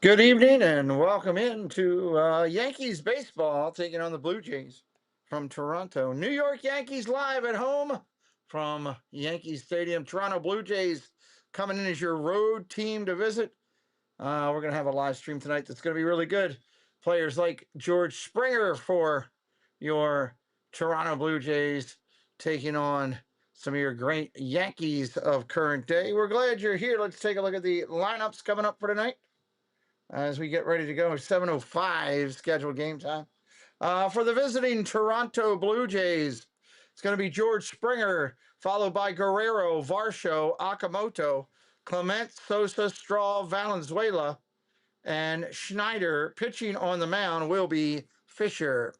Good evening and welcome into Yankees baseball taking on the Blue Jays from Toronto. New York Yankees live at home from Yankee Stadium. Toronto Blue Jays coming in as your road team to visit. We're going to have a live stream tonight that's going to be really good. Players like George Springer for your Toronto Blue Jays taking on some of your great Yankees of current day. We're glad you're here. Let's take a look at the lineups coming up for tonight as we get ready to go. 7:05 scheduled game time. For the visiting Toronto Blue Jays, it's going to be George Springer, followed by Guerrero, Varsho, Okamoto, Clement, Sosa, Straw, Valenzuela, and Schneider. Pitching on the mound will be Fisher.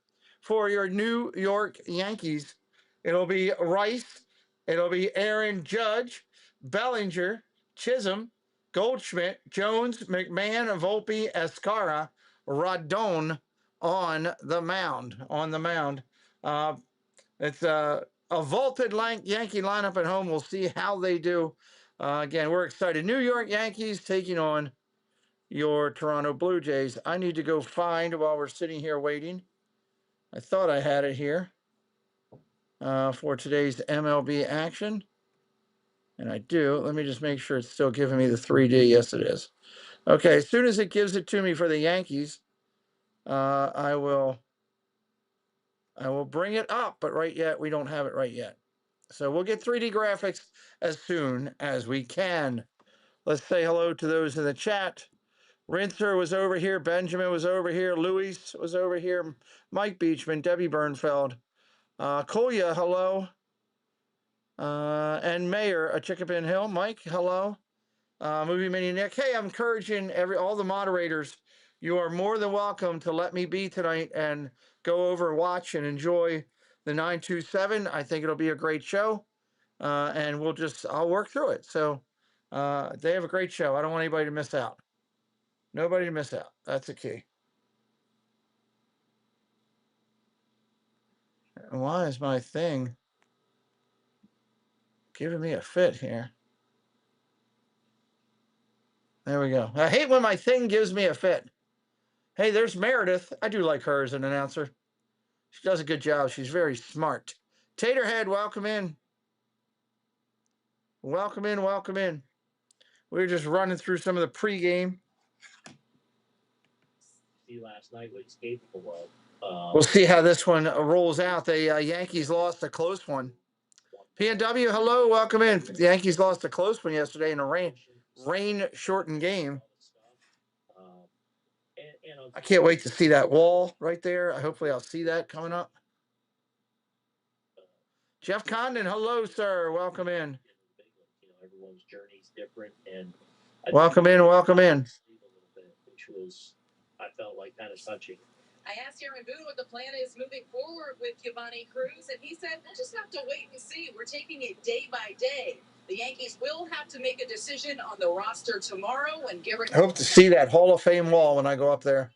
For your New York Yankees, it'll be Rice, it'll be Aaron Judge, Bellinger, Chisholm, Goldschmidt, Jones, McMahon, Volpe, Escara, Rodon on the mound. It's a vaulted Yankee lineup at home. We'll see how they do. Again, we're excited. New York Yankees taking on your Toronto Blue Jays. I need to go find, while we're sitting here waiting, I thought I had it here for today's MLB action. And I do. Let me just make sure it's still giving me the 3D. Yes, it is. Okay, as soon as it gives it to me for the Yankees, I will bring it up. But right yet, we don't have it right yet. So we'll get 3D graphics as soon as we can. Let's say hello to those in the chat. Rinser was over here. Benjamin was over here. Luis was over here. Mike Beachman, Debbie Bernfeld. Kolya, hello. And Mayor, Chickapin Hill. Mike, hello. Movie Mini Nick. Hey, I'm encouraging all the moderators. You are more than welcome to let me be tonight and go over, watch, and enjoy the 927. I think it'll be a great show. And I'll work through it. So they have a great show. I don't want anybody to miss out. Nobody to miss out. That's the key. Why is my thing giving me a fit here? There we go. I hate when my thing gives me a fit. Hey, there's Meredith. I do like her as an announcer. She does a good job. She's very smart. Taterhead, welcome in. Welcome in, welcome in. We were just running through some of the pregame. See last night what he's capable of. We'll see how this one rolls out. The Yankees lost a close one. PNW, hello, welcome in. The Yankees lost a close one yesterday in a rain-shortened game. I can't wait to see that wall right there. Hopefully I'll see that coming up. Jeff Condon, hello, sir. Welcome in. Everyone's journey is different, and welcome in, welcome in. Which was, I felt like, kind of touching. I asked Aaron Boone what the plan is moving forward with Giovanni Cruz, and he said, we'll just have to wait and see. We're taking it day by day. The Yankees will have to make a decision on the roster tomorrow when Garrett... I hope to see that Hall of Fame wall when I go up there.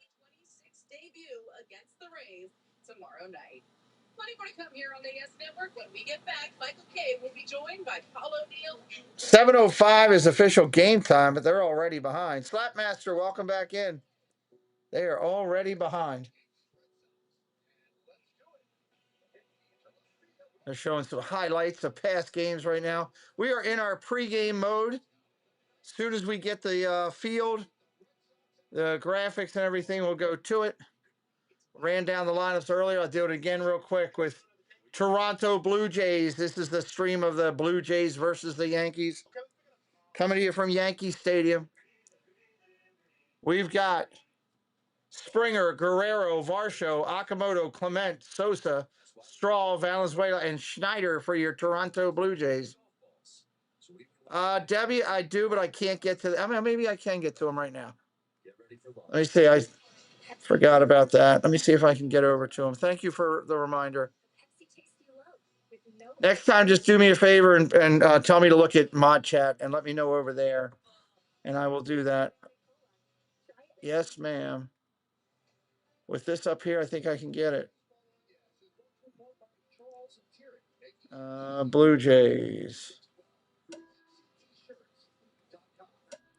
26th debut against the Rays tomorrow night. Plenty more to come here on the YES Network. When we get back, Michael K will be joined by Paul O'Neill. 7:05 is official game time, but they're already behind. Slapmaster, welcome back in. They are already behind. They're showing some highlights of past games right now. We are in our pregame mode. As soon as we get the field, the graphics and everything, we'll go to it. Ran down the lineups earlier. I'll do it again real quick with Toronto Blue Jays. This is the stream of the Blue Jays versus the Yankees. Coming to you from Yankee Stadium. We've got Springer, Guerrero, Varsho, Okamoto, Clement, Sosa, Straw, Valenzuela, and Schneider for your Toronto Blue Jays. Debbie, I do, but I can't get to them. I mean, maybe I can get to them right now. Let me see. I forgot about that. Let me see if I can get over to them. Thank you for the reminder. Next time, just do me a favor and tell me to look at Mod Chat and let me know over there, and I will do that. Yes, ma'am. With this up here, I think I can get it. Blue Jays.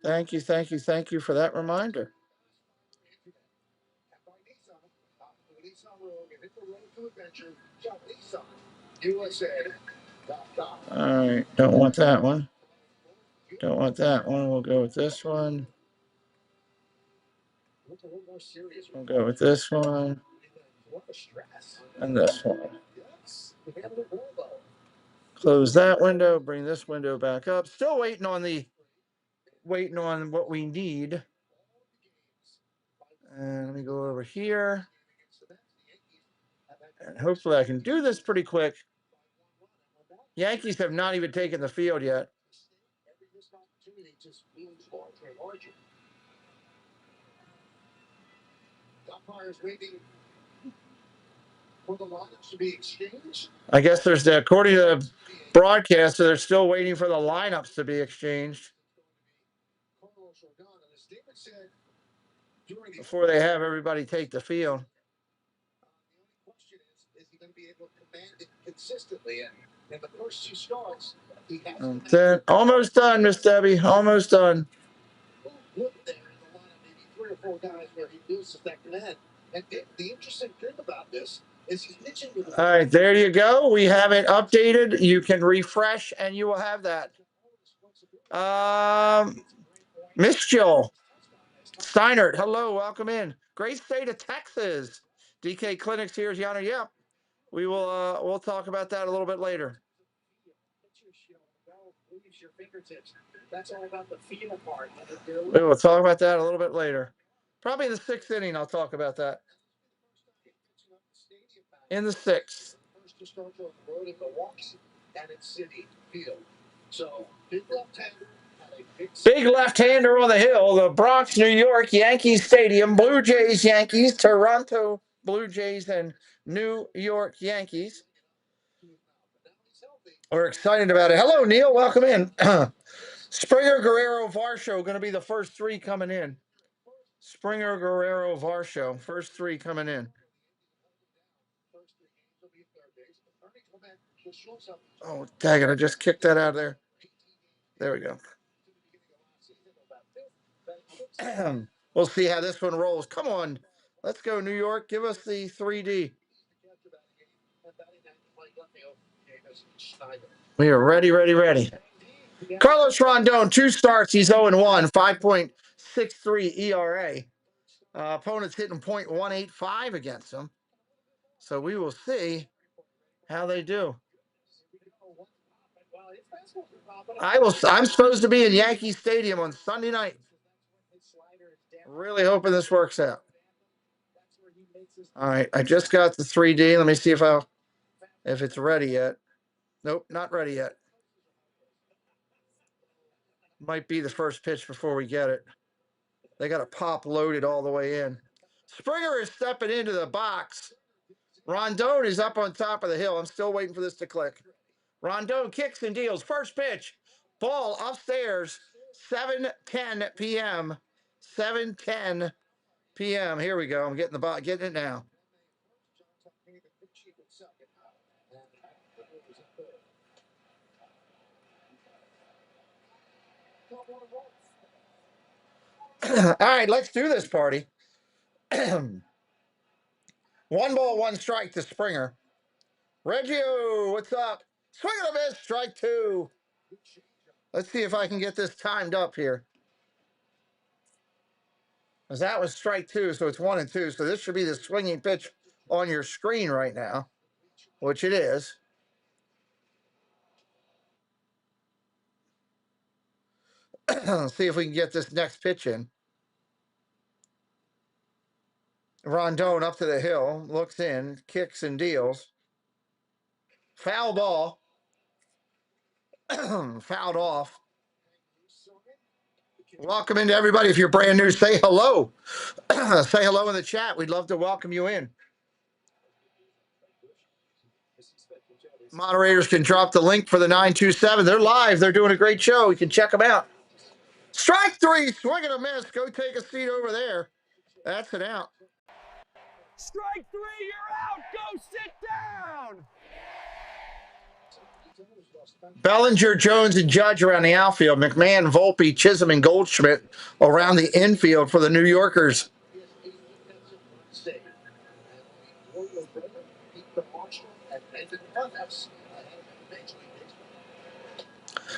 Thank you for that reminder. All right, don't want that one. Don't want that one. We'll go with this one. We'll go with this one. And this one. Close that window, bring this window back up. Still waiting on what we need. And let me go over here. And hopefully I can do this pretty quick. Yankees have not even taken the field yet. I guess according to the broadcaster, they're still waiting for the lineups to be exchanged before they have everybody take the field. Almost done, Miss Debbie. Almost done. All right, there you go. We have it updated. You can refresh, and you will have that. Miss Jill Steinert, hello, welcome in. Great state of Texas. DK Clinics here's Yana. Yep. We will we'll talk about that a little bit later. We will talk about that a little bit later. Probably in the 6th inning, I'll talk about that. In the 6th. Big left-hander on the hill, the Bronx, New York Yankees Stadium. Blue Jays, Yankees, Toronto Blue Jays, and New York Yankees. We're excited about it. Hello, Neil. Welcome in. Springer, Guerrero, Varsho going to be the first 3 coming in. Springer, Guerrero, Varsho, first 3 coming in. Oh, dang it. I just kicked that out of there. There we go. We'll see how this one rolls. Come on. Let's go, New York. Give us the 3D. We are ready, ready, ready. Carlos Rondon, 2 starts. He's 0-1, 5.63 ERA. Opponent's hitting .185 against him. So we will see how they do. I'm supposed to be in Yankee Stadium on Sunday night. Really hoping this works out. All right, I just got the 3D. Let me see if it's ready yet. Nope, not ready yet. Might be the first pitch before we get it. They got a pop loaded all the way in. Springer is stepping into the box. Rondon is up on top of the hill. I'm still waiting for this to click. Rondon kicks and deals. First pitch. Ball upstairs. 7:10 p.m. 7:10 p.m. Here we go. I'm getting getting it now. All right, let's do this party. 1 ball, 1 strike to Springer. Reggio, what's up? Swing and a miss, strike 2. Let's see if I can get this timed up here. Because that was strike 2, so it's 1 and 2. So this should be the swinging pitch on your screen right now, which it is. See if we can get this next pitch in. Rondon up to the hill, looks in, kicks and deals. Foul ball. Fouled off. Welcome into everybody. If you're brand new, say hello. Say hello in the chat. We'd love to welcome you in. Moderators can drop the link for the 927. They're live. They're doing a great show. You can check them out. Strike 3, swing and a miss. Go take a seat over there. That's an out. Strike 3, you're out. Go sit down. Bellinger, Jones, and Judge around the outfield. McMahon, Volpe, Chisholm, and Goldschmidt around the infield for the New Yorkers.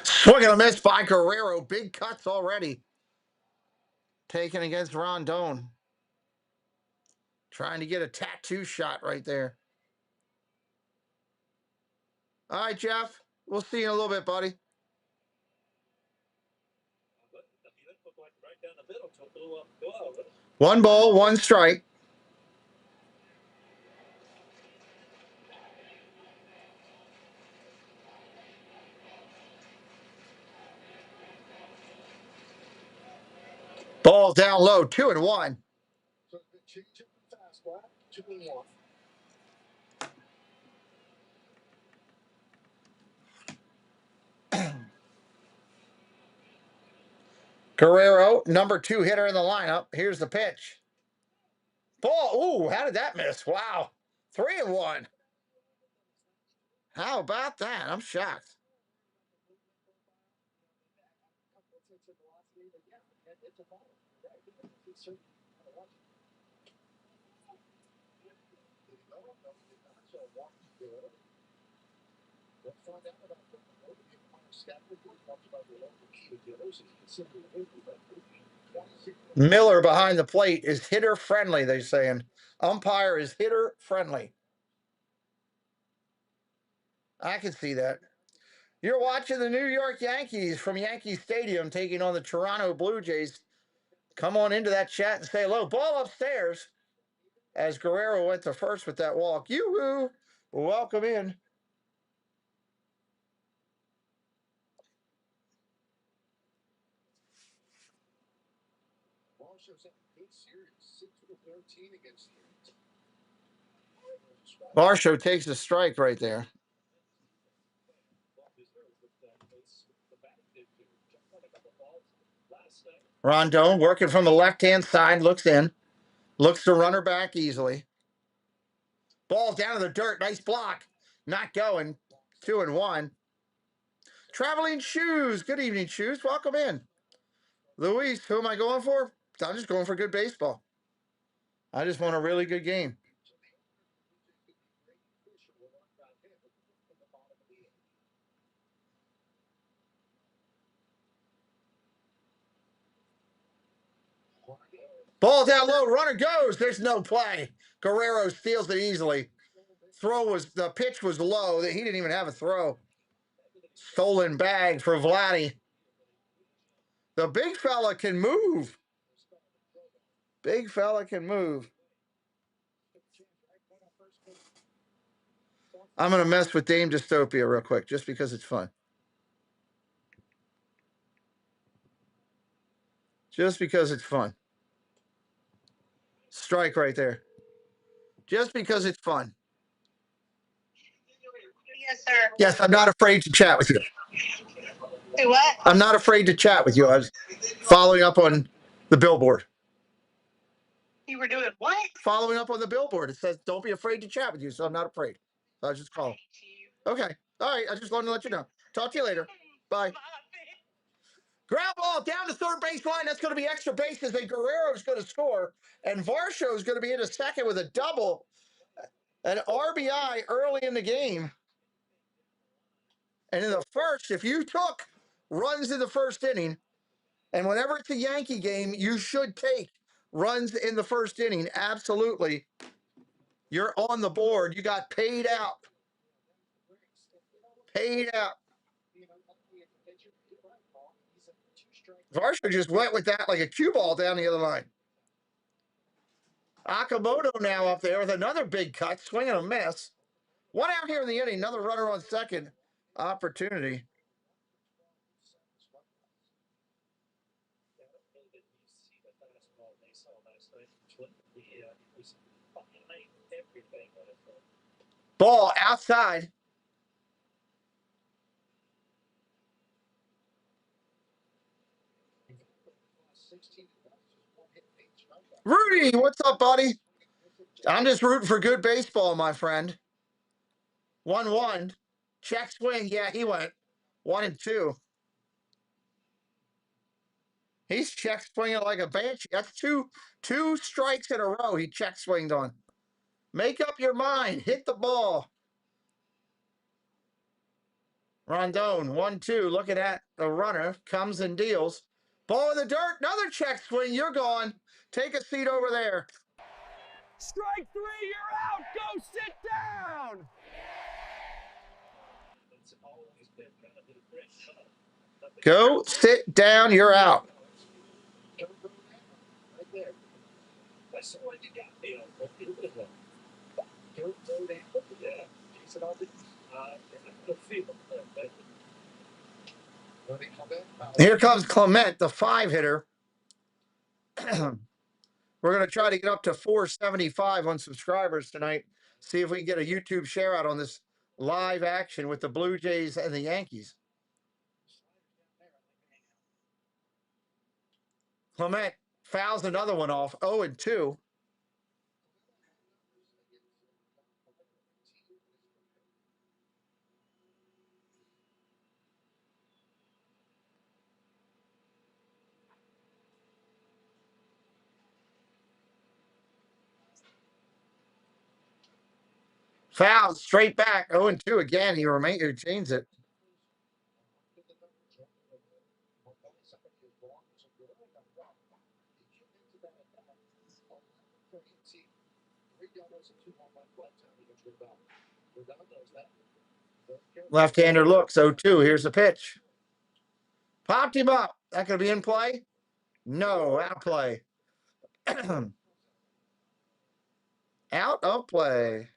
Swing and a miss by Guerrero. Big cuts already. Taken against Rondon. Trying to get a tattoo shot right there. All right, Jeff. We'll see you in a little bit, buddy. One ball, one strike. Ball down low, 2-1. Guerrero, number 2 hitter in the lineup. Here's the pitch. Ball. Ooh, how did that miss? Wow. 3-1. How about that? I'm shocked. Miller behind the plate is hitter friendly, they're saying. Umpire is hitter friendly. I can see that. You're watching the New York Yankees from Yankee Stadium taking on the Toronto Blue Jays. Come on into that chat and say hello. Ball upstairs as Guerrero went to first with that walk. Yoo-hoo! Welcome in. Varsho takes a strike right there. Rondon working from the left-hand side, looks in. Looks to runner back easily. Ball down to the dirt. Nice block. Not going. 2-1. Traveling Shoes. Good evening, Shoes. Welcome in. Luis, who am I going for? I'm just going for good baseball. I just want a really good game. Ball down low. Runner goes. There's no play. Guerrero steals it easily. The pitch was low. He didn't even have a throw. Stolen bag for Vladdy. The big fella can move. Big fella can move. I'm going to mess with Dame Dystopia real quick, just because it's fun. Just because it's fun. Strike right there. Just because it's fun. Yes, sir. Yes, I'm not afraid to chat with you. Do what? I'm not afraid to chat with you. I was following up on the billboard. You were doing what? Following up on the billboard. It says, don't be afraid to chat with you, so I'm not afraid. So I was just calling. Okay. All right. I just wanted to let you know. Talk to you later. Bye. Ground ball down to third baseline. That's going to be extra bases, and Guerrero's going to score. And Varsho's going to be in a second with a double. An RBI early in the game. And in the first, if you took runs in the first inning, and whenever it's a Yankee game, you should take runs in the first inning. Absolutely. You're on the board. You got paid out. Paid out. Varsho just went with that like a cue ball down the other line. Akamoto now up there with another big cut, swing and a miss. One out here in the inning, another runner on second. Opportunity. Ball outside. Rudy, what's up, buddy? I'm just rooting for good baseball, my friend. 1-1. Check swing. Yeah, he went 1-2. He's check swinging like a banshee. That's two strikes in a row he check swinged on. Make up your mind. Hit the ball. Rondon, 1-2, looking at the runner, comes and deals. Ball in the dirt, another check swing. You're gone. Take a seat over there. Strike 3, you're out. Go sit down. Go sit down. You're out. Here comes Clement, the 5-hitter. We're going to try to get up to 475 on subscribers tonight. See if we can get a YouTube share out on this live action with the Blue Jays and the Yankees. Clement fouls another one off, 0-2. Foul straight back, 0-2 again. He retains it. Left-hander looks, 0-2. Here's the pitch. Popped him up. That could be in play? No, out of play. Out of play.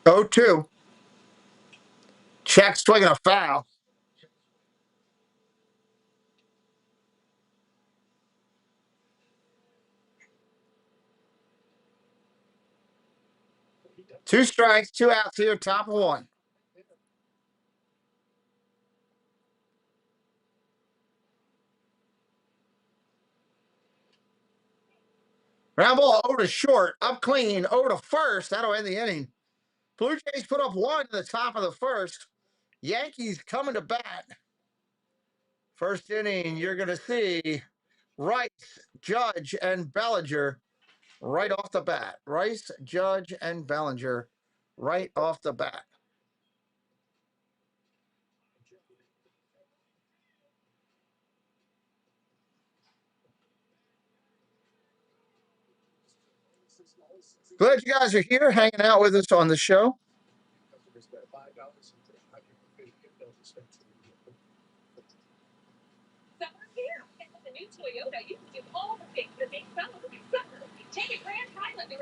Oh, 2. Check swinging a foul. Two strikes, 2 outs here, top of 1. Ground ball over to short, up clean, over to first. That'll end the inning. Blue Jays put up 1 in the top of the first. Yankees coming to bat. First inning, you're going to see Rice, Judge, and Bellinger right off the bat. Rice, Judge, and Bellinger right off the bat. Glad you guys are here hanging out with us on the show.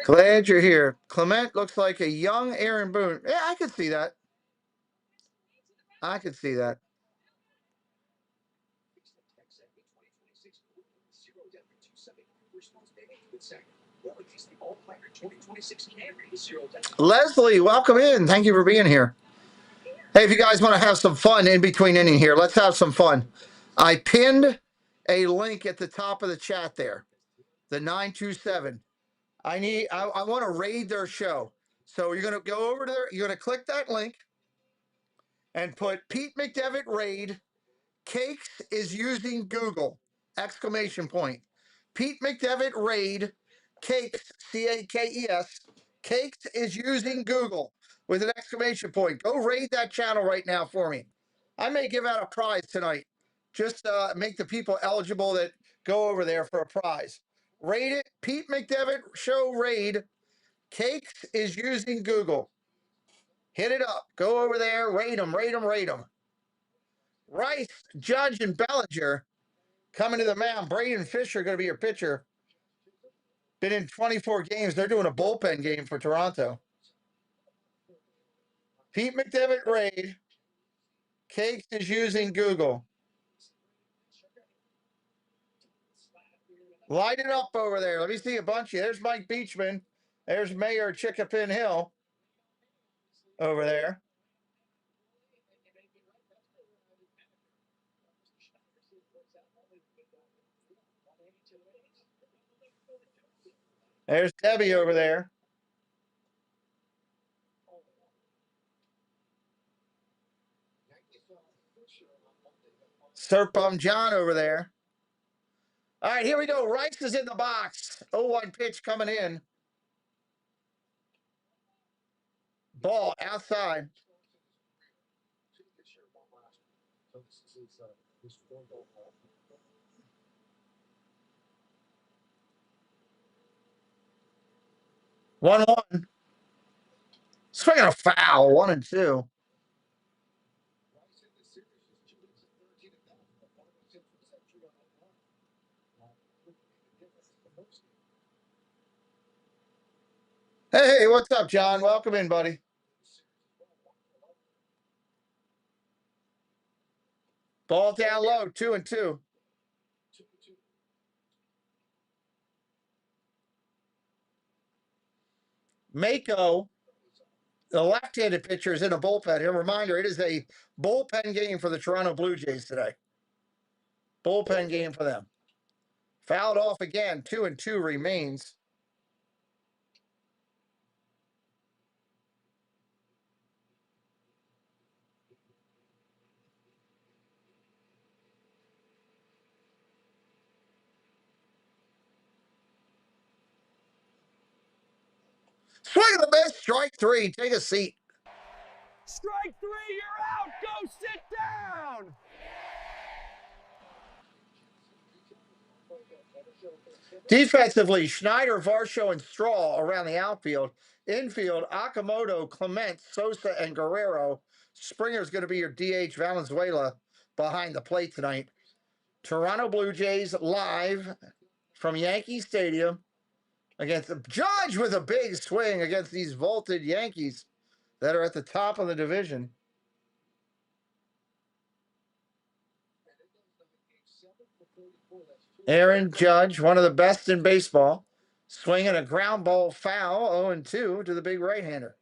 Glad you're here. Clement looks like a young Aaron Boone. Yeah, I could see that. I could see that. Leslie, welcome in. Thank you for being here. Hey, if you guys want to have some fun in between inning here, let's have some fun. I pinned a link at the top of the chat there, the 927. I want to raid their show. So you're going to go over there, you're going to click that link and put Pete McDevitt raid. Cakes is using Google! Exclamation point. Pete McDevitt raid. Cakes, Cakes. Cakes is using Google with an exclamation point. Go raid that channel right now for me. I may give out a prize tonight. Just make the people eligible that go over there for a prize. Raid it. Pete McDevitt show raid. Cakes is using Google. Hit it up. Go over there. Rate them. Rate them. Rate them. Rice, Judge, and Bellinger coming to the mound. Braden Fisher going to be your pitcher. Been in 24 games. They're doing a bullpen game for Toronto. Pete McDevitt raid. Cakes is using Google. Light it up over there. Let me see a bunch of you. There's Mike Beachman. There's Mayor Chickapin Hill. over there. There's Debbie over there. Surf Bum John over there. All right, here we go. Rice is in the box. 0-1 pitch coming in. Ball outside. One. Swinging a foul. 1-2. Hey, what's up, John? Welcome in, buddy. Ball down low. 2-2. Mako, the left-handed pitcher, is in a bullpen. A reminder, it is a bullpen game for the Toronto Blue Jays today. Bullpen game for them. Fouled off again. 2-2 remains. Swing of the miss. Strike 3. Take a seat. Strike 3, you're out. Go sit down. Defensively, Schneider, Varsho, and Straw around the outfield. Infield, Akamoto, Clement, Sosa, and Guerrero. Springer's going to be your DH Valenzuela behind the plate tonight. Toronto Blue Jays live from Yankee Stadium against the Judge with a big swing against these vaulted Yankees that are at the top of the division. Aaron Judge, one of the best in baseball, swinging a ground ball foul, 0-2 to the big right-hander.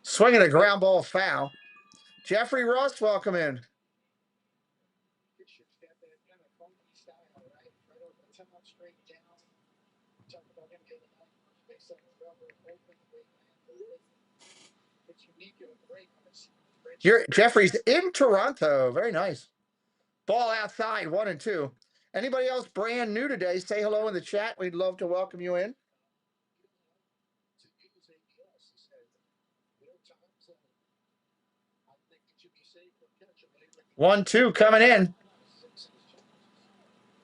Swinging a ground ball foul. Jeffrey Ross, welcome in. Jeffrey's in Toronto. Very nice. Ball outside, 1-2. Anybody else brand new today, say hello in the chat. We'd love to welcome you in. One, two coming in.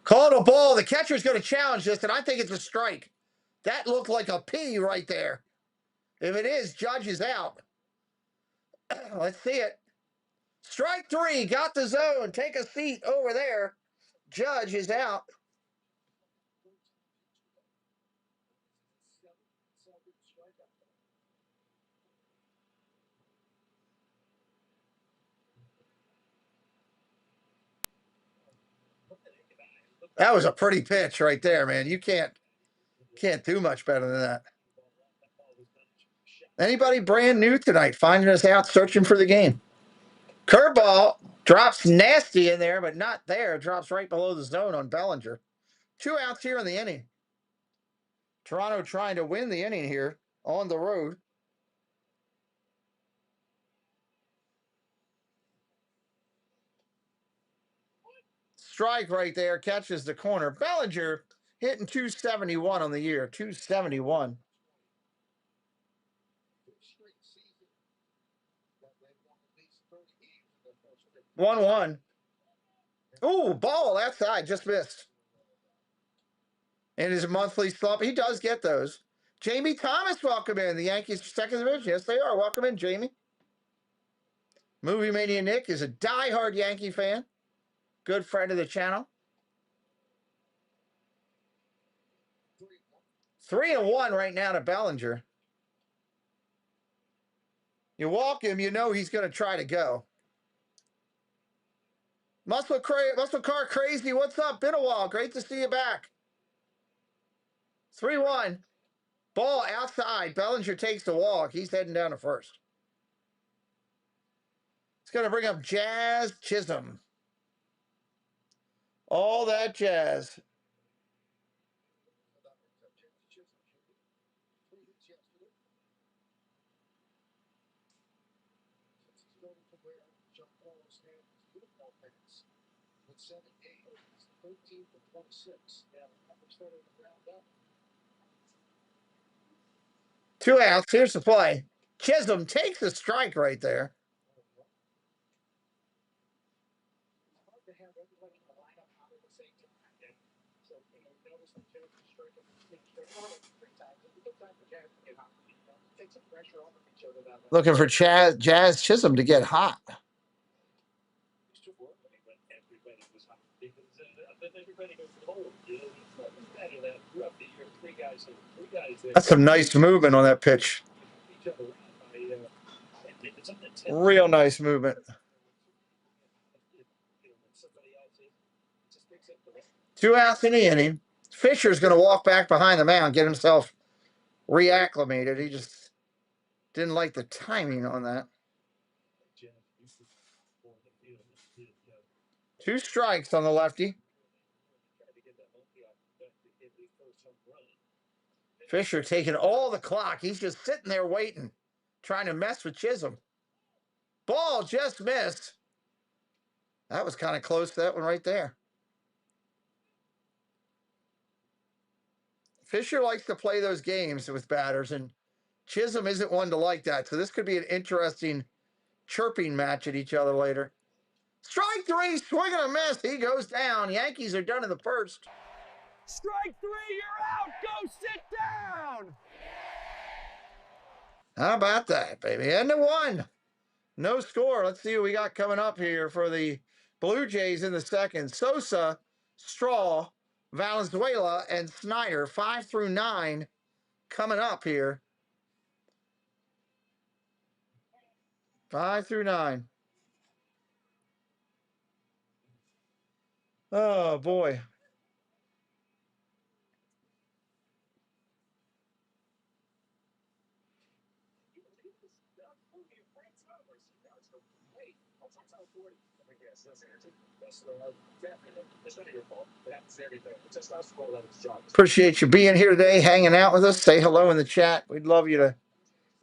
Called a ball. The catcher's going to challenge this, and I think it's a strike. That looked like a P right there. If it is, Judge is out. Let's see it. Strike 3. Got the zone. Take a seat over there. Judge is out. That was a pretty pitch right there, man. You can't do much better than that. Anybody brand new tonight, finding us out, searching for the game. Curveball drops nasty in there, but not there. Drops right below the zone on Bellinger. 2 outs here in the inning. Toronto trying to win the inning here on the road. Strike right there, catches the corner. Bellinger hitting 271 on the year, 271. One. Ooh, ball outside, just missed. In his monthly slump, he does get those. Jamie Thomas, welcome in. The Yankees second division. Yes, they are. Welcome in, Jamie. Movie Mania Nick is a diehard Yankee fan. Good friend of the channel. 3-1 right now to Bellinger. You walk him, you know he's going to try to go. Muscle Car Crazy, what's up? Been a while. Great to see you back. 3-1. Ball outside. Bellinger takes the walk. He's heading down to first. It's going to bring up Jazz Chisholm. All that jazz. Two outs. Here's the play. Chisholm takes a strike right there. Looking for Jazz Chisholm to get hot. That's some nice movement on that pitch. Real nice movement. 2 outs in the inning. Fisher's going to walk back behind the mound, get himself reacclimated. He just didn't like the timing on that. 2 strikes on the lefty. Fisher taking all the clock. He's just sitting there waiting, trying to mess with Chisholm. Ball just missed. That was kind of close to that one right there. Fisher likes to play those games with batters, and Chisholm isn't one to like that. So this could be an interesting chirping match at each other later. Strike 3, swing and a miss. He goes down. Yankees are done in the first. Strike 3, you're out. Go sit down. How about that, baby? End of 1. No score. Let's see what we got coming up here for the Blue Jays in the second. Sosa, Straw, Valenzuela, and Snyder, 5 through 9 coming up here. 5 through 9. Oh, boy. Appreciate you being here today, hanging out with us. Say hello in the chat. We'd love you to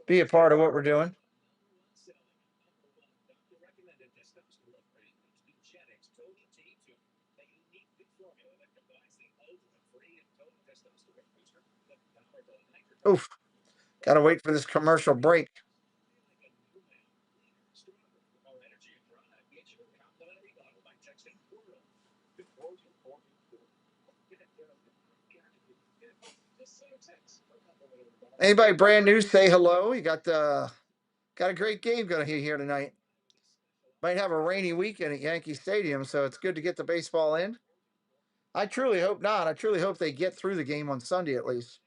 be a part of what we're doing. Oof. Got to wait for this commercial break. Anybody brand new, say hello. You got a great game going to here tonight. Might have a rainy weekend at Yankee Stadium, so it's good to get the baseball in. I truly hope not. I truly hope they get through the game on Sunday at least.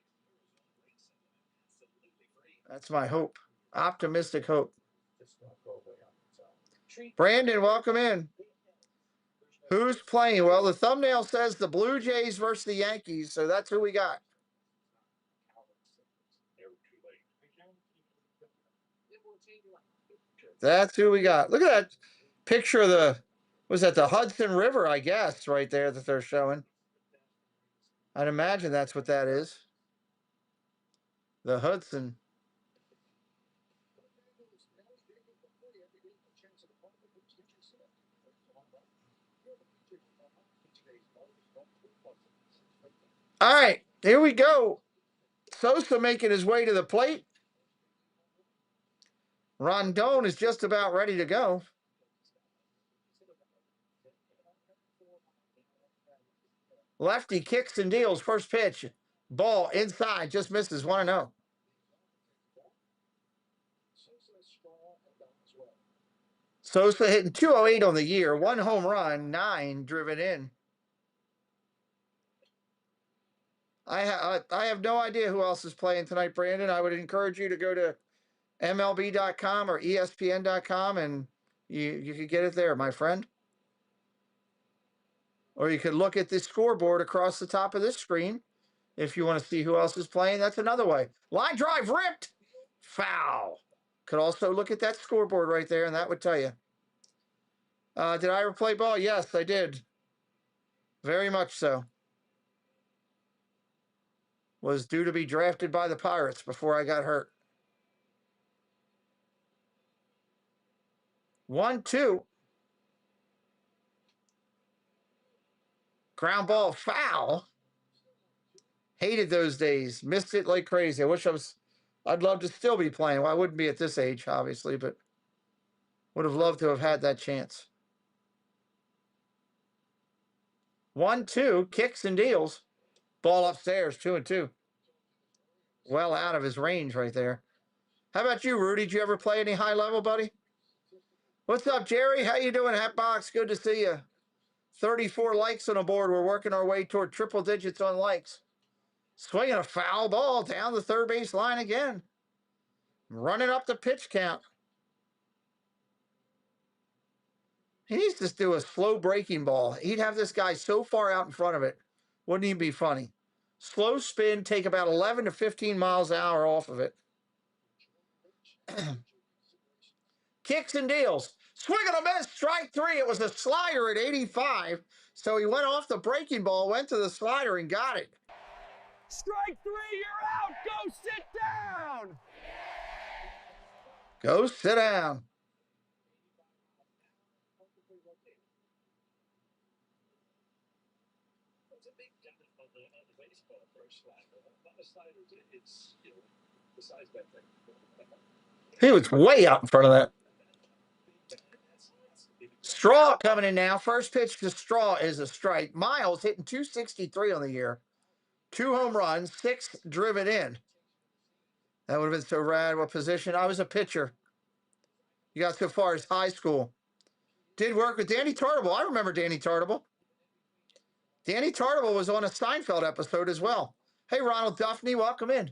That's my hope. Optimistic hope. Brandon, welcome in. Who's playing? Well, the thumbnail says the Blue Jays versus the Yankees, so that's who we got. That's who we got. Look at that picture of the, was that the Hudson River, I guess, right there that they're showing. I'd imagine that's what that is. The Hudson. All right, here we go. Sosa making his way to the plate. Rondon is just about ready to go. Lefty kicks and deals. First pitch. Ball inside. Just misses 1-0. Sosa hitting 208 on the year. 1 home run, 9 driven in. I have no idea who else is playing tonight, Brandon. I would encourage you to go to MLB.com or ESPN.com, and you could get it there, my friend. Or you could look at the scoreboard across the top of this screen if you want to see who else is playing. That's another way. Line drive ripped. Foul. Could also look at that scoreboard right there, and that would tell you. Did I ever play ball? Yes, I did. Very much so. Was due to be drafted by the Pirates before I got hurt. 1-2. Ground ball foul. Hated those days. Missed it like crazy. I'd love to still be playing. Well, I wouldn't be at this age, obviously, but would have loved to have had that chance. 1-2, kicks and deals. Ball upstairs, 2-2. Well out of his range right there. How about you, Rudy? Did you ever play any high level, buddy? What's up, Jerry? How you doing, Hatbox? Good to see you. 34 likes on the board. We're working our way toward triple digits on likes. Swinging a foul ball down the third base line again. Running up the pitch count. He needs to do a slow breaking ball. He'd have this guy so far out in front of it. Wouldn't even be funny. Slow spin, take about 11 to 15 miles an hour off of it. Kicks and deals. Swing and a miss, strike three. It was a slider at 85. So he went off the breaking ball, went to the slider, and got it. Strike three, you're out. Go sit down. Go sit down. He was way out in front of that. Straw coming in now. First pitch to Straw is a strike. Miles hitting 263 on the year. 2 home runs, 6 driven in. That would have been so rad. What position? I was a pitcher. You got so far as high school. Did work with Danny Tartable. I remember Danny Tartable. Danny Tartable was on a Seinfeld episode as well. Hey, Ronald Duffney, welcome in.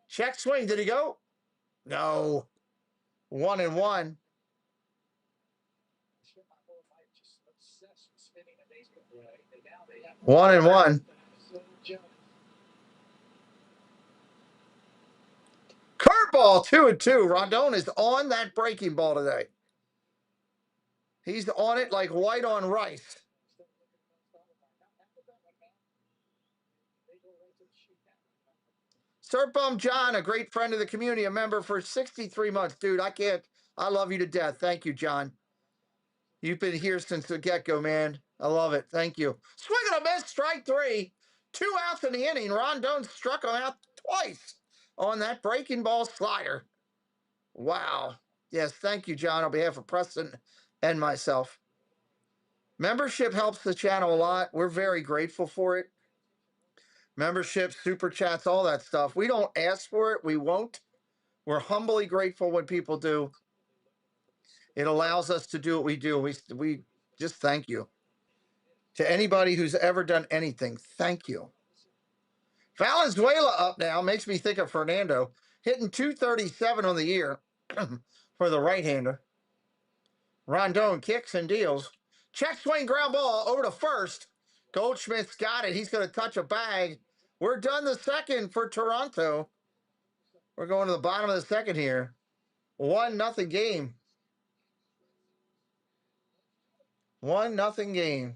Check swing. Did he go? No. 1-1. 1-1. Curveball, 2-2. Rondon is on that breaking ball today. He's on it like white on rice. Sir Bum John, a great friend of the community, a member for 63 months. Dude, I love you to death. Thank you, John. You've been here since the get-go, man. I love it. Thank you. Swing and a miss, strike three. 2 outs in the inning. Rondon struck him out twice on that breaking ball slider. Wow. Yes, thank you, John, on behalf of Preston and myself. Membership helps the channel a lot. We're very grateful for it. Membership, super chats, all that stuff. We don't ask for it. We won't. We're humbly grateful when people do. It allows us to do what we do. We just thank you. To anybody who's ever done anything, thank you. Valenzuela up now makes me think of Fernando. Hitting 237 on the year for the right-hander. Rondon kicks and deals. Check swing ground ball over to first. Goldschmidt's got it. He's going to touch a bag. We're done the second for Toronto. We're going to the bottom of the second here. 1-0 game. 1-0 game.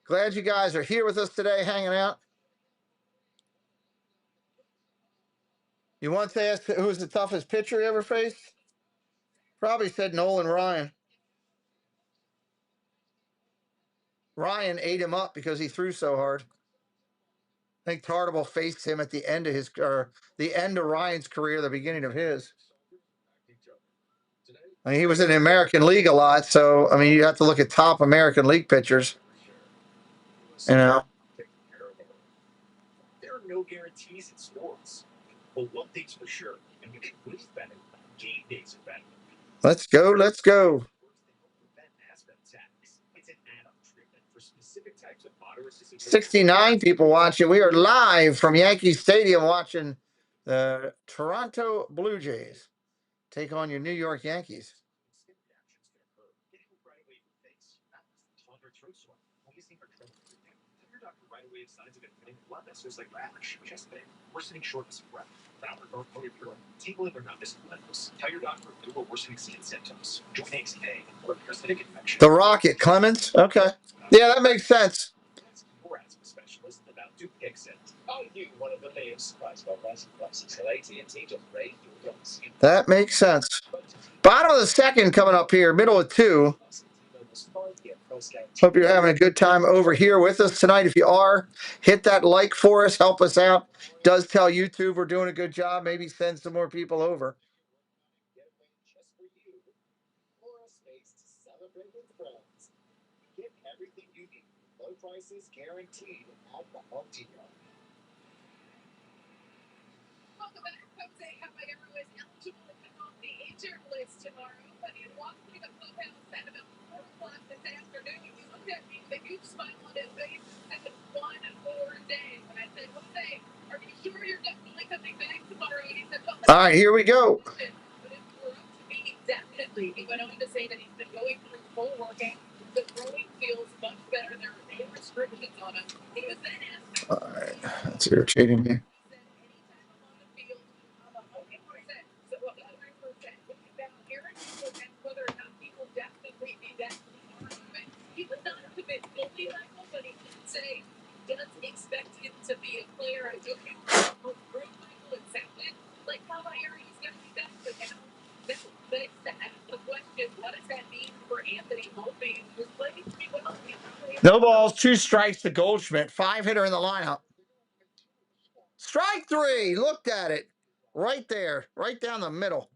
Glad you guys are here with us today, hanging out. You once asked who's the toughest pitcher you ever faced? Probably said Nolan Ryan. Ryan ate him up because he threw so hard. I think Tartable faced him at the end of the end of Ryan's career, the beginning of his. I mean, he was in the American League a lot, so I mean, you have to look at top American League pitchers. You know. There are no guarantees in sports, but one thing's for sure, and we can believe better. Game days are better. Let's go. Let's go. 69 people watching. We are live from Yankee Stadium watching the Toronto Blue Jays take on your New York Yankees. Worsening shortness of breath. Tingling or numbness in limbs. Tell your doctor of Google worsening skin symptoms. Joint ACA or parasitic infection. The Rocket Clemens. Okay. Yeah, that makes sense. Or ask a specialist about duplicate. Are you one of the million surprised by rising prices at AT&T to raise your bills? That makes sense. Bottom of the second coming up here, middle of two. Hope you're having a good time over here with us tonight. If you are, hit that like for us. Help us out. Does tell YouTube we're doing a good job. Maybe send some more people over. Get everything you need. Low prices guaranteed at the Home Depot. Welcome back. Jose Caballero is eligible to come off the injured list tomorrow, but he walked through the clubhouse at about 4 o'clock this afternoon. He looked at me with a huge smile on his face and was 1 more day. And I said, Jose, are you sure you're definitely coming back tomorrow? And he said, well, all right, here we go. But if it were up to me, definitely. He went on to say that he's been going through full working. The throwing feels much better. There are no restrictions on him. He was then asked. All right, that's irritating me. He would not commit fully, Michael, but he did say he does expect him to be a player. I took him through Michael. It sounded like Caballero was going to be back, but now that begs to ask the question, what does that mean for Anthony Volpe, who's playing pretty well? No balls, 2 strikes to Goldschmidt. 5-hitter in the lineup. Strike 3. Looked at it. Right there. Right down the middle.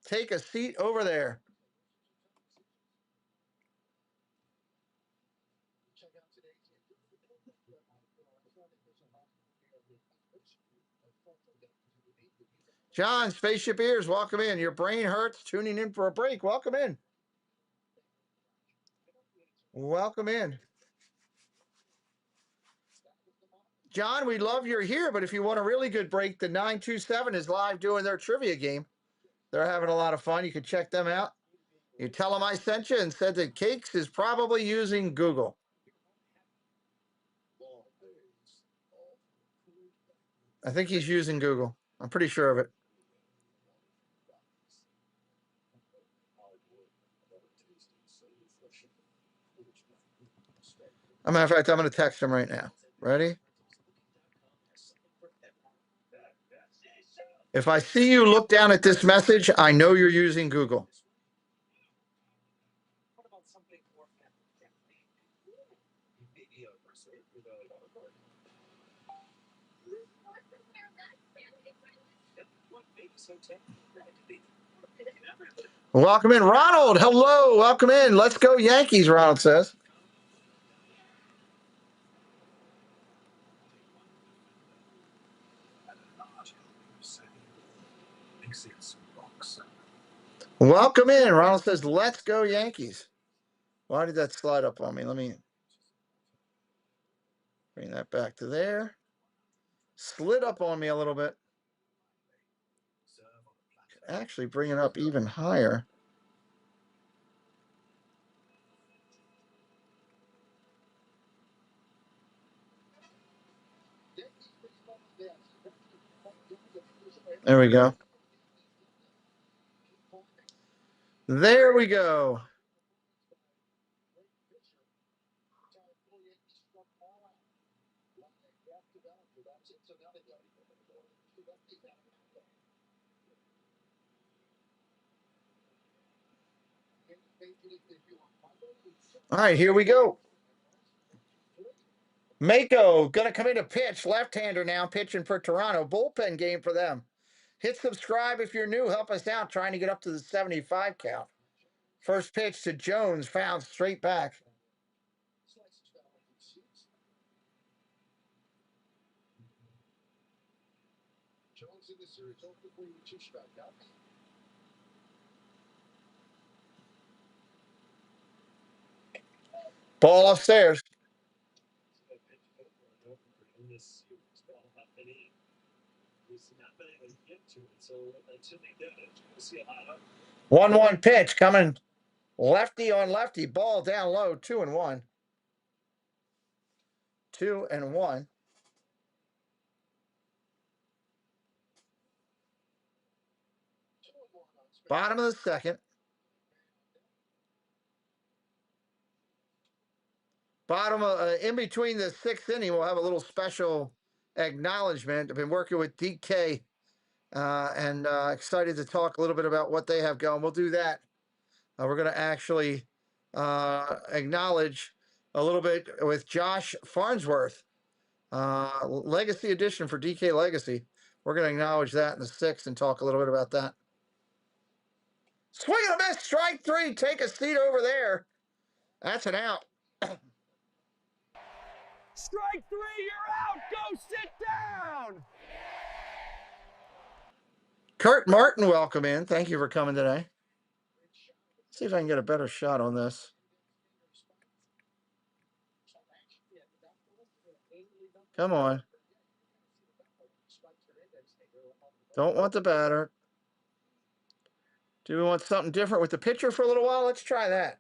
Take a seat over there. John, Spaceship Ears, welcome in. Your brain hurts. Tuning in for a break. Welcome in. Welcome in. John, we love you're here, but if you want a really good break, the 927 is live doing their trivia game. They're having a lot of fun. You can check them out. You tell them I sent you and said that Cakes is probably using Google. I think he's using Google. I'm pretty sure of it. As a matter of fact, I'm going to text him right now. Ready? If I see you look down at this message, I know you're using Google. Welcome in, Ronald. Hello. Welcome in. Let's go Yankees, Ronald says. Welcome in. Ronald says, let's go Yankees. Why did that slide up on me? Let me bring that back to there. Slid up on me a little bit. Actually bring it up even higher. There we go. There we go. All right, here we go. Mako going to come in to pitch. Left-hander now pitching for Toronto. Bullpen game for them. Hit subscribe if you're new. Help us out trying to get up to the 75 count. First pitch to Jones, fouled straight back. Ball upstairs. 1-1 pitch coming. Lefty on lefty. Ball down low. 2-1. 2-1. Bottom of the second. Bottom of in between the sixth inning, we'll have a little special acknowledgement. I've been working with DK and excited to talk a little bit about what they have going. We'll do that. We're going to actually acknowledge a little bit with Josh Farnsworth, Legacy Edition for DK Legacy. We're going to acknowledge that in the sixth and talk a little bit about that. Swing and a miss, strike three. Take a seat over there. That's an out. Strike three, you're out. Go sit down. Kurt Martin, welcome in. Thank you for coming today. See if I can get a better shot on this. Come on. Don't want the batter. Do we want something different with the pitcher for a little while? Let's try that.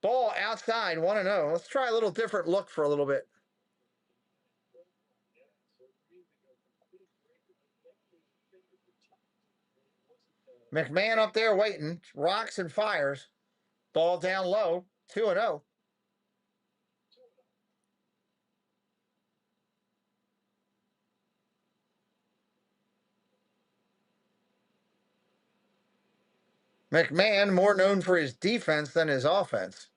Ball outside, 1-0. Let's try a little different look for a little bit. McMahon up there waiting. Rocks and fires. Ball down low. 2-0. McMahon more known for his defense than his offense.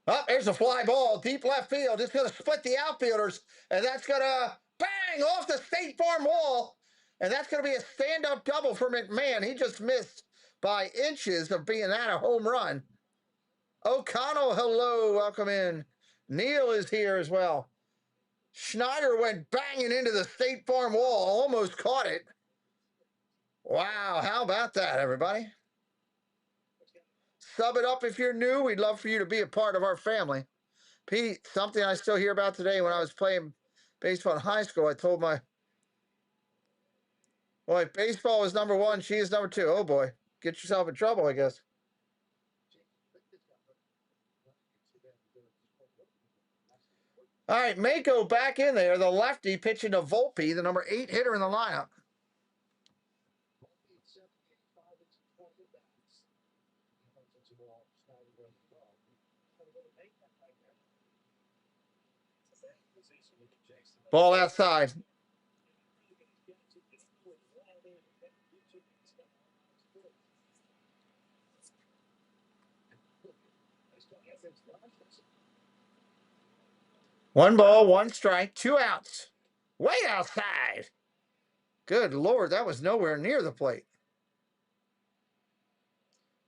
Oh, there's a fly ball. Deep left field. It's going to split the outfielders. And that's going to bang off the State Farm wall. And that's going to be a stand-up double for McMahon. He just missed by inches of being that a home run. O'Connell, hello. Welcome in. Neil is here as well. Schneider went banging into the State Farm wall. Almost caught it. Wow. How about that, everybody? Sub it up if you're new. We'd love for you to be a part of our family. Pete, something I still hear about today when I was playing baseball in high school, I told my boy, baseball is number one, she is number two. Oh boy, get yourself in trouble, I guess. All right, Mako back in there, the lefty pitching to Volpe, the number 8 hitter in the lineup. Ball outside. One ball, one strike, 2 outs. Way outside. Good Lord, that was nowhere near the plate.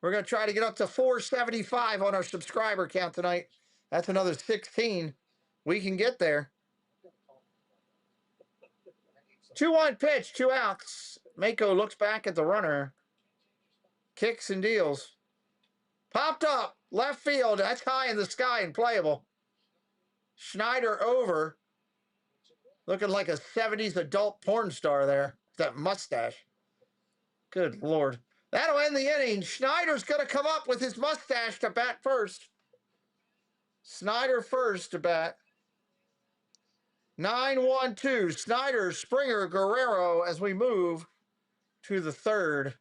We're going to try to get up to 475 on our subscriber count tonight. That's another 16. We can get there. 2-1 pitch, 2 outs. Mako looks back at the runner. Kicks and deals. Popped up. Left field. That's high in the sky and playable. Schneider over. Looking like a 70s adult porn star there. That mustache. Good Lord. That'll end the inning. Schneider's going to come up with his mustache to bat first. Snyder first to bat. 9-1-2. Snyder, Springer, Guerrero as we move to the third.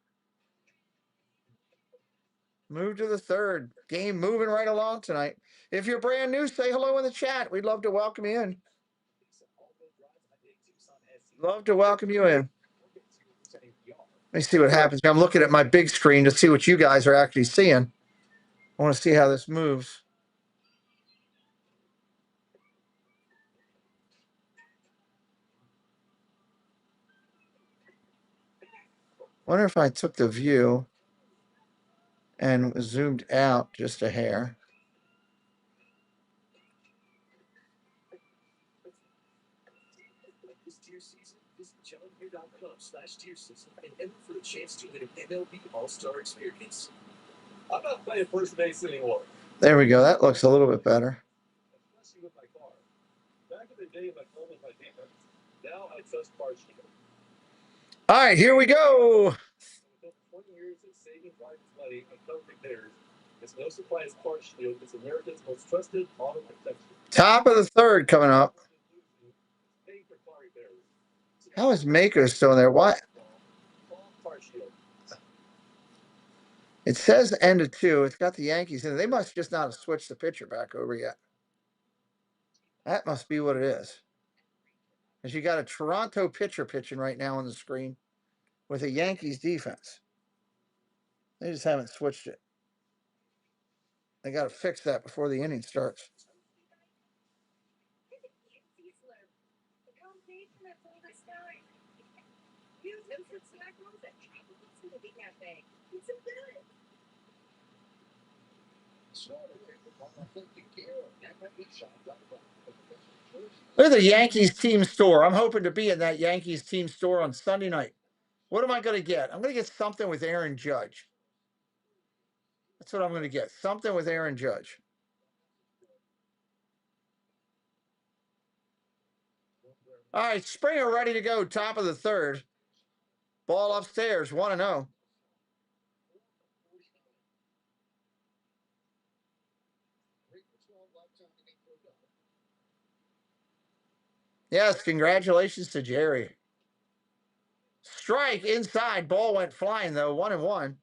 Move to the third. Game moving right along tonight. If you're brand new, say hello in the chat. We'd love to welcome you in. Love to welcome you in. Let me see what happens. I'm looking at my big screen to see what you guys are actually seeing. I want to see how this moves. Wonder if I took the view and zoomed out just a hair. JAYS.com/tierseason and enter for the chance to win an MLB All-Star experience. I'm not playing first base anymore. There we go. That looks a little bit better. Especially with my car. Back in the day, my phone was my defense. Now I trust partial. All right, here we go. 20 years of saving clients money on cover repairs. It's no surprise Part Shield is America's most trusted auto protection. Top of the third coming up. Pay for car repairs. How is Mako still in there? What? Call Part Shield. It says end of 2. It's got the Yankees in it. They must just not have switched the pitcher back over yet. That must be what it is. Because you got a Toronto pitcher pitching right now on the screen with a Yankees defense. They just haven't switched it. They got to fix that before the inning starts. Look at the Yankees team store. I'm hoping to be in that Yankees team store on Sunday night. What am I going to get? I'm going to get something with Aaron Judge. That's what I'm going to get. Something with Aaron Judge. All right, Springer ready to go. Top of the third. Ball upstairs, 1-0. Yes, congratulations to Jerry. Strike inside. Ball went flying, though. 1-1.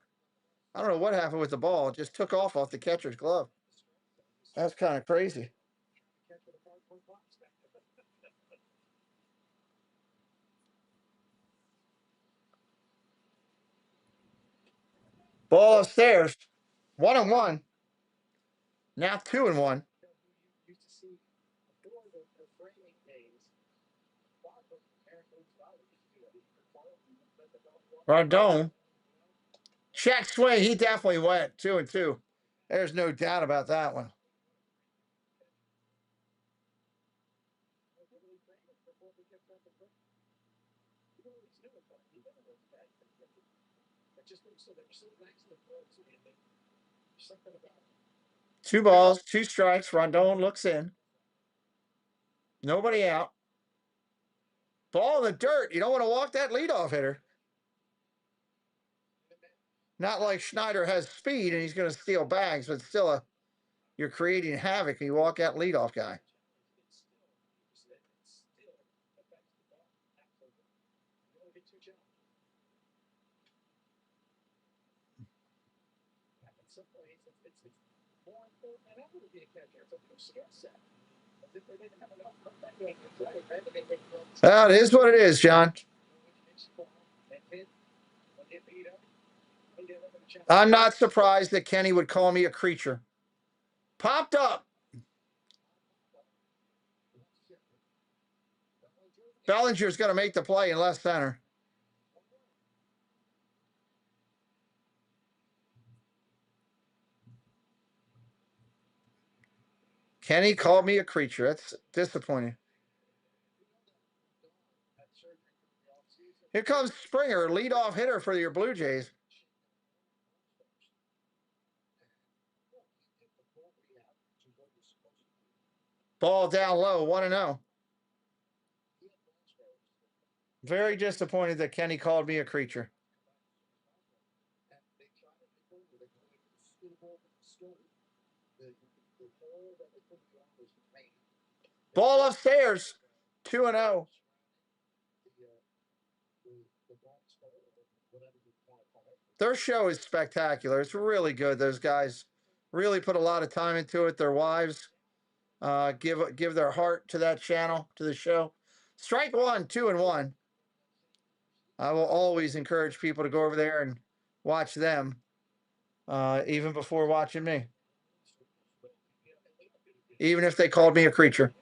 I don't know what happened with the ball. It just took off the catcher's glove. That's kind of crazy. Ball upstairs. 1-1. Now 2-1. Rondon. Check swing. He definitely went 2-2. There's no doubt about that one. Two balls, 2 strikes. Rondon looks in. Nobody out. Ball in the dirt. You don't want to walk that leadoff hitter. Not like Schneider has speed and he's going to steal bags, but still you're creating havoc and you walk that leadoff guy. That is what it is, John. I'm not surprised that Kenny would call me a creature. Popped up. Bellinger's going to make the play in left center. Kenny called me a creature. That's disappointing. Here comes Springer, leadoff hitter for your Blue Jays. Ball down low, 1-0. Very disappointed that Kenny called me a creature. Ball upstairs, 2-0. Their show is spectacular. It's really good. Those guys really put a lot of time into it. Their wives give their heart to that channel, to the show. Strike one, 2-1. I will always encourage people to go over there and watch them, even before watching me. Even if they called me a creature.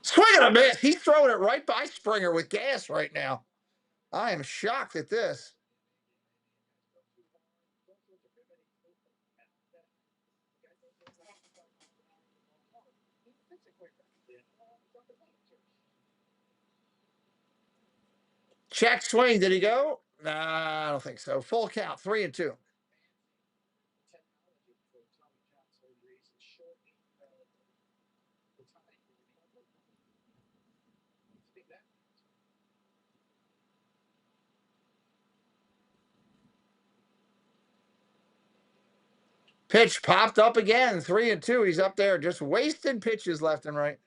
Swing and a miss. He's throwing it right by Springer with gas right now. I am shocked at this. Check swing. Did he go? Nah, I don't think so. Full count, 3-2. Pitch popped up again. 3-2. He's up there just wasting pitches left and right.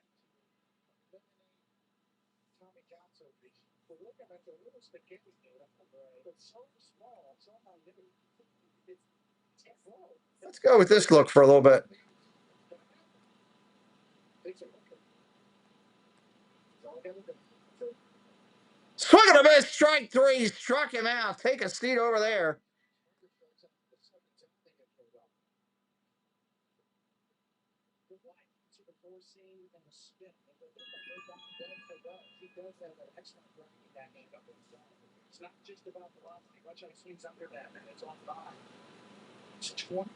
Let's go with this look for a little bit. Swing and a miss. Strike 3. Struck him out. Take a seat over there. It's not just about velocity. Watch how he swings under that, man. It's on by. It's 20.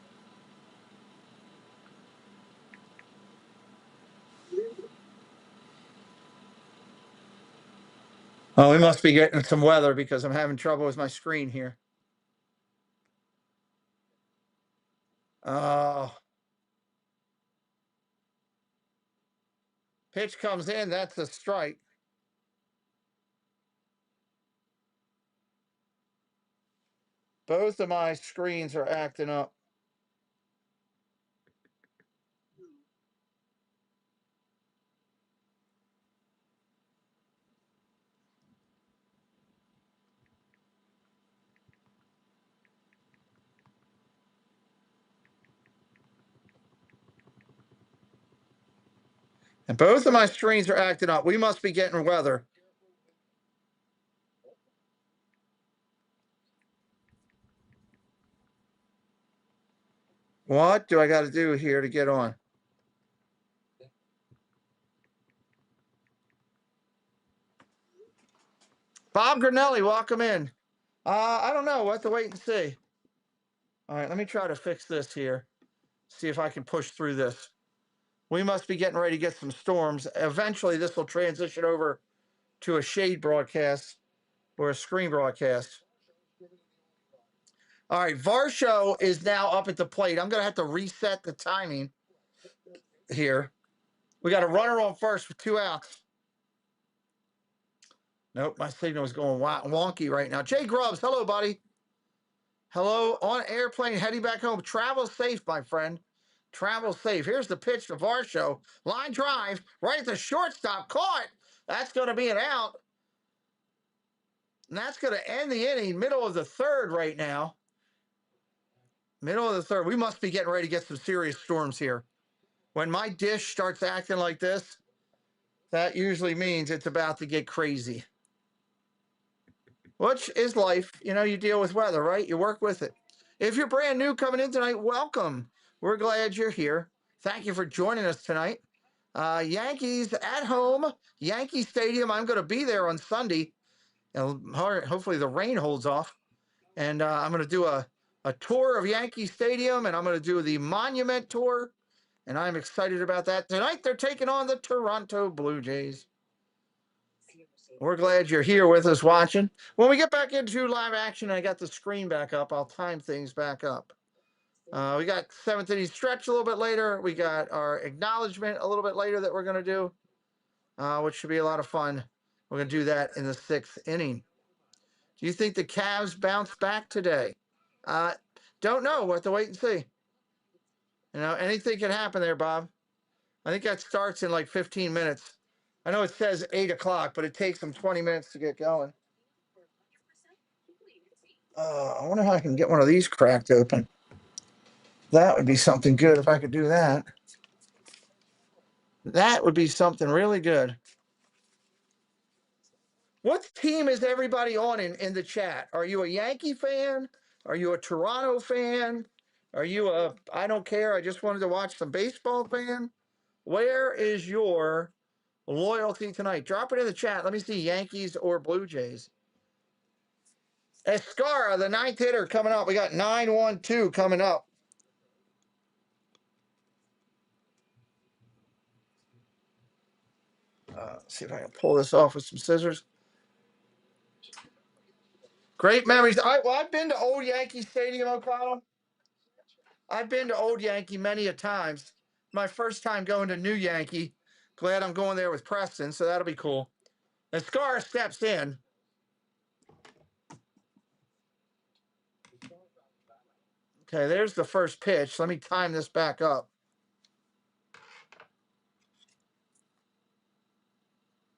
Oh, we must be getting some weather because I'm having trouble with my screen here. Pitch comes in. That's a strike. Both of my screens are acting up. And both of my screens are acting up. We must be getting weather. What do I got to do here to get on? Bob Granelli, welcome in. I don't know. We'll have to wait and see. All right, let me try to fix this here. See if I can push through this. We must be getting ready to get some storms. Eventually, this will transition over to a shade broadcast or a screen broadcast. All right, Varsho is now up at the plate. I'm going to have to reset the timing here. We got a runner on first with 2 outs. Nope, my signal is going wonky right now. Jay Grubbs, hello, buddy. Hello, on airplane, heading back home. Travel safe, my friend. Travel safe. Here's the pitch to Varsho. Line drive, right at the shortstop. Caught. That's going to be an out. And that's going to end the inning. Middle of the third right now. Middle of the third. We must be getting ready to get some serious storms here. When my dish starts acting like this, that usually means it's about to get crazy. Which is life. You know, you deal with weather, right? You work with it. If you're brand new coming in tonight, welcome. We're glad you're here. Thank you for joining us tonight. Yankees at home, Yankee Stadium. I'm going to be there on Sunday. And hopefully the rain holds off. And I'm going to do a tour of Yankee Stadium, and I'm going to do the Monument Tour. And I'm excited about that. Tonight they're taking on the Toronto Blue Jays. We're glad you're here with us watching. When we get back into live action, I got the screen back up. I'll time things back up. We got 7th inning stretch a little bit later. We got our acknowledgement a little bit later that we're going to do, which should be a lot of fun. We're going to do that in the 6th inning. Do you think the Cavs bounce back today? Don't know. We'll have to wait and see. You know, anything can happen there, Bob. I think that starts in like 15 minutes. I know it says 8 o'clock, but it takes them 20 minutes to get going. I wonder how I can get one of these cracked open. That would be something good if I could do that. That would be something really good. What team is everybody on in the chat? Are you a Yankee fan? Are you a Toronto fan? Are you a, I don't care, I just wanted to watch some baseball fan? Where is your loyalty tonight? Drop it in the chat. Let me see Yankees or Blue Jays. Escara, the 9th hitter coming up. We got 9-1-2 coming up. See if I can pull this off with some scissors. Great memories. I've been to Old Yankee Stadium, O'Connell. I've been to Old Yankee many a times. My first time going to New Yankee. Glad I'm going there with Preston, so that'll be cool. And Scar steps in. Okay, there's the first pitch. Let me time this back up.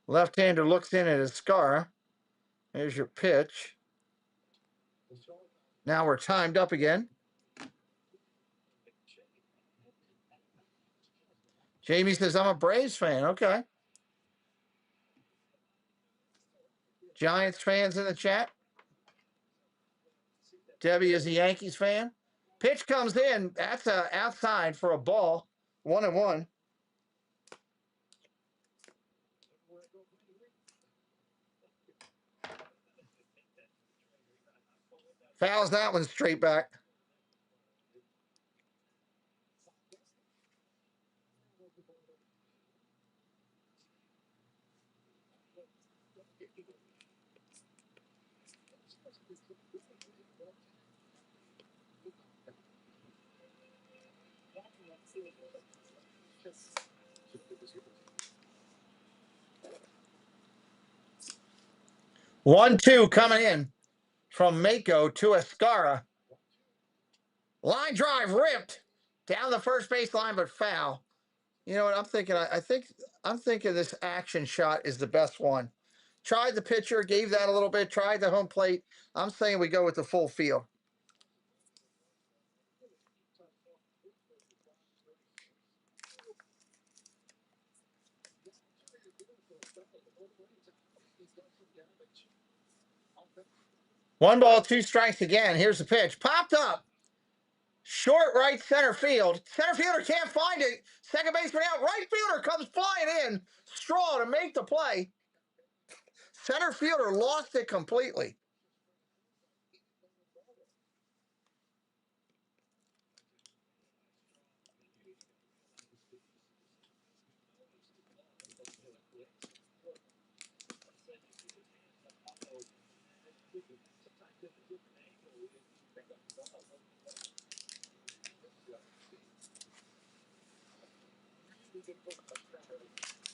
Left-hander looks in at his scar. There's your pitch. Now we're timed up again. Jamie says, I'm a Braves fan. Okay. Giants fans in the chat. Debbie is a Yankees fan. Pitch comes in. That's outside for a ball. 1-1. Fouls that one straight back. One, two coming in from Mako to Escara. Line drive ripped down the first base line, but foul. You know what I'm thinking? I'm thinking this action shot is the best one. Tried the pitcher, gave that a little bit, tried the home plate. I'm saying we go with the full field. One ball, two strikes again. Here's the pitch. Popped up. Short right center field. Center fielder can't find it. Second baseman out. Right fielder comes flying in. Straw to make the play. Center fielder lost it completely.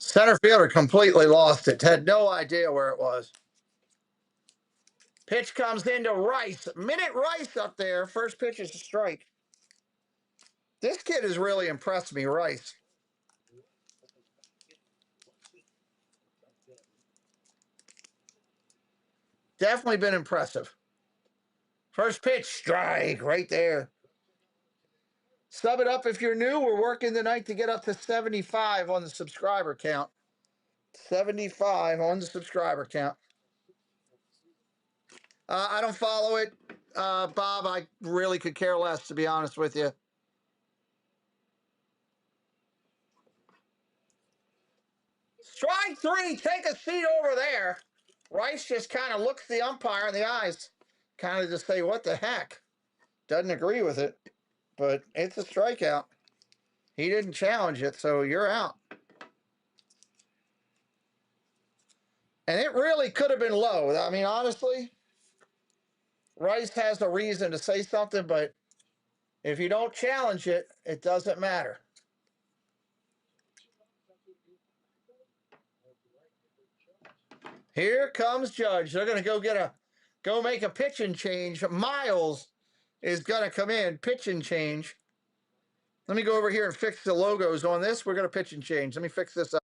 Center fielder completely lost it. Had no idea where it was. Pitch comes into Rice. Minute Rice up there. First pitch is a strike. This kid has really impressed me, Rice. Definitely been impressive. First pitch, strike right there. Sub it up if you're new. We're working tonight to get up to 75 on the subscriber count. 75 on the subscriber count. I don't follow it, Bob. I really could care less, to be honest with you. Strike three. Take a seat over there. Rice just kind of looks the umpire in the eyes. Kind of just say, what the heck? Doesn't agree with it. But it's a strikeout. He didn't challenge it, so you're out. And it really could have been low. I mean, honestly, Rice has a reason to say something, but if you don't challenge it, it doesn't matter. Here comes Judge. They're going to go make a pitching change. Miles is going to come in, pitch and change. Let me go over here and fix the logos on this. We're going to pitch and change. Let me fix this up.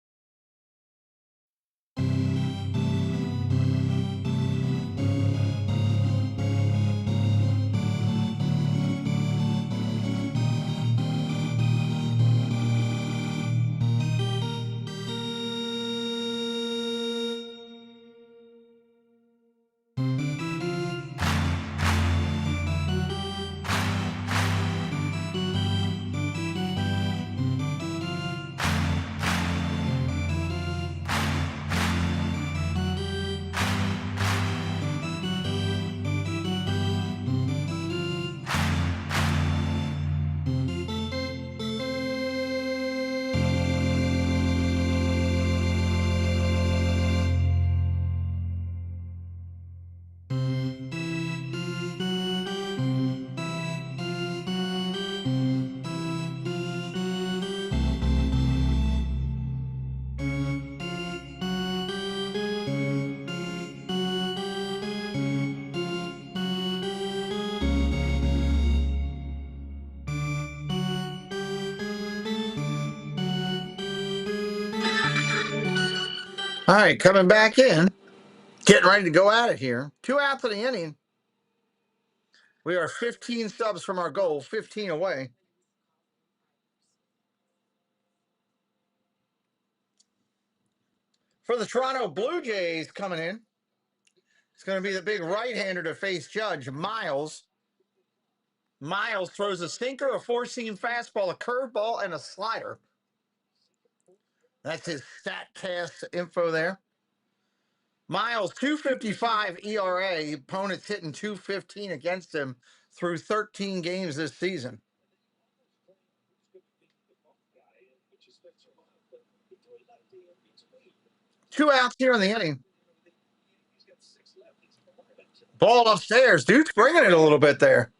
All right, coming back in. Getting ready to go at it here. 2 outs of the inning. We are 15 subs from our goal, 15 away. For the Toronto Blue Jays coming in, it's going to be the big right-hander to face Judge, Miles. Miles throws a sinker, a four-seam fastball, a curveball, and a slider. That's his StatCast info there. Miles, 2.55 ERA. Opponents hitting 2.15 against him through 13 games this season. 2 outs here in the inning. Ball upstairs. Dude's bringing it a little bit there.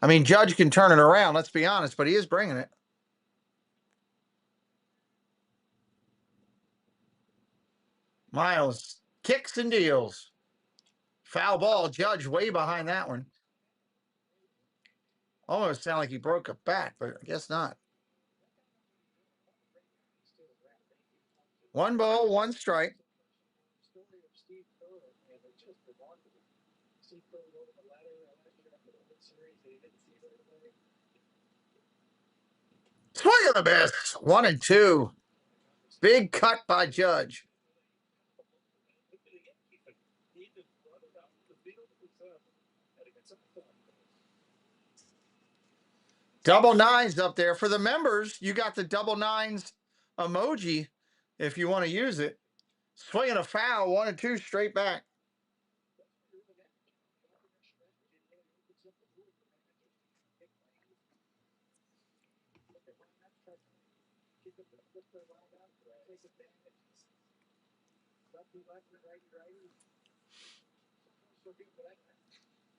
I mean, Judge can turn it around, let's be honest, but he is bringing it. Miles kicks and deals. Foul ball. Judge way behind that one. Almost sounded like he broke a back, but I guess not. 1 ball, 1 strike. Swing of the miss. 1 and 2. Big cut by Judge. Double nines up there. For the members, you got the double nines emoji if you want to use it. Swinging a foul, 1 and 2 straight back.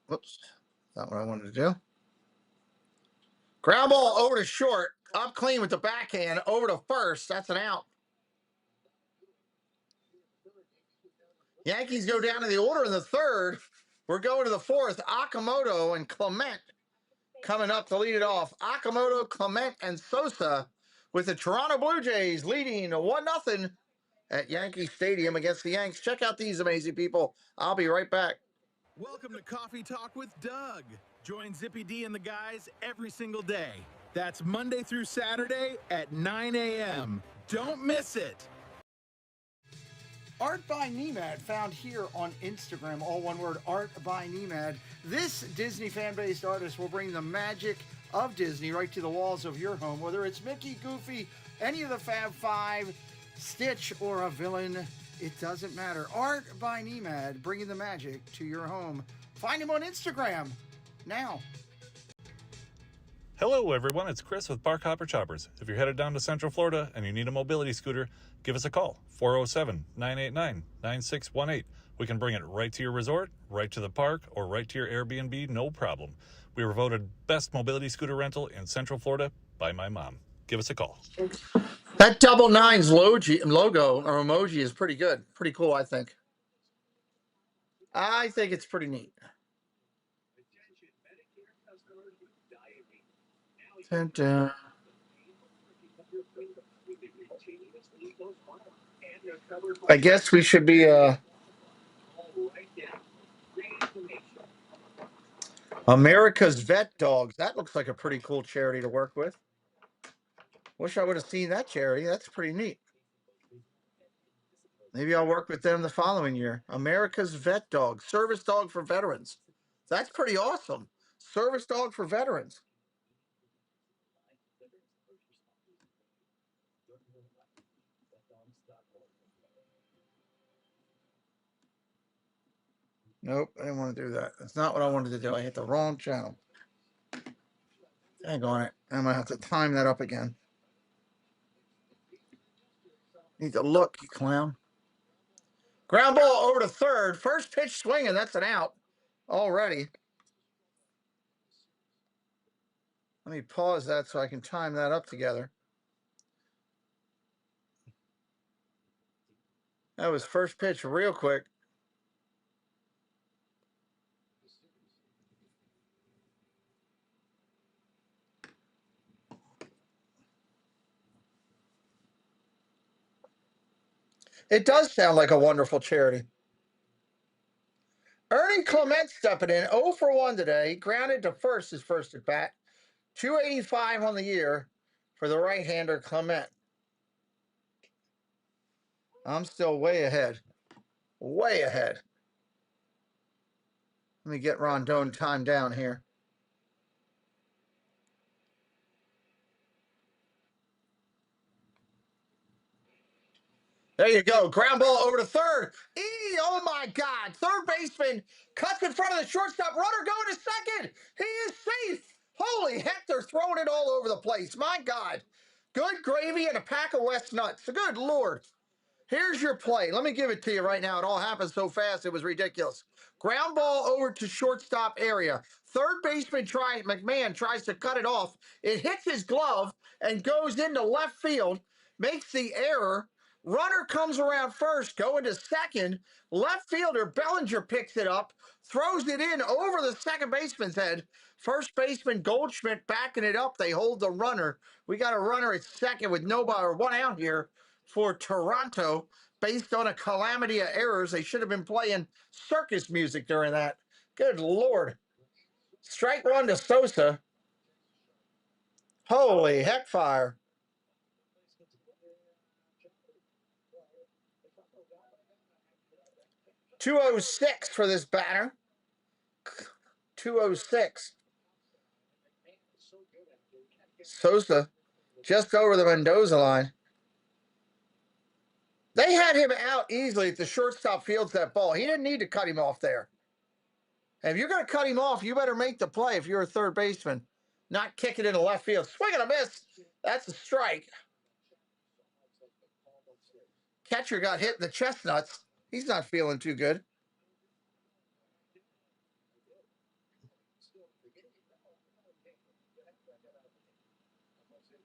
Whoops. Not what I wanted to do. Ground ball over to short. Up clean with the backhand. Over to first. That's an out. Yankees go down to the order in the third. We're going to the fourth. Okamoto and Clement coming up to lead it off. Okamoto, Clement, and Sosa with the Toronto Blue Jays leading 1-0 at Yankee Stadium against the Yanks. Check out these amazing people. I'll be right back. Welcome to Coffee Talk with Doug. Join Zippy D and the guys every single day. That's Monday through Saturday at 9 a.m. Don't miss it. Art by Nemad, found here on Instagram, all one word, Art by Nemad. This Disney fan-based artist will bring the magic of Disney right to the walls of your home, whether it's Mickey, Goofy, any of the Fab Five, Stitch, or a villain, it doesn't matter. Art by Nemad, bringing the magic to your home. Find him on Instagram now. Hello everyone, it's Chris with Park Hopper Choppers. If you're headed down to Central Florida and you need a mobility scooter, give us a call, 407-989-9618. We can bring it right to your resort, right to the park, or right to your Airbnb, no problem. We were voted best mobility scooter rental in Central Florida by my mom. Give us a call. That double nines logo or emoji is pretty good. Pretty cool, I think. I think it's pretty neat. Dun, dun. I guess we should be America's Vet Dogs. That looks like a pretty cool charity to work with. Wish I would have seen that charity. That's pretty neat. Maybe I'll work with them the following year. America's Vet Dog, service dog for veterans. That's pretty awesome. Service dog for veterans. Nope, I didn't want to do that. That's not what I wanted to do. I hit the wrong channel. Hang on it. I'm going to have to time that up again. Need to look, you clown. Ground ball over to third. First pitch swinging. That's an out already. Let me pause that so I can time that up together. That was first pitch real quick. It does sound like a wonderful charity. Ernie Clement stepping in, 0 for 1 today. Grounded to first, his first at bat. 285 on the year for the right-hander Clement. I'm still way ahead. Way ahead. Let me get Rondon time down here. There you go. Ground ball over to third. Oh my God. Third baseman cuts in front of the shortstop. Runner going to second. He is safe. Holy heck, they're throwing it all over the place. My God. Good gravy and a pack of West nuts. Good Lord. Here's your play. Let me give it to you right now. It all happened so fast, it was ridiculous. Ground ball over to shortstop area. Third baseman McMahon tries to cut it off. It hits his glove and goes into left field, makes the error. Runner comes around first, going to second. Left fielder Bellinger picks it up, throws it in over the second baseman's head. First baseman Goldschmidt backing it up. They hold the runner. We got a runner at second with nobody or one out here for Toronto based on a calamity of errors. They should have been playing circus music during that. Good Lord. Strike one to Sosa. Holy heck fire. .206 for this batter. .206. Sosa just over the Mendoza line. They had him out easily at the shortstop fields that ball. He didn't need to cut him off there. And if you're going to cut him off, you better make the play if you're a third baseman. Not kick it into left field. Swing and a miss. That's a strike. Catcher got hit in the chestnuts. He's not feeling too good.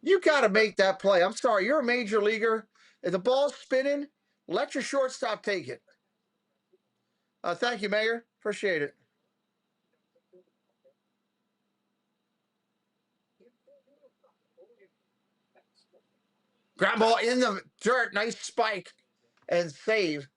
You got to make that play. I'm sorry. You're a major leaguer. If the ball's spinning, let your shortstop take it. Thank you, Mayor. Appreciate it. Ground ball in the dirt. Nice spike and save.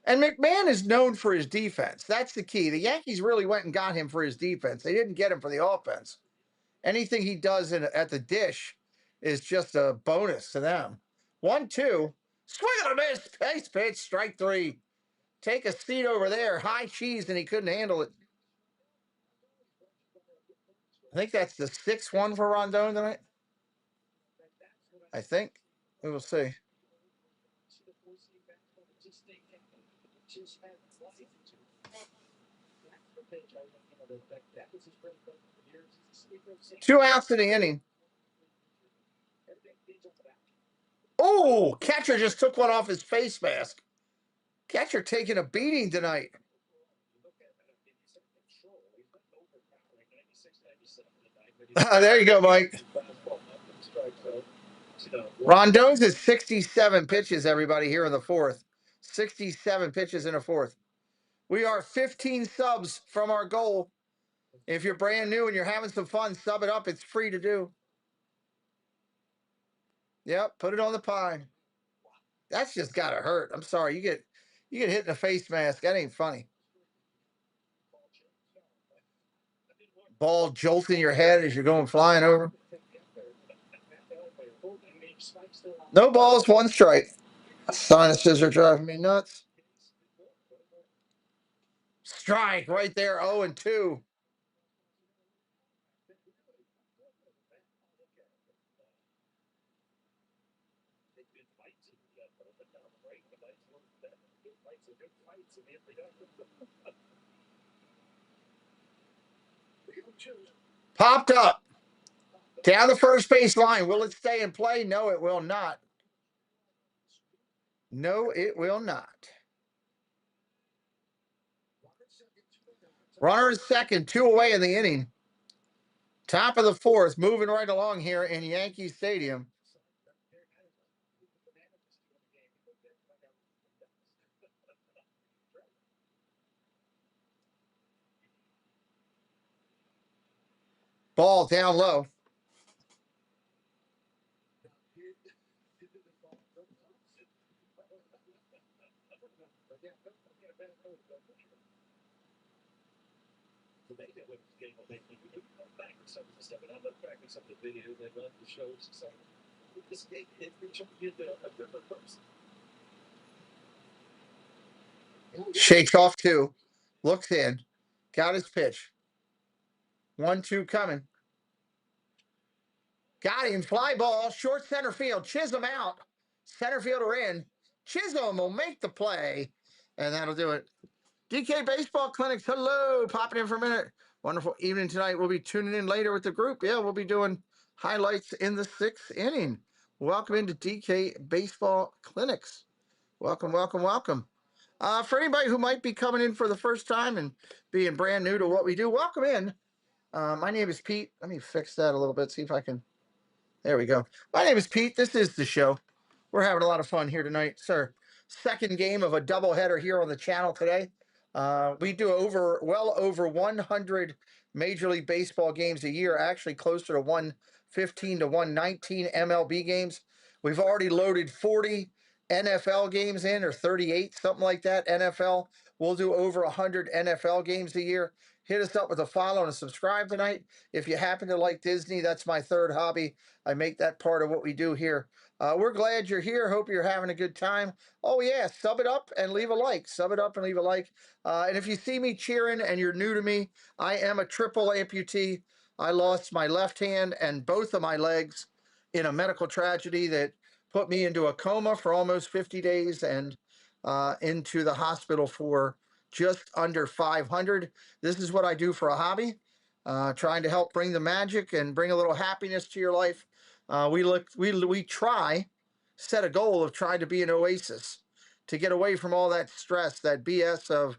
And McMahon is known for his defense. That's the key. The Yankees really went and got him for his defense. They didn't get him for the offense. Anything he does at the dish is just a bonus to them. 1-2. Swing and a miss. Base pitch. Strike three. Take a seat over there. High cheese, and he couldn't handle it. I think that's the 6-1 for Rondon tonight. I think. We will see. Two outs in the inning. Oh, catcher just took one off his face mask. Catcher taking a beating tonight. There you go, Mike. Rondon's at 67 pitches, everybody, here in the fourth. 67 pitches in the fourth. We are 15 subs from our goal. If you're brand new and you're having some fun, sub it up. It's free to do. Yep, put it on the pine. That's just gotta hurt. I'm sorry. You get hit in the face mask. That ain't funny. Ball jolting your head as you're going flying over. No balls, one strike. Sinuses are driving me nuts. Strike right there, 0-2. Popped up. Down the first base line. Will it stay in play? No, it will not. No, it will not. Runner is second, 2 away in the inning. Top of the fourth, moving right along here in Yankee Stadium. Ball down low. Shakes off two. Looks in. Got his pitch. 1-2 coming. Got him. Fly ball. Short center field. Chisholm out. Center fielder in. Chisholm will make the play. And that'll do it. DK Baseball Clinics. Hello. Popping in for a minute. Wonderful evening tonight. We'll be tuning in later with the group. Yeah, we'll be doing highlights in the 6th inning. Welcome into DK Baseball Clinics. Welcome, welcome, welcome. For anybody who might be coming in for the first time and being brand new to what we do, welcome in. My name is Pete. Let me fix that a little bit, see if I can. There we go. My name is Pete. This is the show. We're having a lot of fun here tonight, sir. Second game of a doubleheader here on the channel today. We do well over 100 Major League Baseball games a year, actually closer to 115 to 119 MLB games. We've already loaded 40 NFL games in, or 38, something like that. NFL, we'll do over 100 NFL games a year. Hit us up with a follow and a subscribe tonight. If you happen to like Disney, that's my third hobby. I make that part of what we do here. We're glad you're here. Hope you're having a good time. Oh, yeah, sub it up and leave a like. Sub it up and leave a like. And if you see me cheering and you're new to me, I am a triple amputee. I lost my left hand and both of my legs in a medical tragedy that put me into a coma for almost 50 days and into the hospital for just under 500. This is what I do for a hobby, trying to help bring the magic and bring a little happiness to your life. We set a goal of trying to be an oasis to get away from all that stress, that BS of,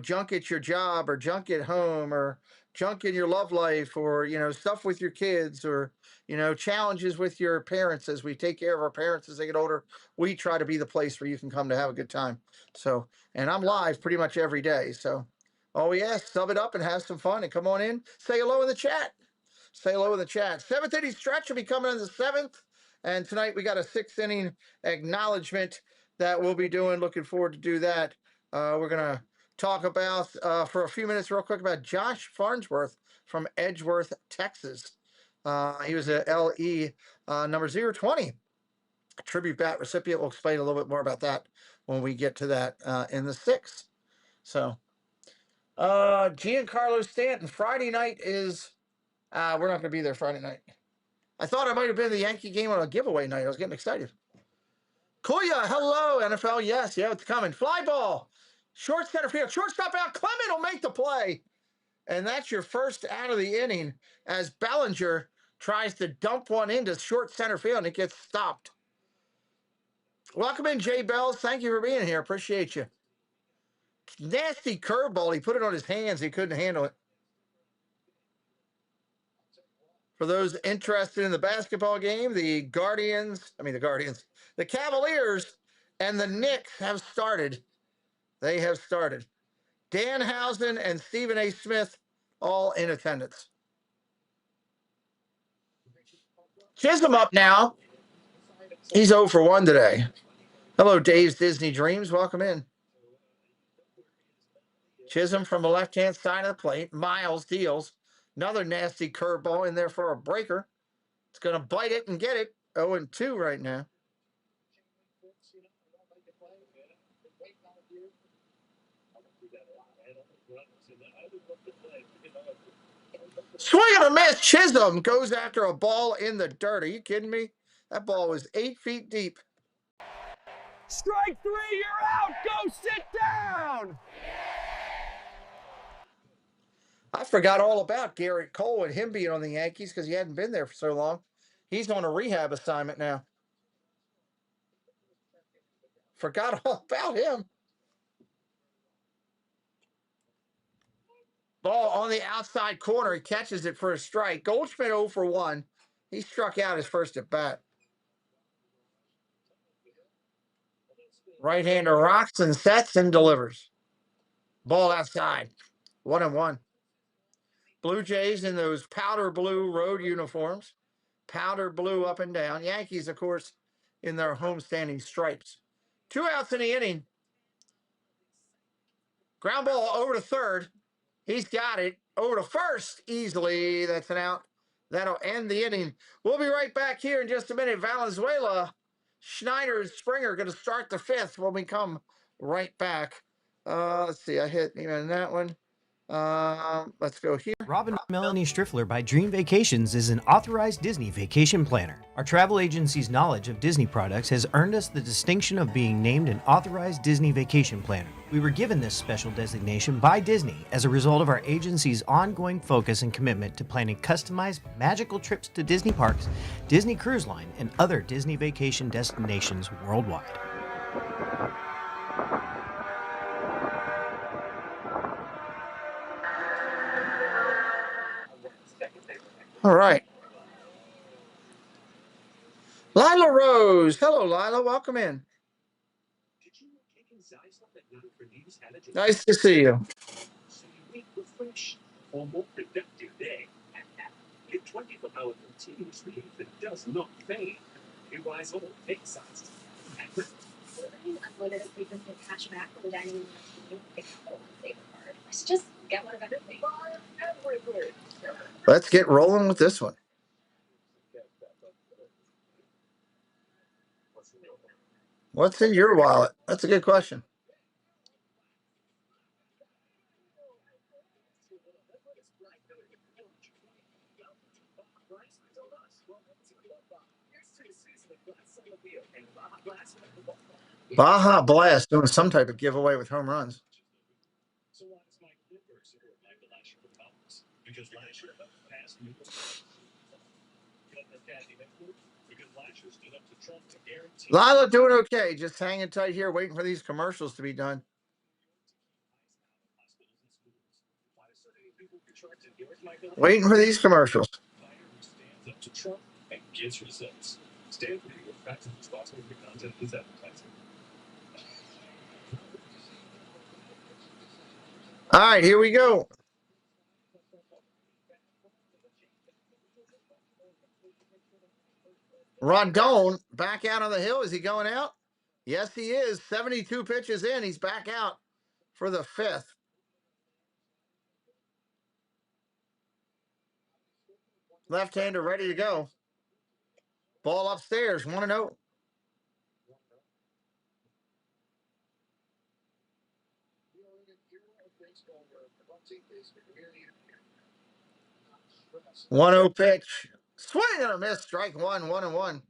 junk at your job or junk at home or junk in your love life or, stuff with your kids or, challenges with your parents. As we take care of our parents as they get older, we try to be the place where you can come to have a good time. So, and I'm live pretty much every day. So, oh yeah, sub it up and have some fun and come on in. Say hello in the chat. Say hello in the chat. 7th inning stretch will be coming in the 7th. And tonight we got a 6th inning acknowledgement that we'll be doing. Looking forward to do that. We're going to talk about, for a few minutes real quick, about Josh Farnsworth from Edgeworth, Texas. He was a LE number 020 tribute bat recipient. We'll explain a little bit more about that when we get to that in the 6th. So, Giancarlo Stanton, Friday night is, we're not going to be there Friday night. I thought I might have been the Yankee game on a giveaway night. I was getting excited. Kuya, hello, NFL. Yes, yeah, it's coming. Fly ball. Short center field. Shortstop out. Clement will make the play. And that's your first out of the inning as Bellinger tries to dump one into short center field and it gets stopped. Welcome in, Jay Bells. Thank you for being here. Appreciate you. Nasty curveball. He put it on his hands. He couldn't handle it. For those interested in the basketball game, the Cavaliers and the Knicks have started. They have started. Danhausen and Stephen A. Smith all in attendance. Chisholm up now. He's 0 for 1 today. Hello, Dave's Disney Dreams. Welcome in. Chisholm from the left-hand side of the plate. Miles deals. Another nasty curveball in there for a breaker. It's going to bite it and get it. 0-2 right now. Swing and a miss. Chisholm goes after a ball in the dirt. Are you kidding me? That ball was 8 feet deep. Strike 3, you're out. Go sit down. I forgot all about Garrett Cole and him being on the Yankees because he hadn't been there for so long. He's on a rehab assignment now. Forgot all about him. Ball on the outside corner. He catches it for a strike. Goldschmidt 0 for 1. He struck out his first at bat. Right-hander rocks and sets and delivers. Ball outside. 1-1. Blue Jays in those powder blue road uniforms. Powder blue up and down. Yankees, of course, in their homestanding stripes. 2 outs in the inning. Ground ball over to third. He's got it. Over to first easily. That's an out. That'll end the inning. We'll be right back here in just a minute. Valenzuela, Schneider, and Springer going to start the fifth when we come right back. Let's see. I hit even that one. Let's go here. Robin Melanie Striffler by Dream Vacations is an authorized Disney vacation planner. Our travel agency's knowledge of Disney products has earned us the distinction of being named an authorized Disney vacation planner. We were given this special designation by Disney as a result of our agency's ongoing focus and commitment to planning customized magical trips to Disney parks, Disney Cruise Line, and other Disney vacation destinations worldwide. All right. Lila Rose. Hello, Lila. Welcome in. Nice to see you. For more productive day. Get 20 for power continuous relief that does not fade. NYYsTOR take sizes. Unlimited frequency of cash back for the dining room team. Pick up one favorite card. Let's just get one of everything. Let's get rolling with this one. What's in your wallet? That's a good question. Baja Blast doing some type of giveaway with home runs. Lila doing okay. Just hanging tight here, waiting for these commercials to be done. Waiting for these commercials. All right, here we go. Rondon back out on the hill. Is he going out? Yes, he is. 72 pitches in. He's back out for the fifth. Left-hander ready to go. Ball upstairs, 1-0. One 0 pitch. Swing and a miss. Strike one, 1-1.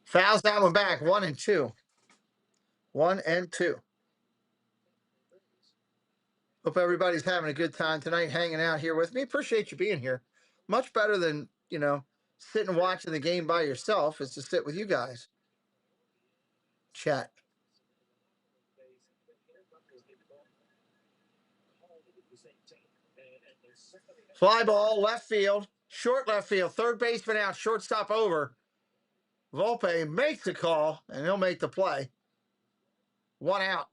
Fouls that one back. 1-2. 1-2. Hope everybody's having a good time tonight hanging out here with me. Appreciate you being here. Much better than, sitting watching the game by yourself is to sit with you guys. Chat. Fly ball, left field, short left field, third baseman out, shortstop over. Volpe makes the call, and he'll make the play. 1 out.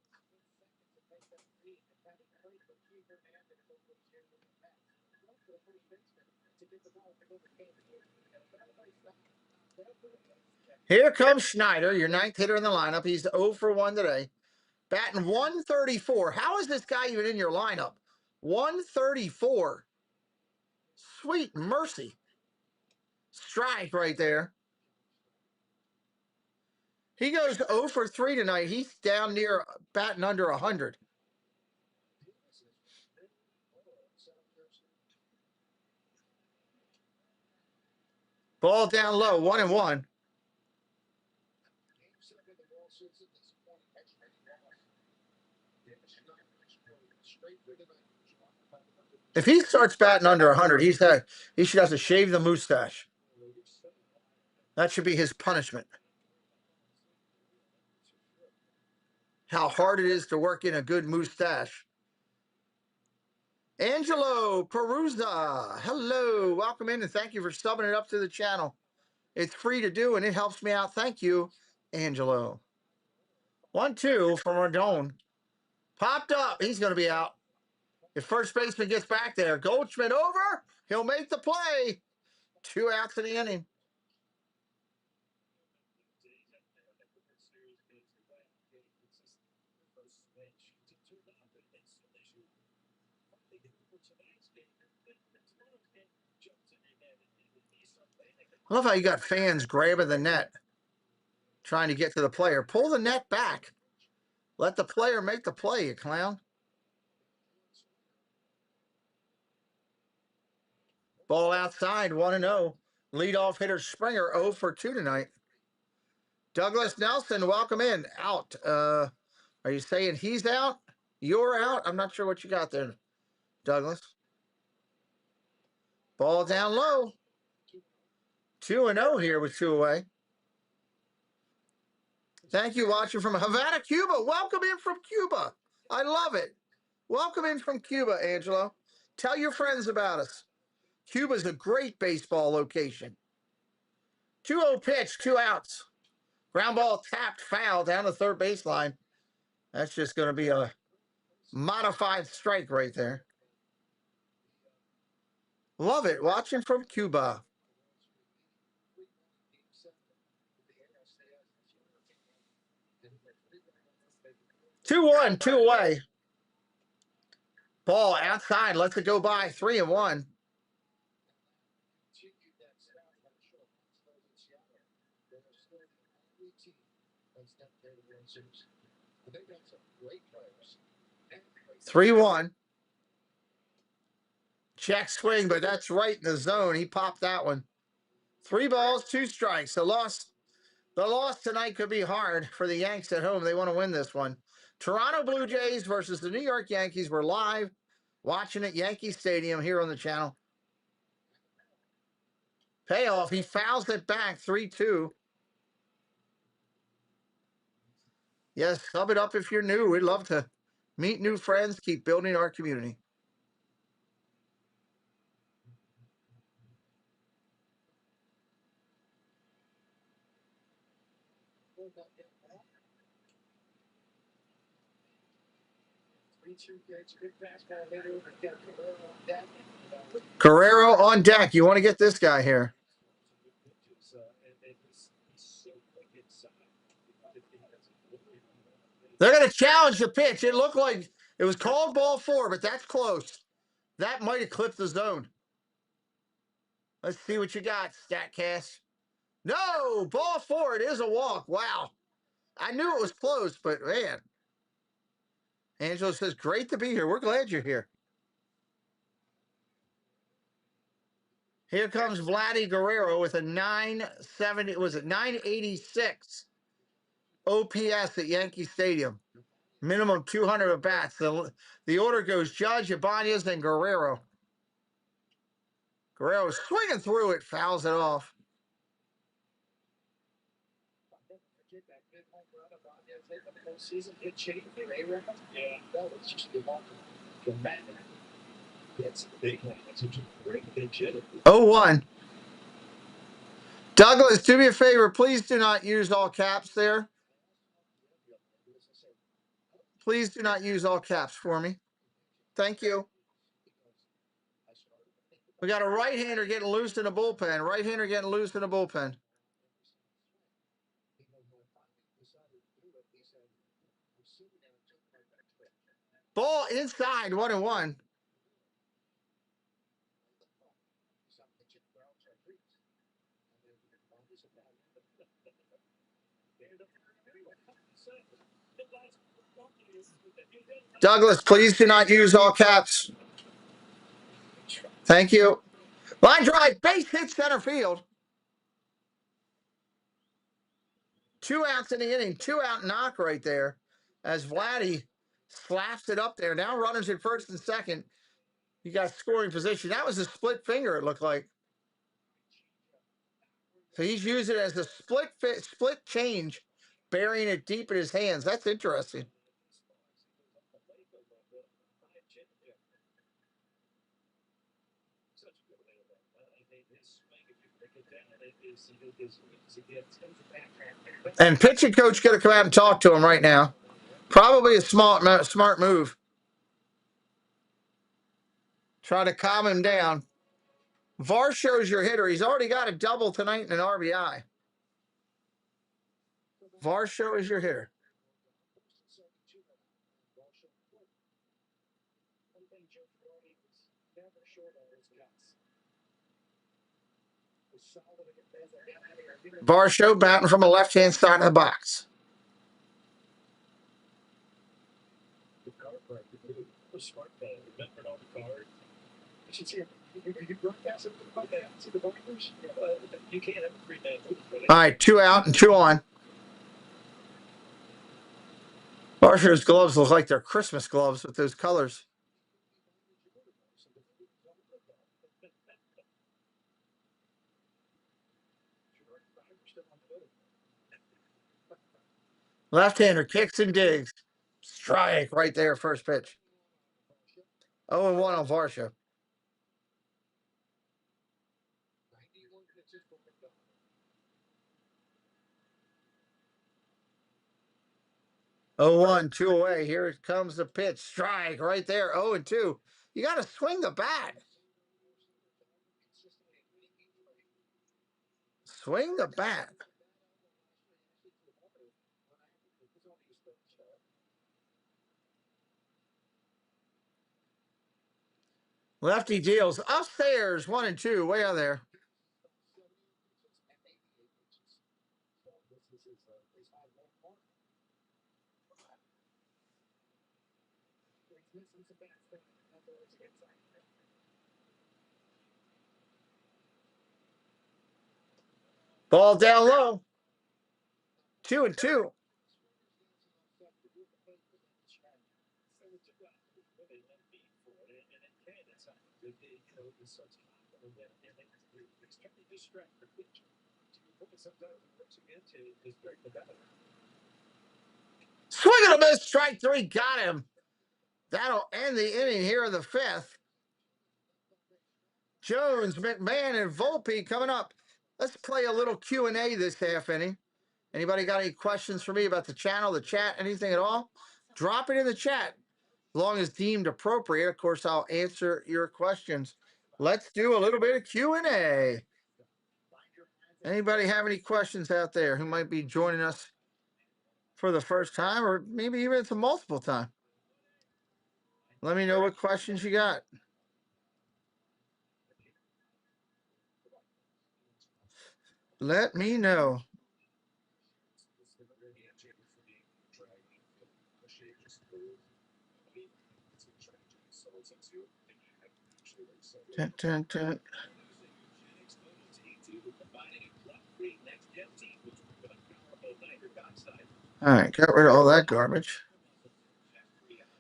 Here comes Schneider, your ninth hitter in the lineup. He's 0 for 1 today. Batting 134. How is this guy even in your lineup? 134. Sweet mercy. Strike right there. He goes 0 for 3 tonight. He's down near batting under 100. Ball down low, 1-1. If he starts batting under 100, he should have to shave the mustache. That should be his punishment. How hard it is to work in a good mustache. Angelo Perusa, hello, welcome in, and thank you for subbing it up to the channel. It's free to do, and it helps me out. Thank you, Angelo. 1-2 from Rodon. Popped up. He's going to be out. If first baseman gets back there, Goldschmidt over. He'll make the play. 2 outs in the inning. I love how you got fans grabbing the net, trying to get to the player. Pull the net back. Let the player make the play, you clown. Ball outside, 1-0. Leadoff hitter Springer 0 for 2 tonight. Douglas Nelson, welcome in. Out. Are you saying he's out? You're out? I'm not sure what you got there, Douglas. Ball down low. 2-0 here with 2 away. Thank you, watching from Havana, Cuba. Welcome in from Cuba. I love it. Welcome in from Cuba, Angelo. Tell your friends about us. Cuba's a great baseball location. 2-0 pitch, 2 outs. Ground ball tapped, foul down the third baseline. That's just going to be a modified strike right there. Love it. Watching from Cuba. 2-1, 2 away. Ball outside. Lets it go by. 3-1. Three 1. Check swing, but that's right in the zone. He popped that one. 3 balls, 2 strikes. The loss tonight could be hard for the Yanks at home. They want to win this one. Toronto Blue Jays versus the New York Yankees. We're live watching at Yankee Stadium here on the channel. Payoff. He fouls it back. 3-2. Yes, sub it up if you're new. We'd love to meet new friends, keep building our community. Guerrero on deck. You want to get this guy here. They're going to challenge the pitch. It looked like it was called ball 4, but that's close. That might have clipped the zone. Let's see what you got, StatCast. No, ball 4. It is a walk. Wow. I knew it was close, but man. Angelo says, great to be here. We're glad you're here. Here comes Vladdy Guerrero with a 970. Was it 986 OPS at Yankee Stadium? Minimum 200 at bats. The order goes Judge, Ibanez, and Guerrero. Guerrero swinging through it, fouls it off. Oh, 1. Douglas, do me a favor. Please do not use all caps there. Please do not use all caps for me. Thank you. We got a right-hander getting loose in the bullpen. Right-hander getting loose in the bullpen. Ball inside, 1-1. Douglas, please do not use all caps. Thank you. Line drive, base hit center field. 2 outs in the inning, 2 out knock right there as Vladdy slaps it up there. Now runners at first and second. You got scoring position. That was a split finger, it looked like. So he's using it as a split change, burying it deep in his hands. That's interesting. And pitching coach going to come out and talk to him right now. Probably a smart move. Try to calm him down. Varsho's your hitter. He's already got a double tonight and an RBI. Varsho is your hitter. Varsho batting from the left-hand side of the box. All right, 2 out and 2 on. Varsho's gloves look like they're Christmas gloves with those colors. Left-hander kicks and digs. Strike right there, first pitch. 0-1 on Varsho. Oh, 1, 2 away. Here comes the pitch. Strike right there. 0-2. You got to swing the bat. Swing the bat. Lefty deals upstairs. 1 and 2. Way out there. Ball down low. 2 and 2. Swing and a miss. Strike 3. Got him. That'll end the inning here in the 5th. Jones, McMahon, and Volpe coming up. Let's play a little Q&A this half inning. Anybody got any questions for me about the channel, the chat, anything at all? Drop it in the chat. As long as deemed appropriate, of course, I'll answer your questions. Let's do a little bit of Q&A. Anybody have any questions out there who might be joining us for the first time or maybe even it's a multiple time? Let me know what questions you got. Let me know. Dun, dun, dun. All right, got rid of all that garbage.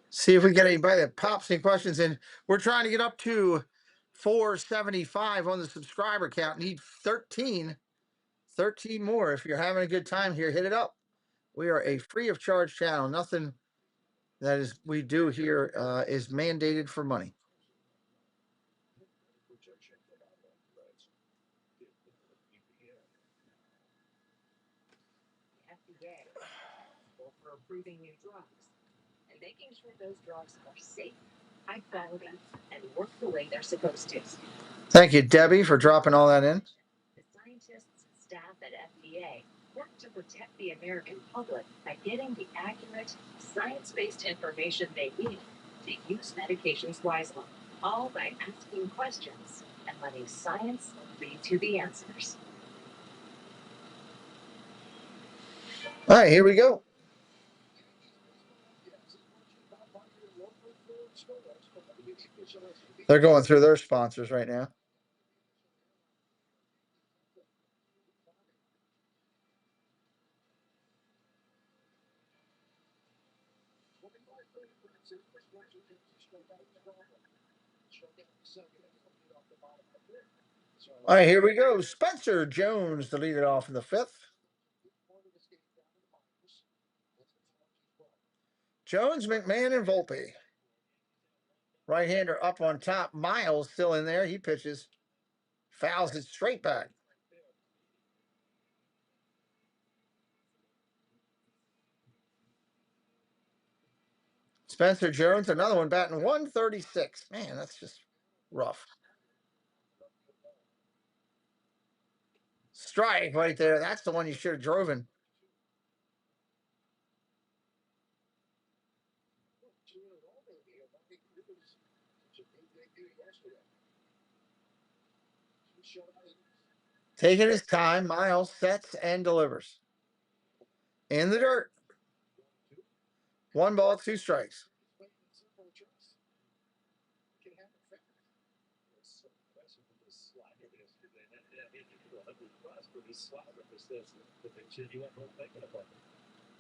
See if we get anybody that pops any questions in. We're trying to get up to 475 on the subscriber count. Need 13 more. If you're having a good time here, hit it up. We are a free of charge channel. Nothing that is we do here is mandated for money. For approving new drugs and making sure those drugs are safe, high quality, and work the way they're supposed to. Thank you, Debbie, for dropping all that in. The scientists and staff at FDA work to protect the American public by getting the accurate, science-based information they need to use medications wisely, all by asking questions and letting science lead to the answers. All right, here we go. They're going through their sponsors right now. All right, here we go. Spencer Jones to lead it off in the 5th. Jones, McMahon, and Volpe. Right-hander up on top. Miles still in there. He pitches Fouls it straight back. Spencer Jones, another one batting 136. Man, that's just rough. Strike right there. That's the one you should have driven. Taking his time, Miles sets and delivers. In the dirt. 1 ball, 2 strikes.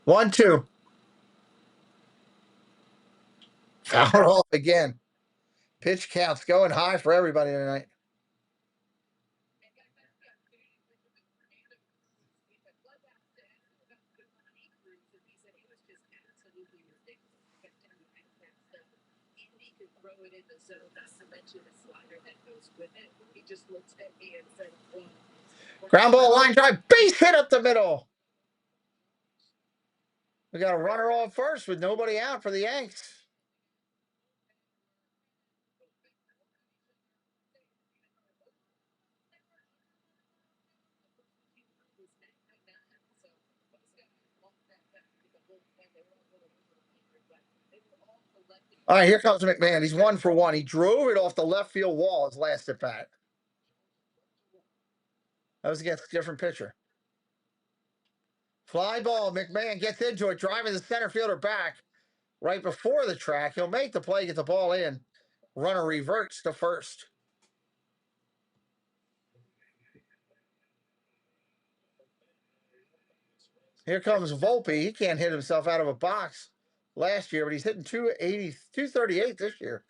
One, 2. Foul off again. Pitch counts going high for everybody tonight. Ground ball, line drive, base hit up the middle. We got a runner on first with nobody out for the Yanks. All right, here comes McMahon. He's 1 for 1. He drove it off the left field wall his last at bat. That was against a different pitcher. Fly ball. McMahon gets into it, driving the center fielder back right before the track. He'll make the play, get the ball in. Runner reverts to first. Here comes Volpe. He can't hit himself out of a box last year, but he's hitting 280, 238 this year.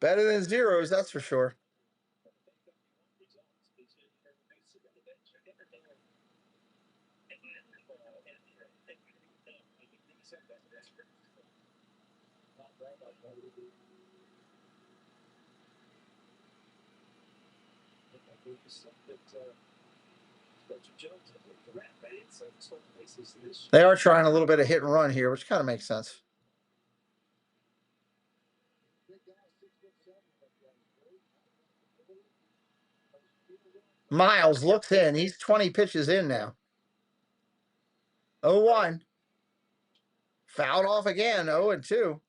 Better than zeros, that's for sure. They are trying a little bit of hit and run here, which kind of makes sense. Miles looks in. He's 20 pitches in now. 0-1. Fouled off again. 0-2.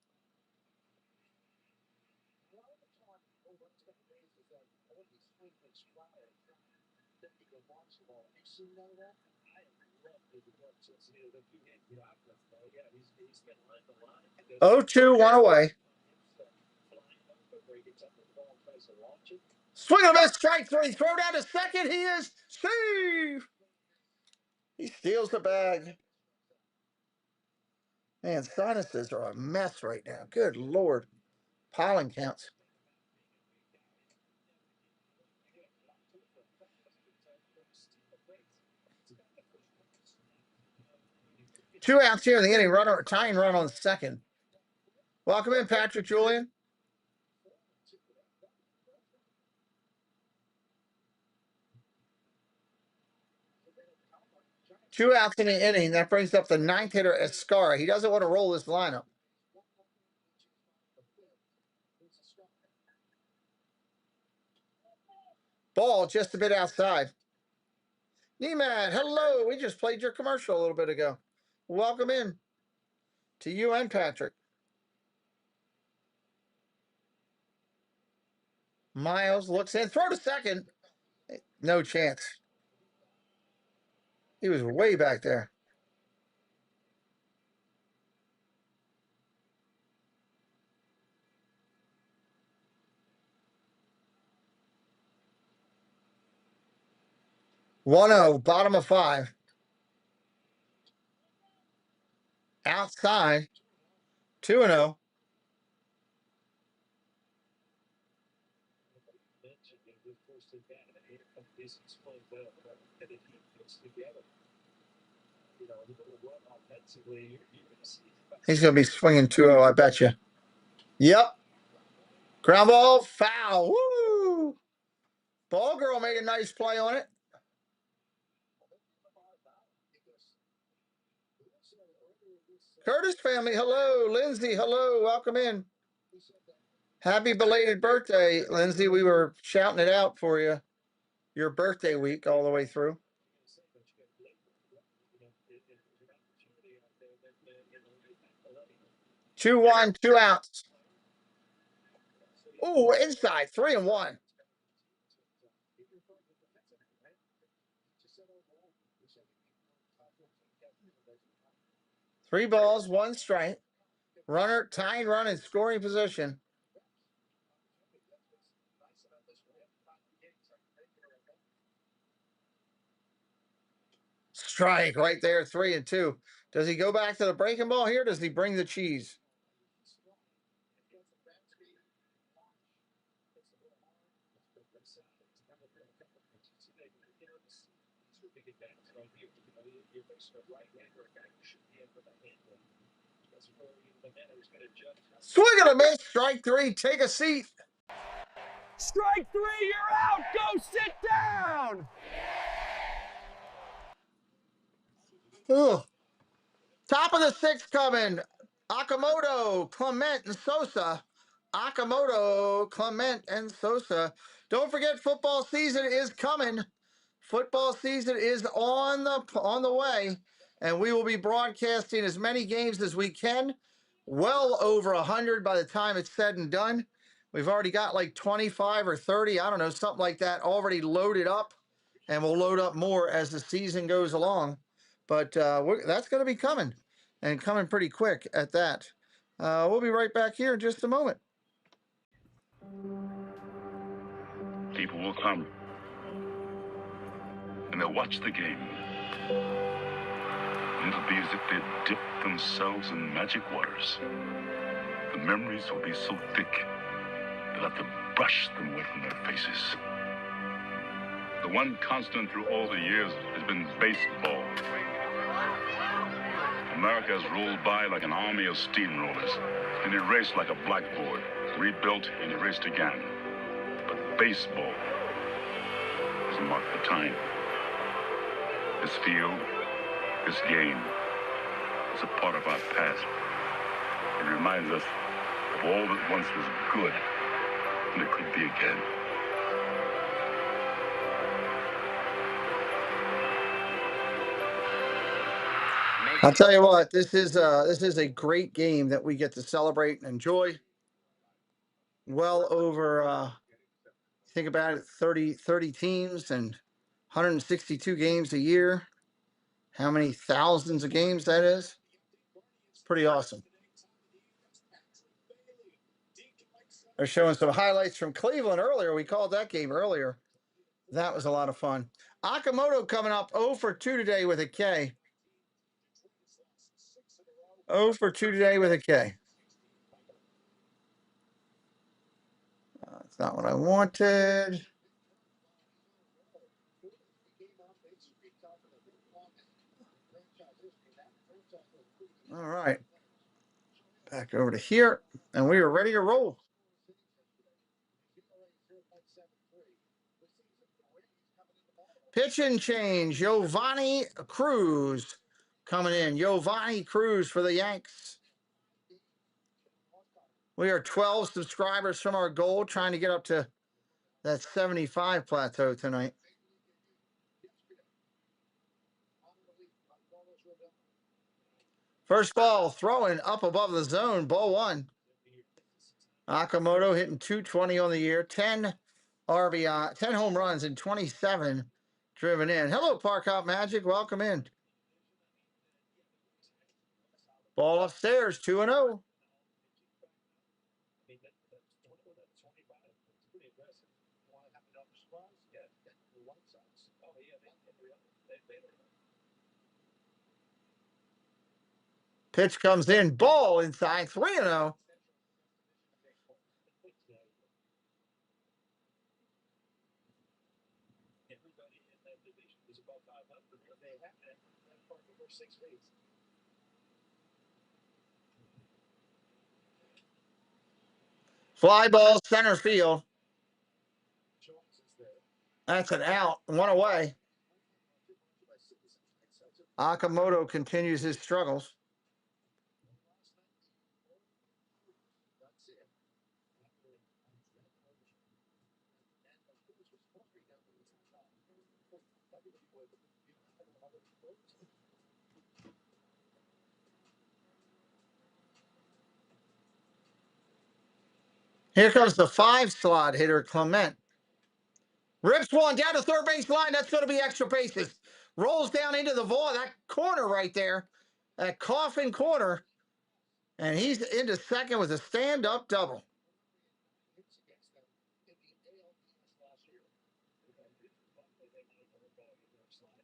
Oh, 2, 1 away. Swing and a miss, strike 3. Throw down to second. He is safe. He steals the bag. Man, sinuses are a mess right now. Good Lord. Pollen counts. Two outs here in the inning. Runner, tying run on second. Welcome in, Patrick Julian. Two outs in the inning. That brings up the 9th hitter, Escara. He doesn't want to roll this lineup. Ball just a bit outside. Niemann, hello. We just played your commercial a little bit ago. Welcome in to you and Patrick. Miles looks in. Throw to second. No chance. He was way back there. One-zero, bottom of 5. Outside. 2-0. He's going to be swinging 2-0, I bet you. Yep. Ground ball, foul. Woo! Ball girl made a nice play on it. Curtis family, hello. Lindsay, hello. Welcome in. Happy belated birthday, Lindsay. We were shouting it out for you. Your birthday week all the way through. 2-1, 2 outs. Ooh, inside, 3-1. Three balls, one strike. Runner, tying run in scoring position. Strike right there, 3-2. Does he go back to the breaking ball here? Does he bring the cheese? Swing and a miss, strike 3. Take a seat. Strike 3, you're out. Go sit down. Ugh. Top of the 6th coming. Akamoto, Clement, and Sosa. Akamoto, Clement, and Sosa. Don't forget, football season is coming. Football season is on the way, and we will be broadcasting as many games as we can. Well over 100 by the time it's said and done. We've already got like 25 or 30, I don't know, something like that already loaded up, and we'll load up more as the season goes along. But that's going to be coming, and coming pretty quick at that. We'll be right back here in just a moment. People will come, and they'll watch the game. And it'll be as if they'd dipped themselves in magic waters. The memories will be so thick, they'll have to brush them away from their faces. The one constant through all the years has been baseball. America has rolled by like an army of steamrollers, been erased like a blackboard, rebuilt and erased again. But baseball has marked the time. This field, this game, is a part of our past. It reminds us of all that once was good, and it could be again. I'll tell you what, this is a great game that we get to celebrate and enjoy. Well over, think about it, 30 teams and 162 games a year. How many thousands of games that is? It's pretty awesome. They're showing some highlights from Cleveland earlier. We called that game earlier. That was a lot of fun. Akamoto coming up 0 for 2 today with a K. 0 for 2 today with a K. That's not what I wanted. All right. Back over to here, and we are ready to roll. Pitch and change. Giovanni Cruz coming in. Giovanni Cruz for the Yanks. We are 12 subscribers from our goal, trying to get up to that 75 plateau tonight. First ball, throwing up above the zone, ball 1. Akamoto hitting .220 on the year, 10 RBI, 10 home runs, and 27 driven in. Hello, Park Hop Magic. Welcome in. Ball upstairs, 2-0. Pitch comes in, ball inside, 3-0. Fly ball, center field. That's an out. One away. Akamoto continues his struggles. Here comes the 5-slot hitter, Clement. Rips one down to third base line. That's going to be extra bases. Rolls down into the void. That corner right there. That coffin corner. And he's into second with a stand-up double.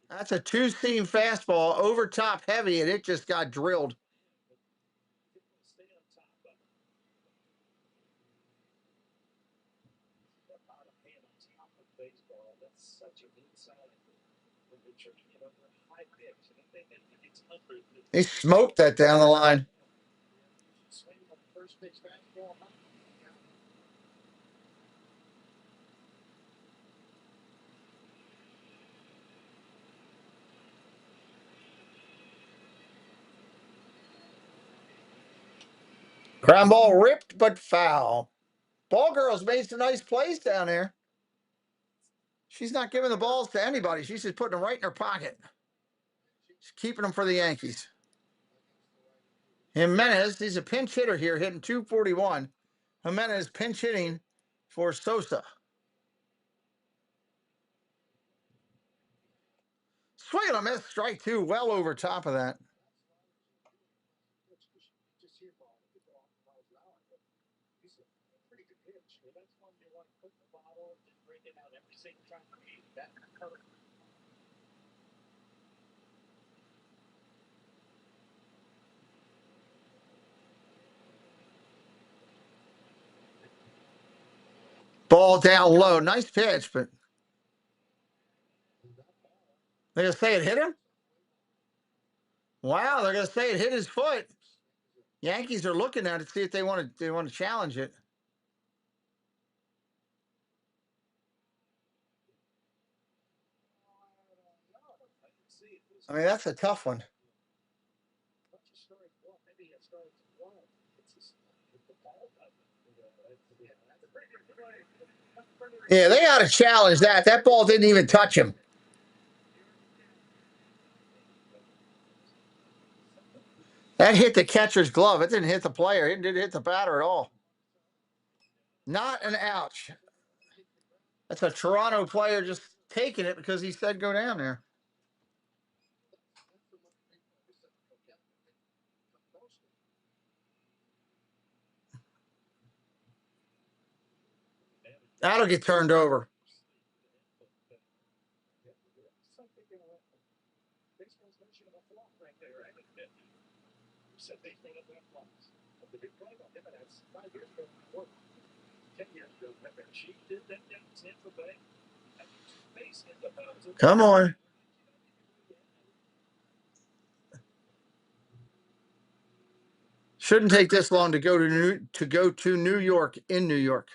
That's a 2-seam fastball over top heavy, and it just got drilled. He smoked that down the line. Ground ball ripped, but foul. Ball girl's made some nice plays down there. She's not giving the balls to anybody. She's just putting them right in her pocket. She's keeping them for the Yankees. Jimenez, he's a pinch hitter here, hitting .241. Jimenez pinch hitting for Sosa. Swing and a miss, strike two, well over top of that. Ball down low. Nice pitch, but they're going to say it hit him? Wow, they're going to say it hit his foot. Yankees are looking at it, see if they want to challenge it. I mean, that's a tough one. Yeah, they ought to challenge that. That ball didn't even touch him. That hit the catcher's glove. It didn't hit the player. It didn't hit the batter at all. Not an ouch. That's a Toronto player just taking it because he said go down there. That'll get turned over. Come on. Shouldn't take this long to go to New York in New York.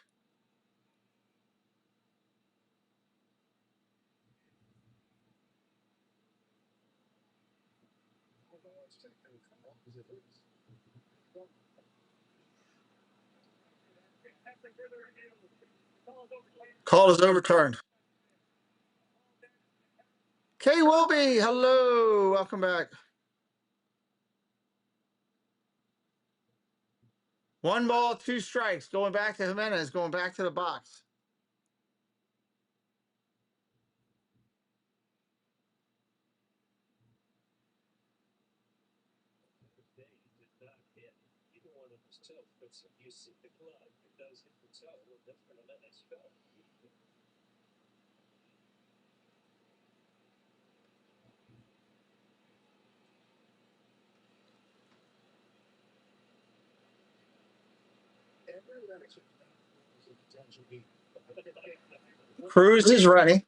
Call is overturned. Kay Wilby, hello. Welcome back. 1 ball, 2 strikes. Going back to Jimenez, going back to the box. Cruz is ready.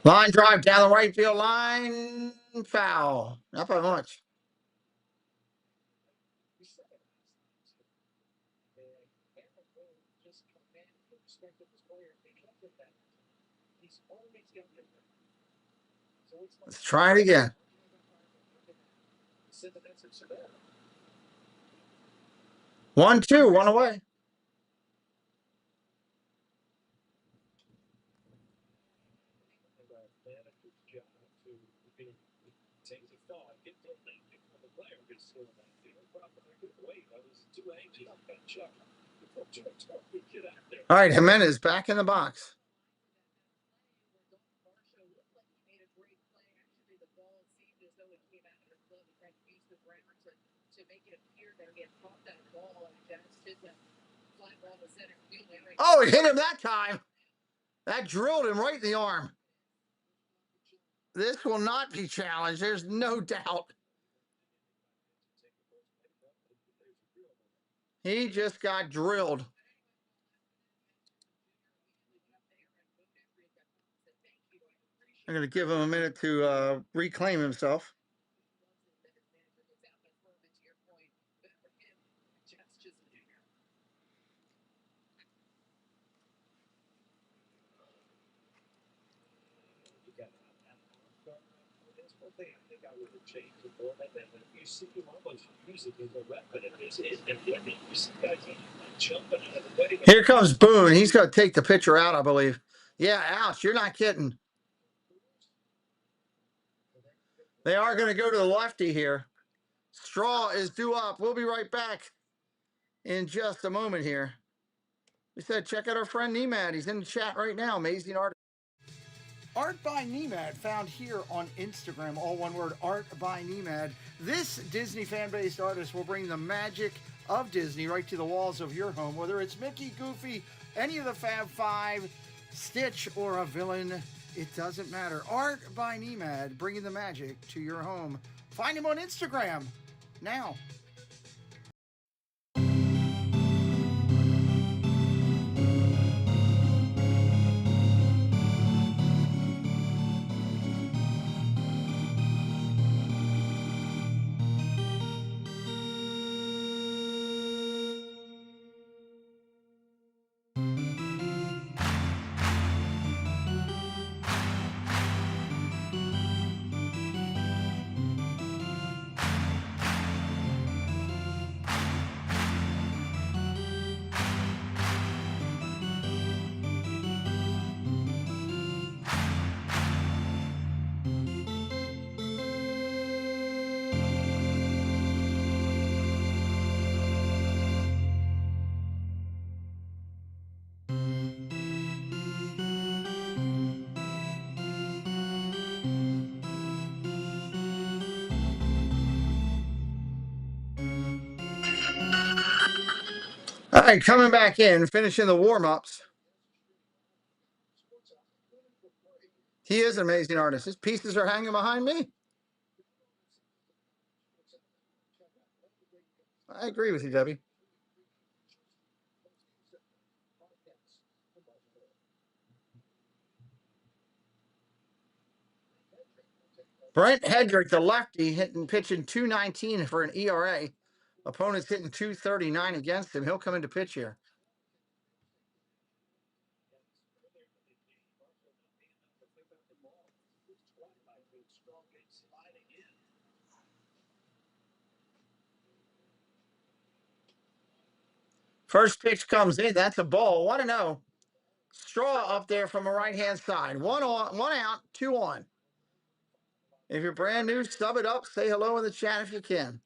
Line drive down the right field line. Foul. Not by much. Let's try it again. 1-2, 1 away. All right, Jimenez back in the box. Oh, it hit him that time. That drilled him right in the arm. This will not be challenged. There's no doubt. He just got drilled. I'm going to give him a minute to reclaim himself. Here comes Boone. He's going to take the pitcher out, I believe. Yeah, ouch. You're not kidding. They are going to go to the lefty here. Straw is due up. We'll be right back in just a moment here. We said check out our friend Nemad. He's in the chat right now. Amazing art. Art by Nemad, found here on Instagram, all one word, Art by Nemad. This Disney fan-based artist will bring the magic of Disney right to the walls of your home, whether it's Mickey, Goofy, any of the Fab Five, Stitch, or a villain, it doesn't matter. Art by Nemad, bringing the magic to your home. Find him on Instagram now. All right, coming back in, finishing the warm-ups. He is an amazing artist. His pieces are hanging behind me. I agree with you, Debbie. Brent Hedrick, the lefty, pitching 219 for an ERA. Opponent's hitting 239 against him. He'll come into pitch here. First pitch comes in. That's a ball. 1-0. Straw up there from the right-hand side. One out, 2 on. If you're brand new, sub it up. Say hello in the chat if you can.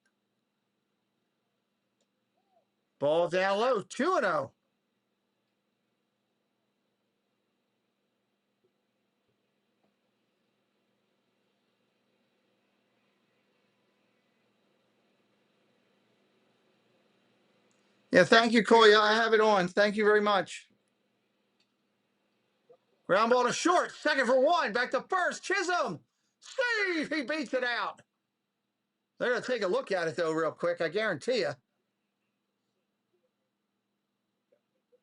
Ball down low, 2-0. Yeah, thank you, Koya. I have it on. Thank you very much. Ground ball to short. Second for 1. Back to first. Chisholm. Steve. He beats it out. They're going to take a look at it, though, real quick. I guarantee you.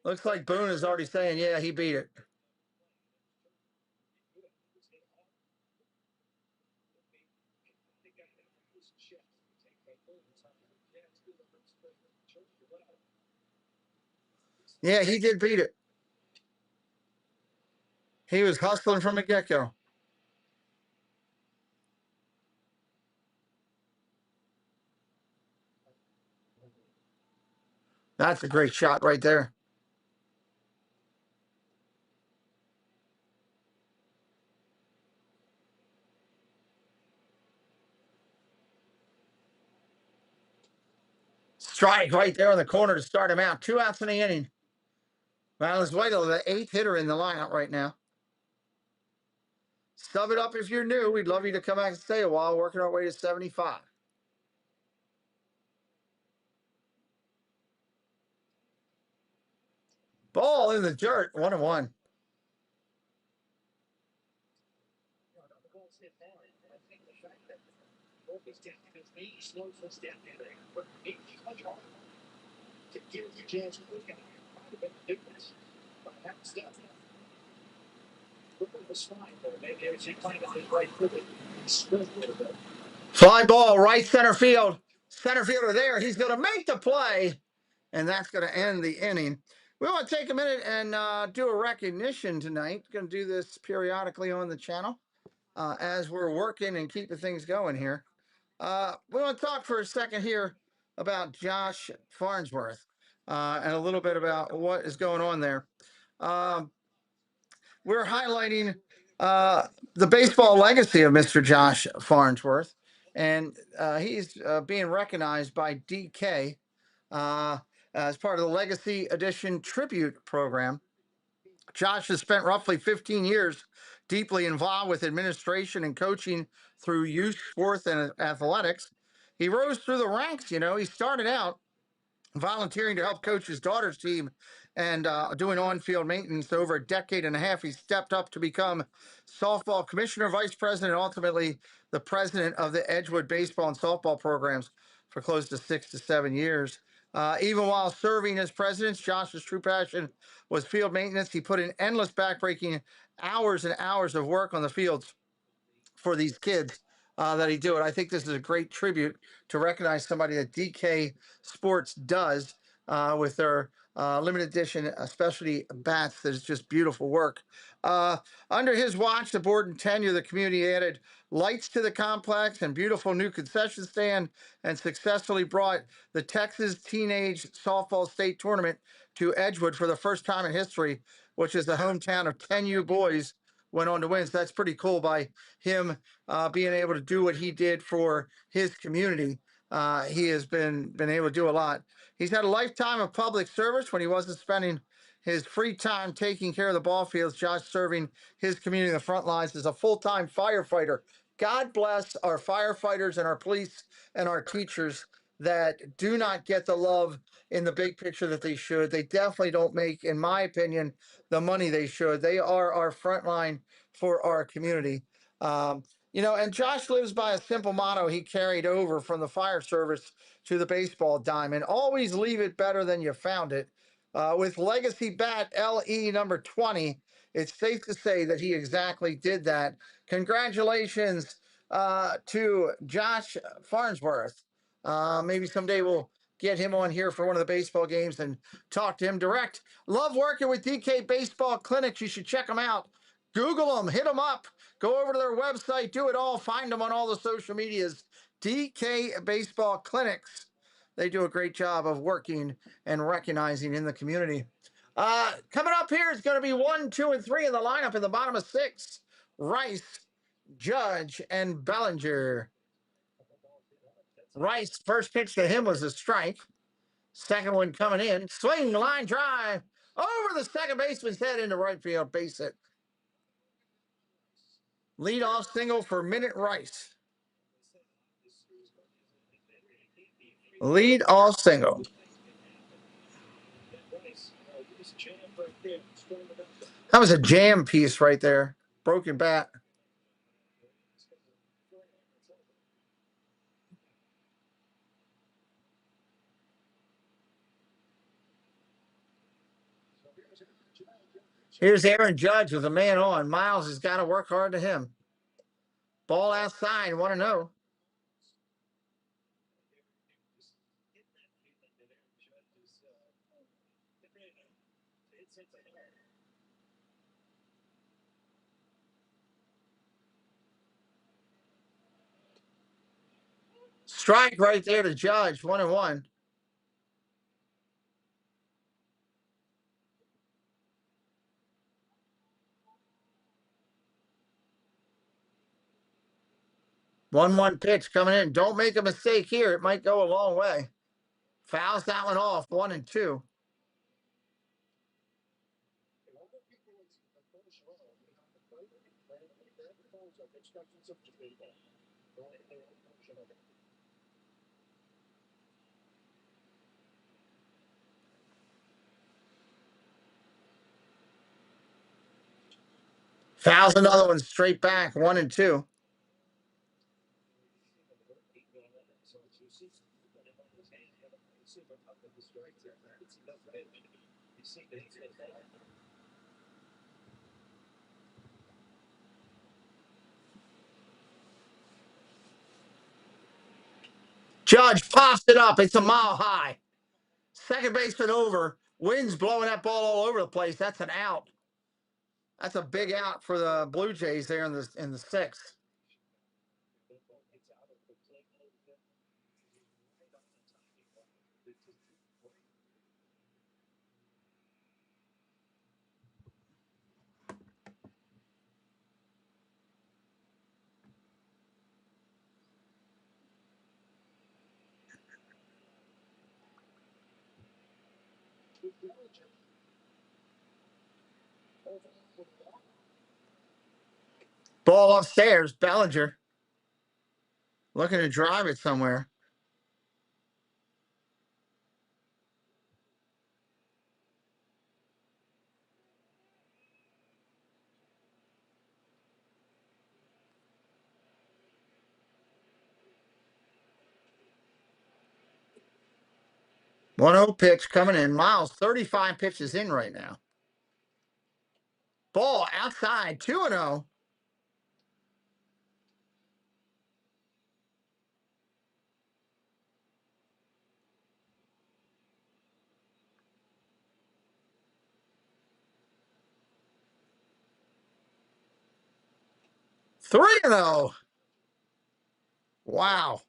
Looks like Boone is already saying, yeah, he beat it. Yeah, he did beat it. He was hustling from the get-go. That's a great shot right there. Strike right there in the corner to start him out. 2 outs in the inning. Valenzuela, the 8th hitter in the lineup right now. Sub it up if you're new. We'd love you to come back and stay a while, working our way to 75. Ball in the dirt, 1-1. Fly ball, right center field. Center fielder there. He's going to make the play, and that's going to end the inning. We want to take a minute and do a recognition tonight. Going to do this periodically on the channel as we're working and keeping things going here. We want to talk for a second here about Josh Farnsworth and a little bit about what is going on there. We're highlighting the baseball legacy of Mr. Josh Farnsworth, and he's being recognized by DK as part of the Legacy Edition Tribute Program. Josh has spent roughly 15 years deeply involved with administration and coaching through youth sports and athletics. He rose through the ranks. You know, he started out volunteering to help coach his daughter's team and doing on-field maintenance. Over a decade and a half, he stepped up to become softball commissioner, vice president, and ultimately the president of the Edgewood baseball and softball programs for close to 6 to 7 years. Even while serving as president, Josh's true passion was field maintenance. He put in endless backbreaking hours and hours of work on the fields for these kids that he do it. I think this is a great tribute to recognize somebody that DK Sports does with their limited edition specialty bats. That is just beautiful work. Under his watch, the board and tenure, the community added lights to the complex and beautiful new concession stand, and successfully brought the Texas Teenage Softball State Tournament to Edgewood for the first time in history, which is the hometown of 10U boys went on to win. So that's pretty cool by him being able to do what he did for his community. He has been able to do a lot. He's had a lifetime of public service. When he wasn't spending his free time taking care of the ball fields, Josh serving his community in the front lines as a full-time firefighter. God bless our firefighters and our police and our teachers that do not get the love in the big picture that they should. They definitely don't make, in my opinion, the money they should. They are our front line for our community. You know, and Josh lives by a simple motto he carried over from the fire service to the baseball diamond: always leave it better than you found it. With legacy bat LE number 20, it's safe to say that he exactly did that. Congratulations to Josh Farnsworth. Maybe someday we'll get him on here for one of the baseball games and talk to him direct. Love working with DK Baseball Clinics. You should check them out. Google them, hit them up, go over to their website, do it all, find them on all the social medias. DK Baseball Clinics. They do a great job of working and recognizing in the community. Coming up here is going to be 1, 2, and 3 in the lineup in the bottom of 6. Rice, Judge, and Bellinger. Rice, first pitch to him was a strike. Second one coming in. Swing, line drive. Over the second baseman's head into right field. Base hit. Leadoff single for Minute Rice. Leadoff single. That was a jam piece right there. Broken bat. Here's Aaron Judge with a man on. Miles has got to work hard to him. Ball outside, 1-0. Strike right there to Judge. 1-1. One pitch coming in. Don't make a mistake here. It might go a long way. Fouls that one off. 1-2. Fouls another one straight back. 1-2. Judge pops it up. It's a mile high. Second baseman over. Wind's blowing that ball all over the place. That's an out. That's a big out for the Blue Jays there in the sixth. Ball upstairs. Bellinger looking to drive it somewhere. One 0 pitch coming in. Miles 35 pitches in right now. Ball outside. 2-0. Three and 0. Wow.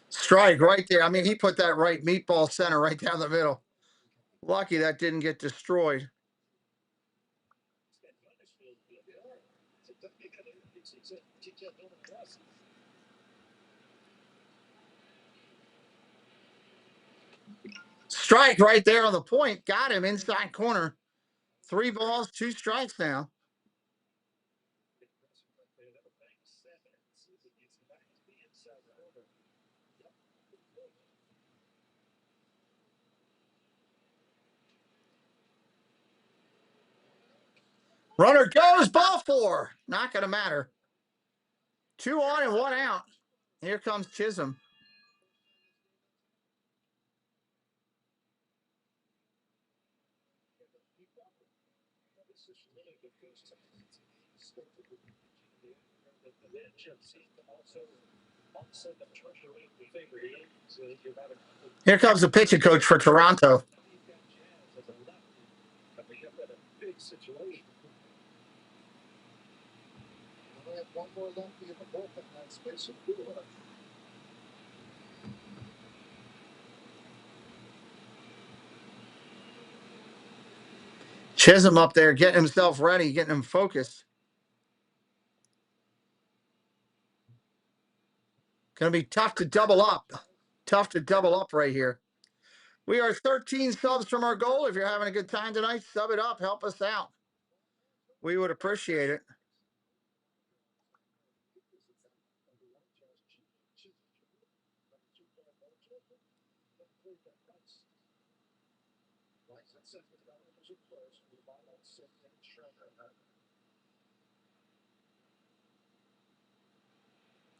Strike right there. I mean, he put that right meatball center right down the middle. Lucky that didn't get destroyed. Strike right there on the point. Got him inside corner. 3 balls, 2 strikes now. Runner goes, ball 4. Not going to matter. 2 on and 1 out. Here comes Chisholm. Here comes the pitching coach for Toronto. Chisholm up there getting himself ready, getting him focused. Going to be tough to double up. Tough to double up right here. We are 13 subs from our goal. If you're having a good time tonight, sub it up. Help us out. We would appreciate it.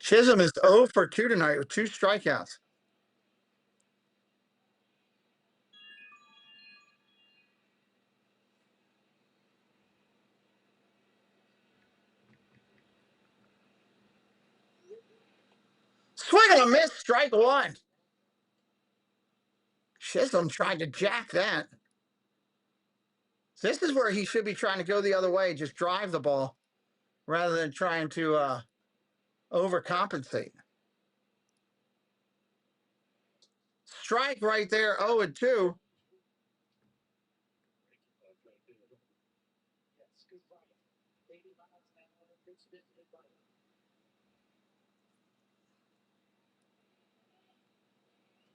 Chisholm is 0 for 2 tonight with 2 strikeouts. Swing and a miss, strike 1. Chisholm tried to jack that. This is where he should be trying to go the other way, just drive the ball, rather than trying to overcompensate. Strike right there, 0-2.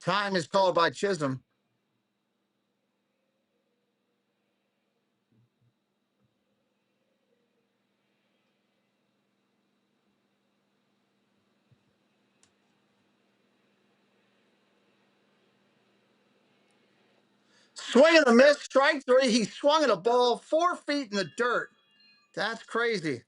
Time is called by Chisholm. Swing and a miss, strike 3. He swung at a ball 4 feet in the dirt. That's crazy.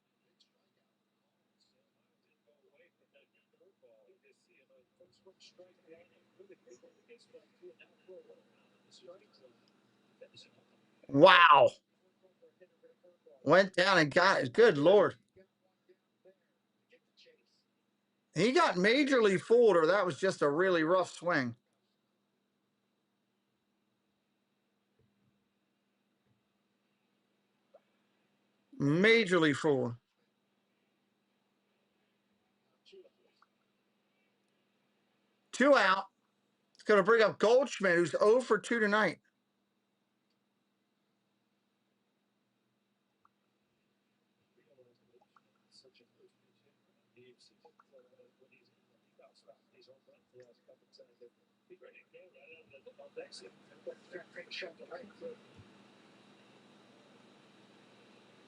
Wow. Went down and got it. Good Lord. He got majorly fooled, or that was just a really rough swing. Majorly fooled. 2 out. It's going to bring up Goldschmidt, who's 0 for 2 tonight.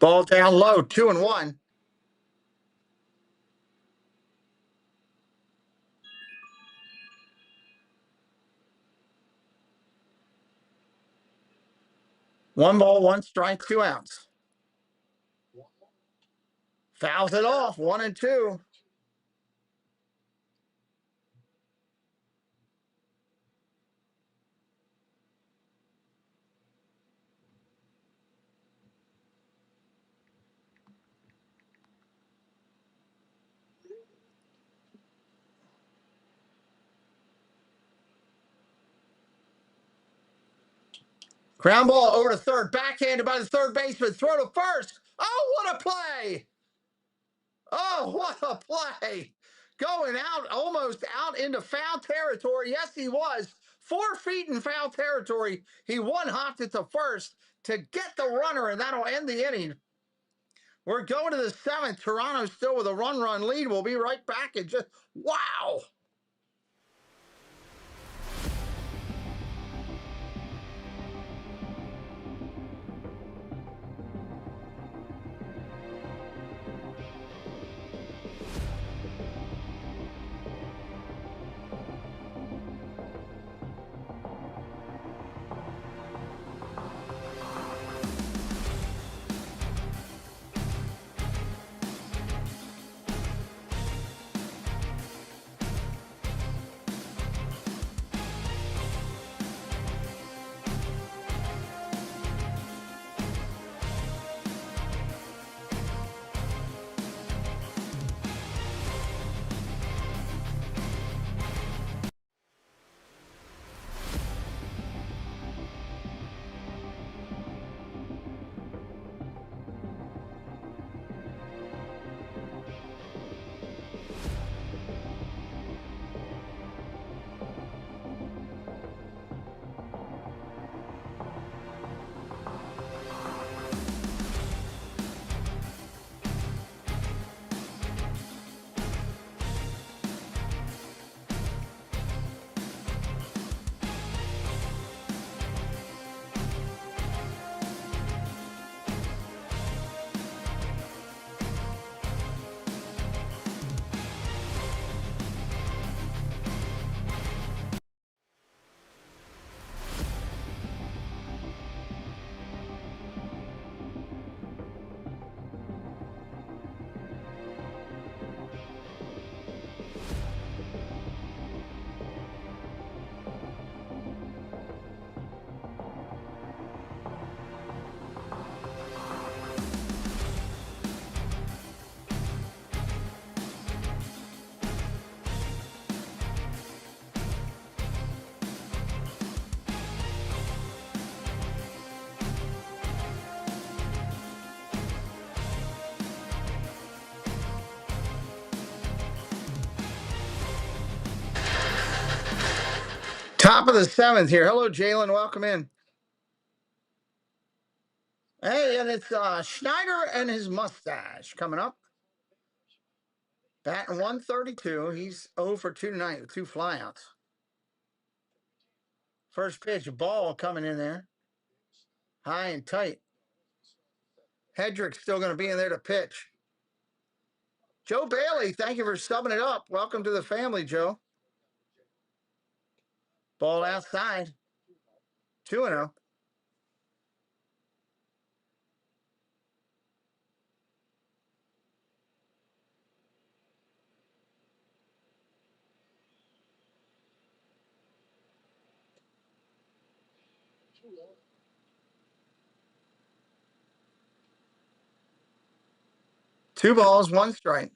Ball down low, 2-1. One ball, 1 strike, 2 outs. Fouls it off, 1-2. Ground ball over to third, backhanded by the third baseman. Throw to first. Oh, what a play! Oh, what a play! Going out, almost out into foul territory. Yes, he was. 4 feet in foul territory. He one-hopped it to first to get the runner, and that'll end the inning. We're going to the 7th. Toronto still with a run lead. We'll be right back. And just, wow. Top of the 7th here. Hello, Jalen. Welcome in. Hey, and it's Schneider and his mustache coming up. Batting 132. He's 0 for 2 tonight with 2 flyouts. First pitch, ball coming in there. High and tight. Hedrick's still going to be in there to pitch. Joe Bailey, thank you for subbing it up. Welcome to the family, Joe. Ball outside. 2-0. Two balls, 1 strike.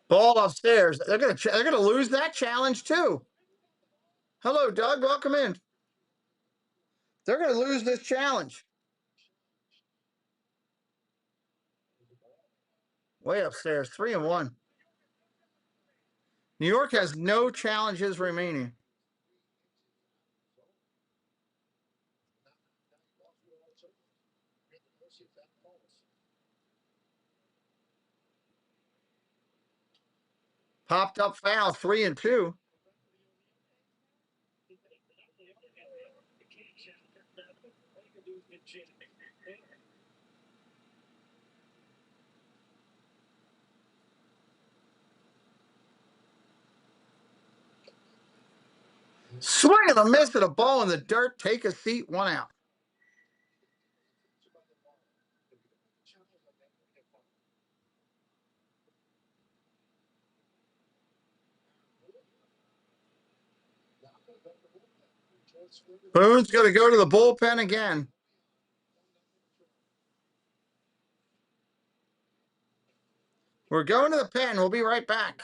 Ball upstairs. They're gonna lose that challenge too. Hello, Doug. Welcome in. They're gonna lose this challenge. Way upstairs, 3-1. New York has no challenges remaining. Popped up foul, 3-2. Swing and a miss at a ball in the dirt. Take a seat, 1 out. Boone's going to go to the bullpen again. We're going to the pen. We'll be right back.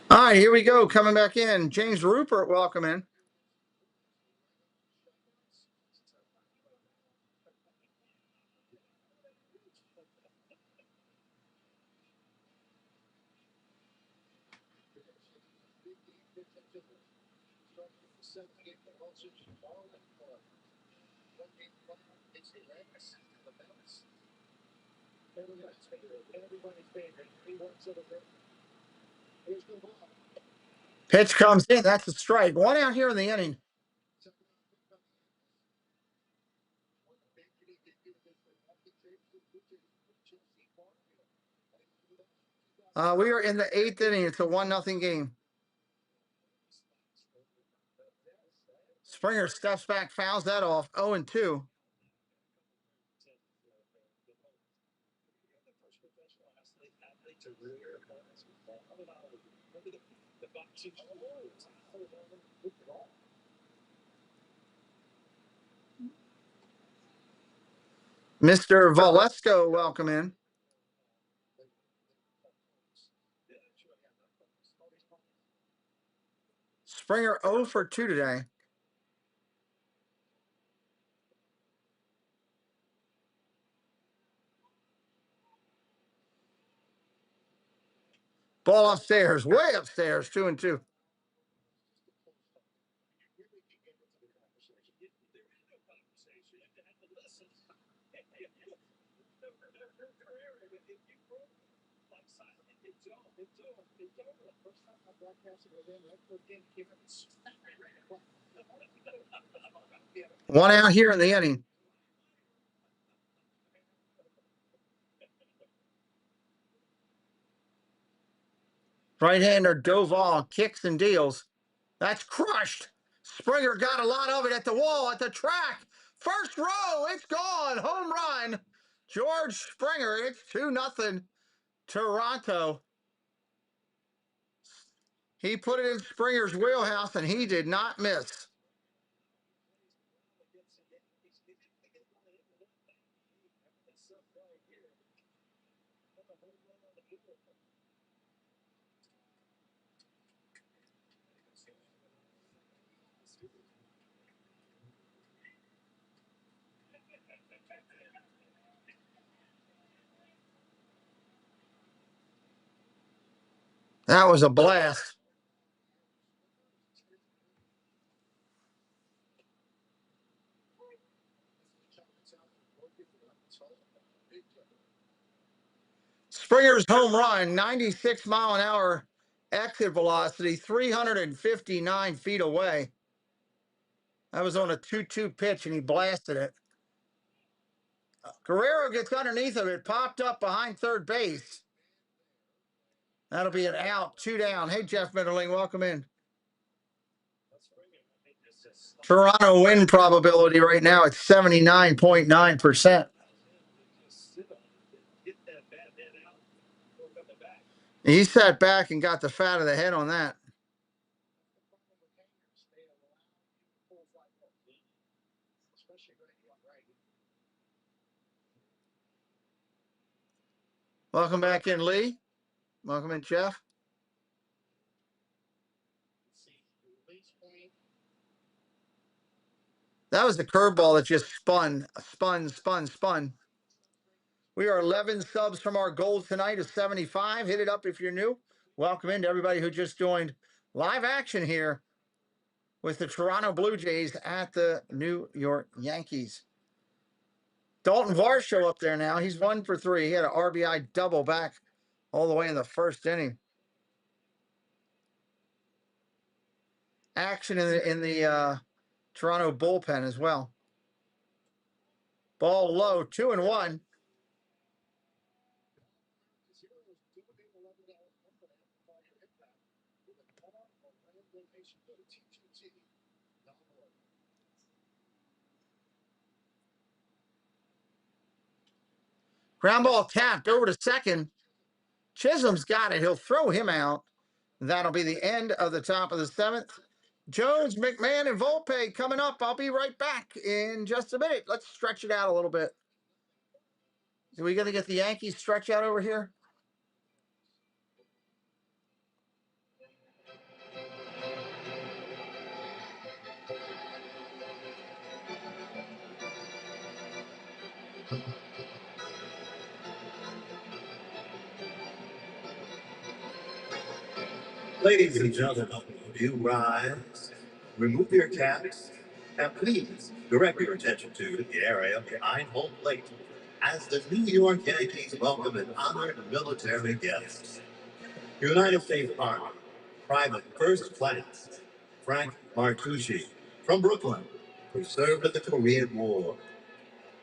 All right, here we go. Coming back in. James Rupert, welcome in. Pitch comes in. That's a strike. 1 out here in the inning. We are in the 8th inning. It's a 1-0 game. Springer steps back, fouls that off. 0-2. Mr. Valesco, welcome in. Springer 0 for 2 today. Ball upstairs, way upstairs, 2-2. One out here in the inning. Right-hander Doval kicks and deals. That's crushed. Springer got a lot of it at the wall, at the track. First row, it's gone. Home run. George Springer, it's 2-0. Toronto. He put it in Springer's wheelhouse, and he did not miss. That was a blast. Springer's home run, 96-mile-an-hour exit velocity, 359 feet away. That was on a 2-2 pitch, and he blasted it. Guerrero gets underneath of it, popped up behind third base. That'll be an out, 2 down. Hey, Jeff Mitterling, welcome in. Toronto win probability right now at 79.9%. He sat back and got the fat of the head on that. Welcome back in, Lee. Welcome in, Jeff. That was the curveball that just spun. We are 11 subs from our goal tonight of 75. Hit it up if you're new. Welcome in to everybody who just joined live action here with the Toronto Blue Jays at the New York Yankees. Dalton Varsho up there now. He's 1 for 3. He had an RBI double back all the way in the first inning. Action in the Toronto bullpen as well. Ball low, 2-1. Ground ball tapped over to second. Chisholm's got it. He'll throw him out. That'll be the end of the top of the 7th. Jones, McMahon, and Volpe coming up. I'll be right back in just a minute. Let's stretch it out a little bit. Are we going to get the Yankees stretch out over here? Ladies and gentlemen, you rise, remove your caps, and please direct your attention to the area behind home plate as the New York Yankees welcome an honored military guest. United States Army, Private First Class Frank Martucci from Brooklyn, who served in the Korean War.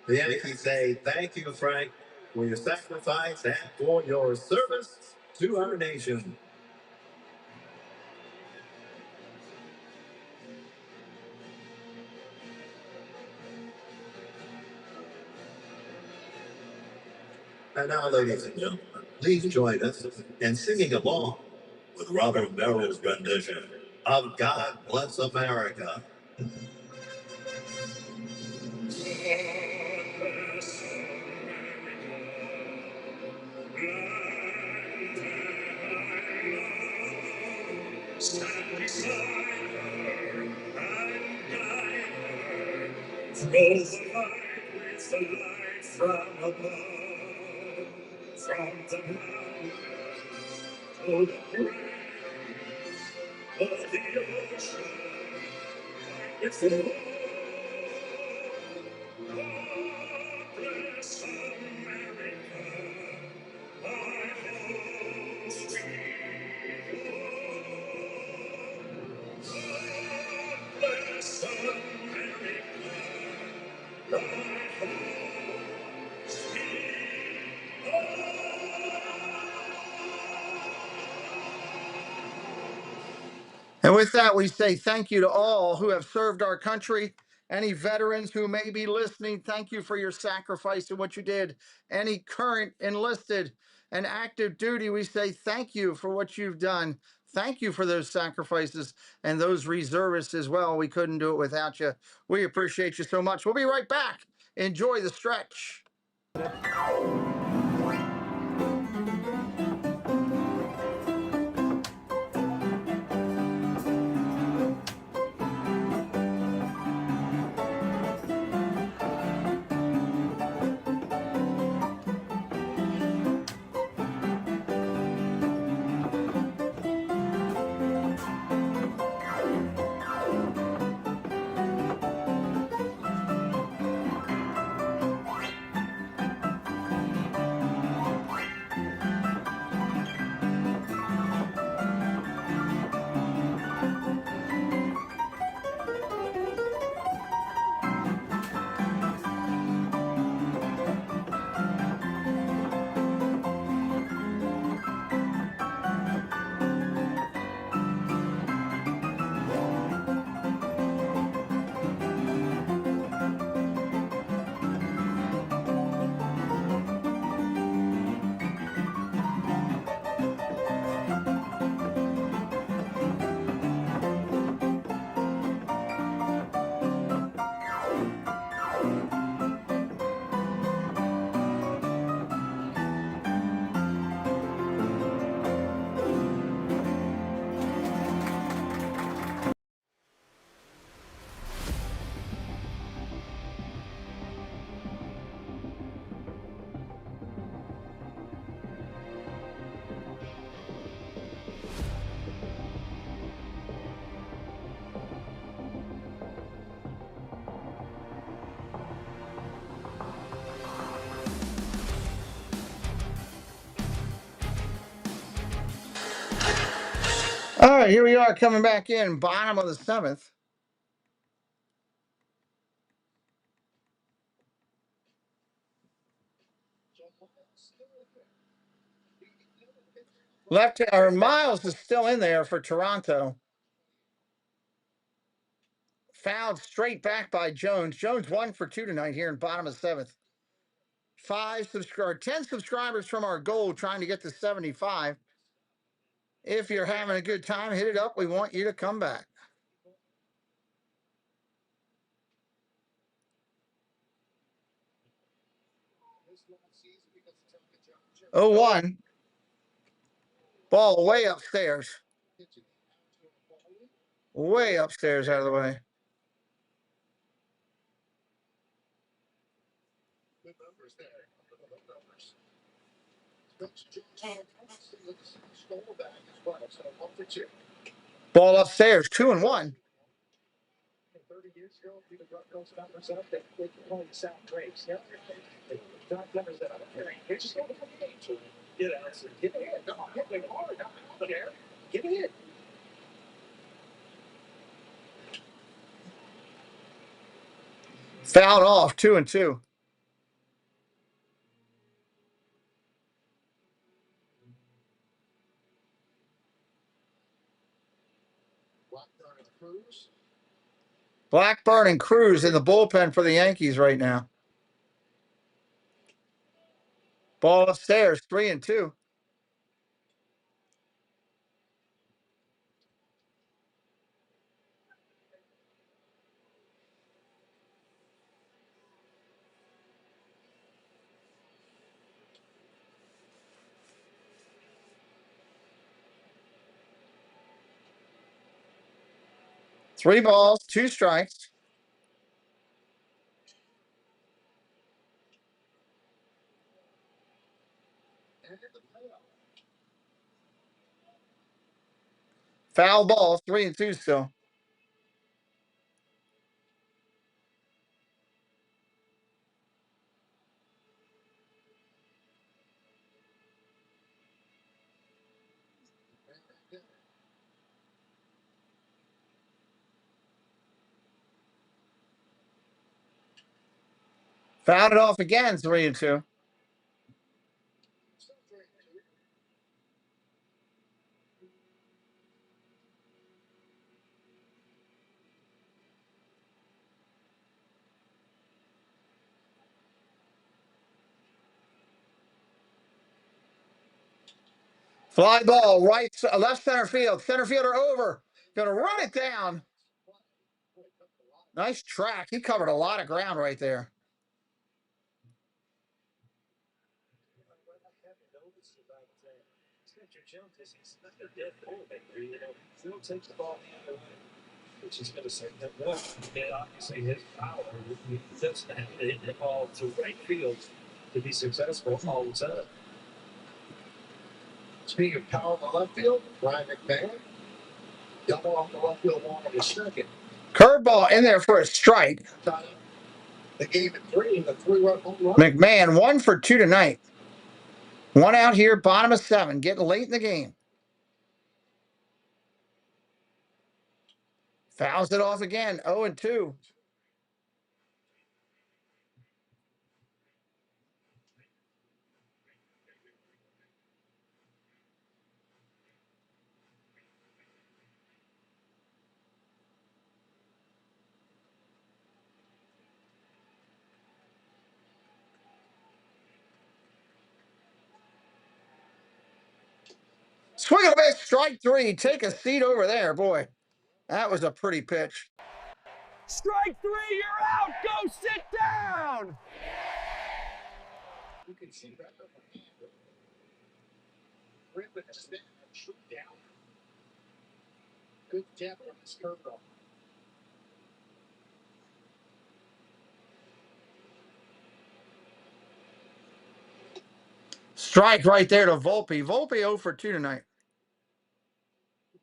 The Yankees say thank you, Frank, for your sacrifice and for your service to our nation. And now, ladies and gentlemen, please join us in singing along with Robert Merrill's rendition of God Bless America. Stand beside her and guide her through the light with the light from above, from the mountains to the praise of the ocean, it's the Lord. God bless America, my home sweet Lord. God bless America, my home sweet Lord. And with that, we say thank you to all who have served our country. Any veterans who may be listening, thank you for your sacrifice and what you did. Any current enlisted and active duty, we say thank you for what you've done. Thank you for those sacrifices and those reservists as well. We couldn't do it without you. We appreciate you so much. We'll be right back. Enjoy the stretch. All right, here we are coming back in, bottom of the seventh. Left or Miles is still in there for Toronto. Fouled straight back by Jones. Jones 1 for 2 tonight here in bottom of seventh. 10 subscribers from our goal, trying to get to 75. If you're having a good time, hit it up. We want you to come back. 0-1. Ball way upstairs. Way upstairs out of the way. Ball upstairs, 2-1. Fouled off, 2-2. Blackburn and Cruz in the bullpen for the Yankees right now. Ball upstairs, 3-2. Three balls, 2 strikes. Foul ball, 3-2 still. Fouled it off again, 3-2. Fly ball, left center field. Center fielder over. Gonna run it down. Nice track. He covered a lot of ground right there. Which is going to say that one, obviously his power, he doesn't have to hit the ball to right field to be successful all the time. Speaking of power in the left field, Brian McMahon, double off the left field wall in the second. Curveball in there for a strike. The game at 3 and the 3-run home run. McMahon 1 for 2 tonight. 1 out here, bottom of 7, getting late in the game. Fouls it off again, 0-2. Swing and a miss, strike 3. Take a seat over there, boy. That was a pretty pitch. Strike 3, you're out. Go sit down. You can see that. Good depth on this curveball. Strike right there to Volpe. Volpe 0 for 2 tonight.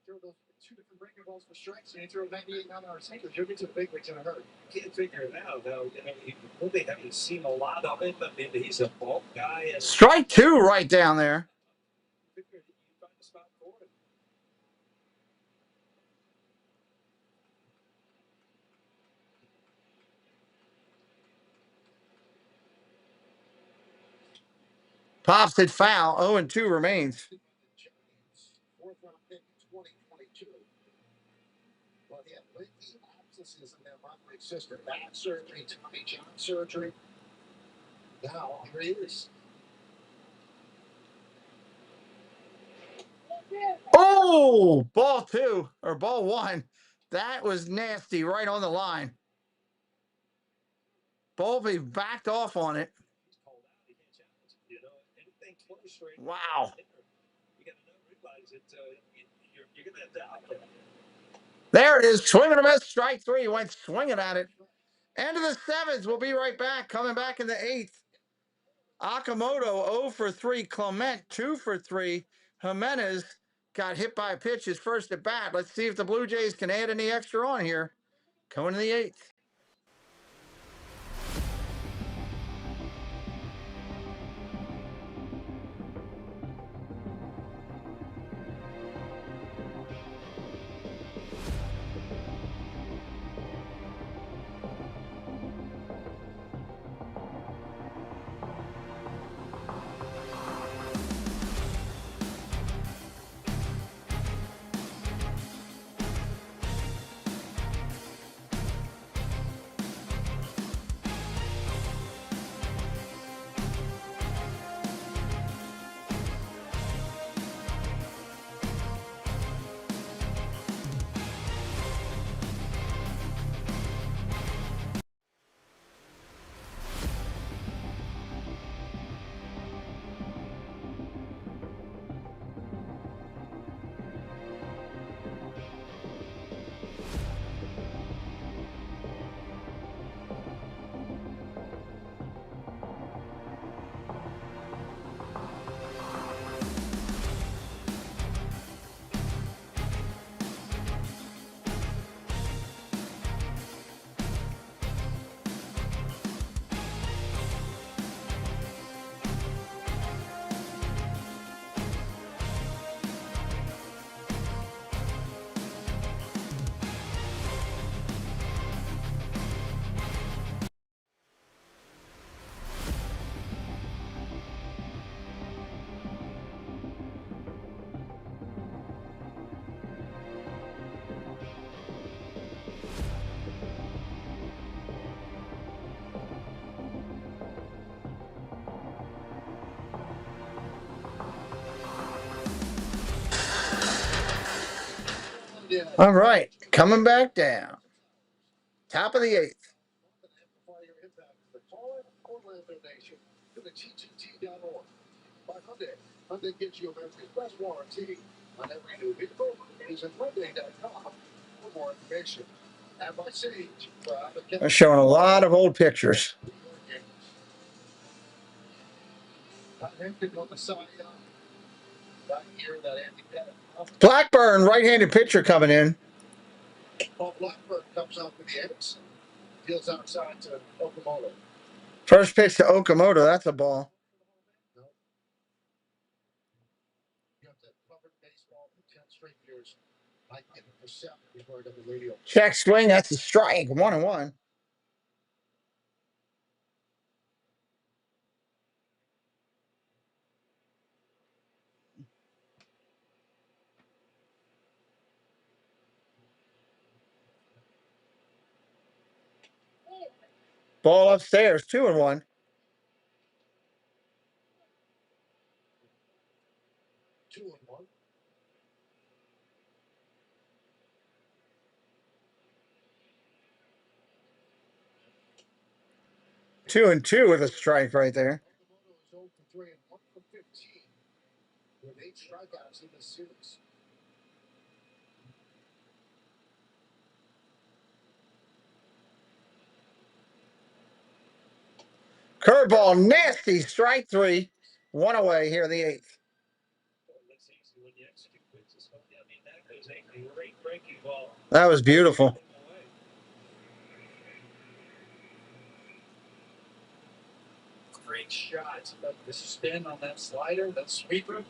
Throw those 2 different breaking balls for strikes, and he threw 98 mile-an-hour sinkers. You'll get to the big leagues in a hurry. You can't figure it out, though. They haven't seen a lot of it, but maybe he's a bulk guy. And Strike 2 right down there. Pops it foul. 0-2 remains. Fourth round pick 2022. Well, he had lengthy abscesses in that Roderick's sister. Back surgery, Tommy John surgery. Now, here he is. Oh, ball 2 or ball 1. That was nasty right on the line. Volpe backed off on it. Wow. There it is. Swing and a miss. Strike 3. Went swinging at it. End of the 7th. We'll be right back. Coming back in the 8th. Akamoto 0 for 3. Clement 2 for 3. Jimenez got hit by a pitch his first at bat. Let's see if the Blue Jays can add any extra on here. Going to the 8th. All right, coming back down. Top of the eighth. By Hyundai gives you America's best warranty on every new vehicle. Visit Hyundai.com for more information. And by Sage, They're showing a lot of old pictures. Blackburn, right-handed pitcher coming in. Blackburn comes out with the Yanks. Deals outside to Okamoto. First pitch to Okamoto. That's a ball. Check swing. That's a strike. 1-1. Ball upstairs. 2-1. 2-1. Two and two with a strike right there. Okamoto is 0 for 3 and 1 for 15 with 8 strikeouts in this series. Curveball, nasty. Strike 3. 1 away here in the eighth. That was beautiful. Great shot. The spin on that slider, that sweeper.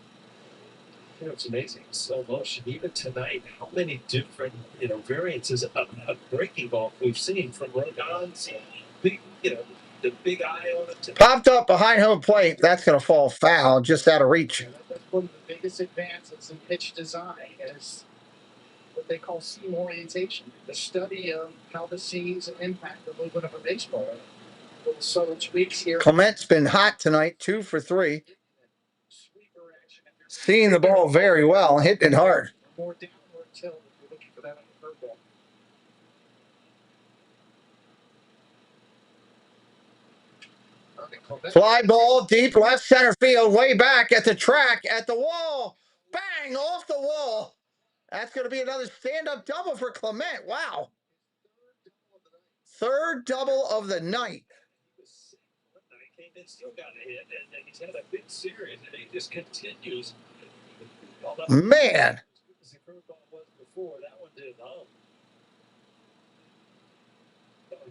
You know, it's amazing. Slow motion. Even tonight, how many different, variances of breaking ball we've seen from Rodon's big, the big eye on it. Popped up behind home plate. That's going to fall foul, just out of reach. That's one of the biggest advances in pitch design is what they call seam orientation, the study of how the seams impact the movement of a baseball. Little subtle tweaks here. Clement's been hot tonight, 2 for 3. Seeing the ball very well, hitting it hard. More downward tilt if you're looking for that on the curveball. Fly ball deep left center field, way back at the track, at the wall. Bang, off the wall. That's going to be another stand-up double for Clement. Wow. Third double of the night. Still got a hit, and he's had a big series, and he just continues. Man. The curveball was before, that one did home.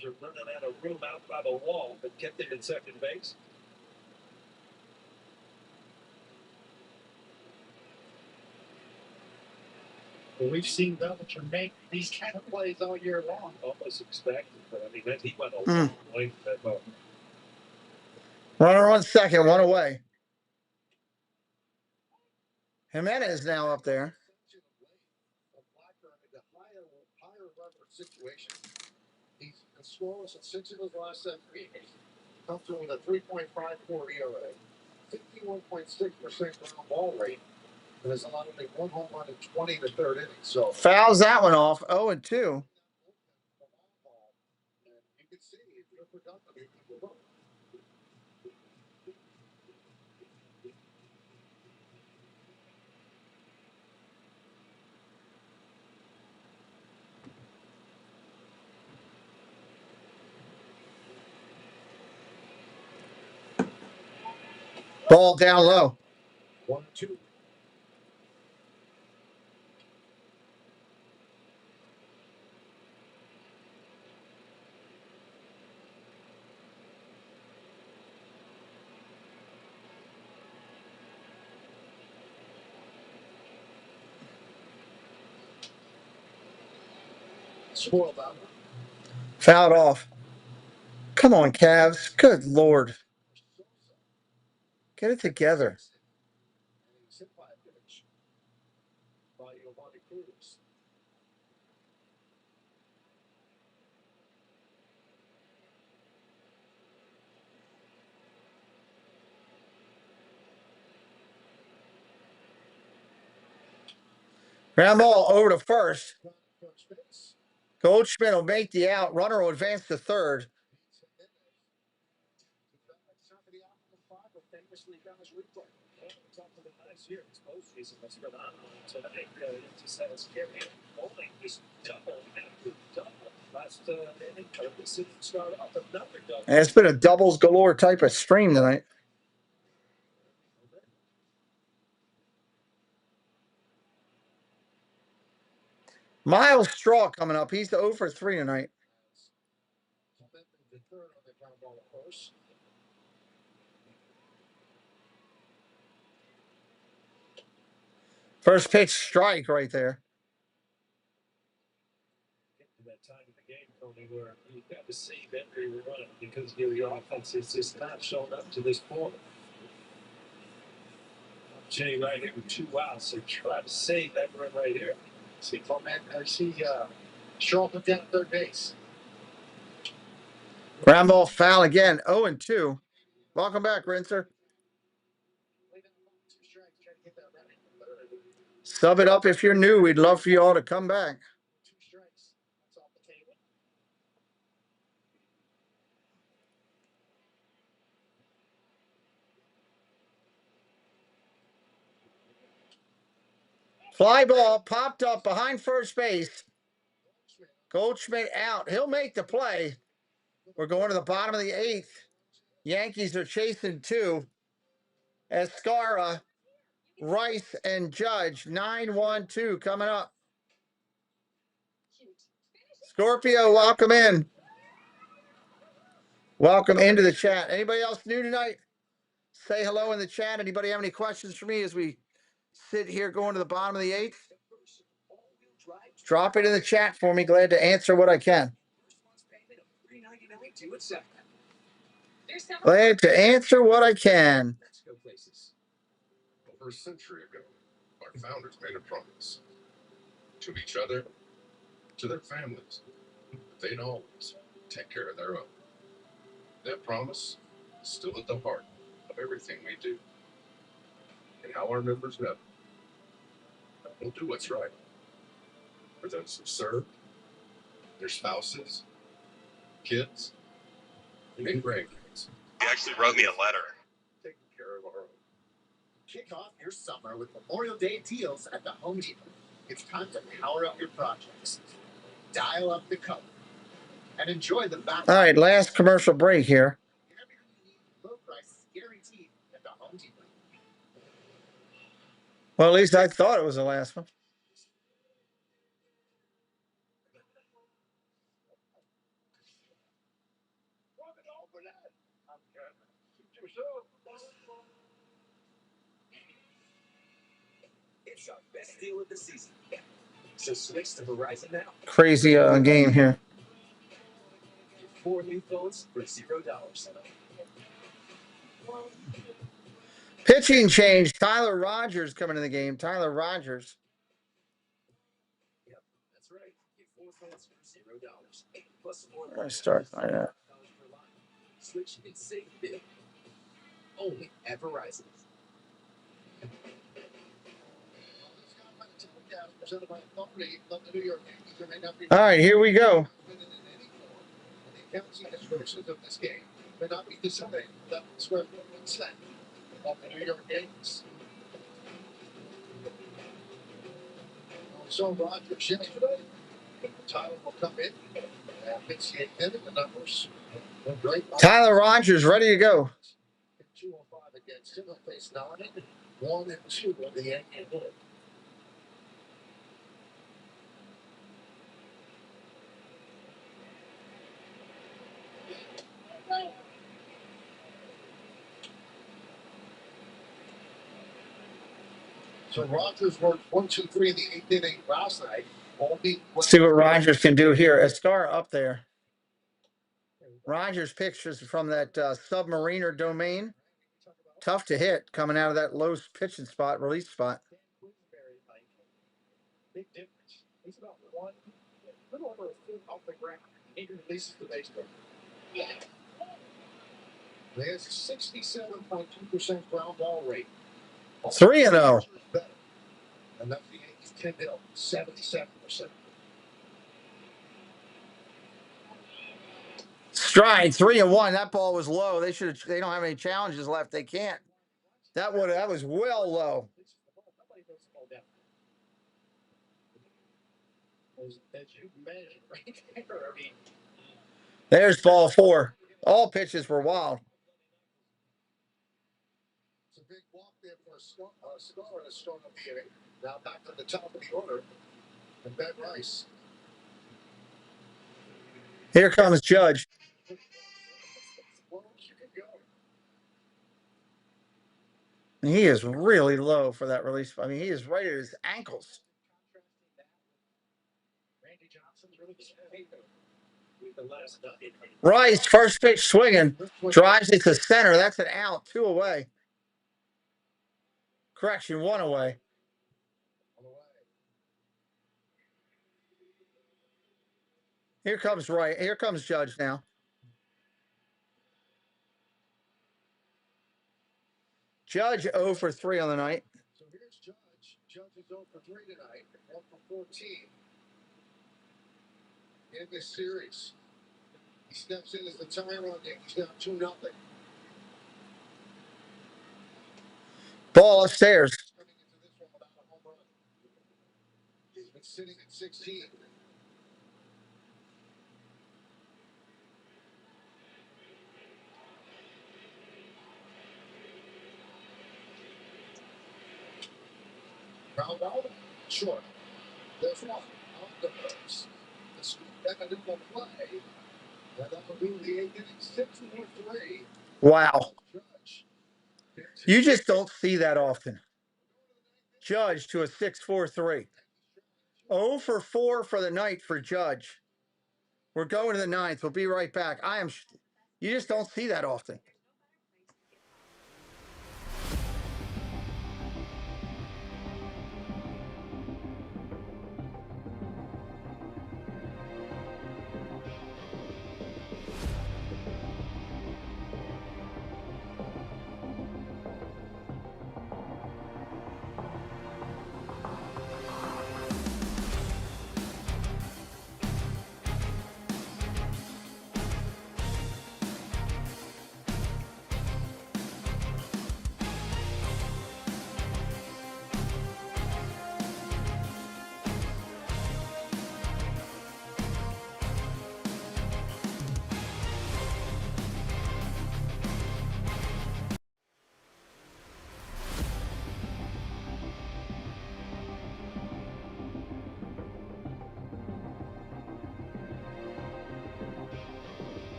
You're running out of room out by the wall, but kept it in second base. Well, we've seen Bellinger make these kind of plays all year long. Almost expected, but I mean, he went a long way for that ball. Runner on second, 1 away. Jimenez now up there. He's been scoreless in 6 of his last 7 games. Comes through with a 3.54 ERA, 51.6% ground ball rate, and has allowed only 1 home run in 20 to third innings. So Fouls that one off, 0-2. And you can see if you're productive, you can go. Ball down low. 1-2. Spoiled that one. Fouled off. Come on, Cavs. Good Lord. Get it together. Ground ball over to first. Goldschmidt will make the out. Runner will advance to third. And it's been a doubles galore type of stream tonight. Miles Straw coming up. He's the 0 for 3 tonight. First pitch strike right there. That time in the game, Tony, where you've got to save every run because your offense is just not showing up to this point. Jay right here with 2 outs, so try to save that run right here. See, Clement, I see Straw put down third base. Ground ball foul again. 0 and 2. Welcome back, Rinser. Sub it up if you're new. We'd love for you all to come back. Fly ball popped up behind first base. Goldschmidt out. He'll make the play. We're going to the bottom of the 8th. Yankees are chasing 2. Escara, Rice, and Judge. 9-1-2 coming up. Scorpio, welcome in. Welcome into the chat. Anybody else new tonight? Say hello in the chat. Anybody have any questions for me as we sit here going to the bottom of the 8th? Drop it in the chat for me. Glad to answer what I can. Glad to answer what I can. Over a century ago, our founders made a promise to each other, to their families, that they'd always take care of their own. That promise is still at the heart of everything we do. And how our members know, we'll do what's right for those who serve, their spouses, kids, and grandkids. He actually wrote me a letter. Taking care of our own. Kick off your summer with Memorial Day deals at the Home Depot. It's time to power up your projects. Dial up the color and enjoy the value. All right, last commercial break here. Everything you need, low prices guaranteed at the Home Depot. Well, at least I thought it was the last one. It's our best deal of the season. So switch to Verizon now. Crazy game here. 4 new phones for $0. Pitching change. Tyler Rogers coming in the game. Tyler Rogers. Yep, that's right. Get 4 phones for $0. Plus more. I start by that. Switch and save big. Only at Verizon. All right, here we go. The instructions of this game may not be disobeyed without the square foot consent of the New York Yankees. So Rogers yesterday, Tyler will come in and fix the 8th inning. The numbers were great. Tyler Rogers ready to go. 205 against him. He'll face 9, 1 and 2 of the Yankee board. So Rogers worked 1, 2, 3 in the 8th inning last night. Let's see what Rogers can do here. Escar up there. Rogers pictures from that submariner domain. Tough to hit coming out of that low pitching spot, release spot. Big difference. He's about 1, a little over a foot off the ground. He releases the baseball. He has a 67.2% ground ball rate. 3-0. Enough the Yankees Tim Hill, 77%. Stride 3-1. That ball was low. They should have. They don't have any challenges left. They can't. That was well low. There's ball 4. All pitches were wild. It's a big walk there for a score and a start of the inning. Now back to the top of the order, and Ben Rice. Here comes Judge. He is really low for that release. I mean, he is right at his ankles. Rice, first pitch swinging, drives it to center. That's an out. 2 away. Correction, 1 away. Here comes Wright. Here comes Judge now. Judge 0 for 3 on the night. So here's Judge. Judge is 0 for 3 tonight, 1 for 14 in this series. He steps in as the tie run game. He's down 2-0. Ball upstairs. He's been sitting at 16. Round out, short. There's one. Out the first. The scoop back a double play. And that will do the 8th inning, 6-3. Wow. You just don't see that often. Judge to a 6-4-3. 0 for 4 for the night for Judge. We're going to the 9th. We'll be right back. You just don't see that often.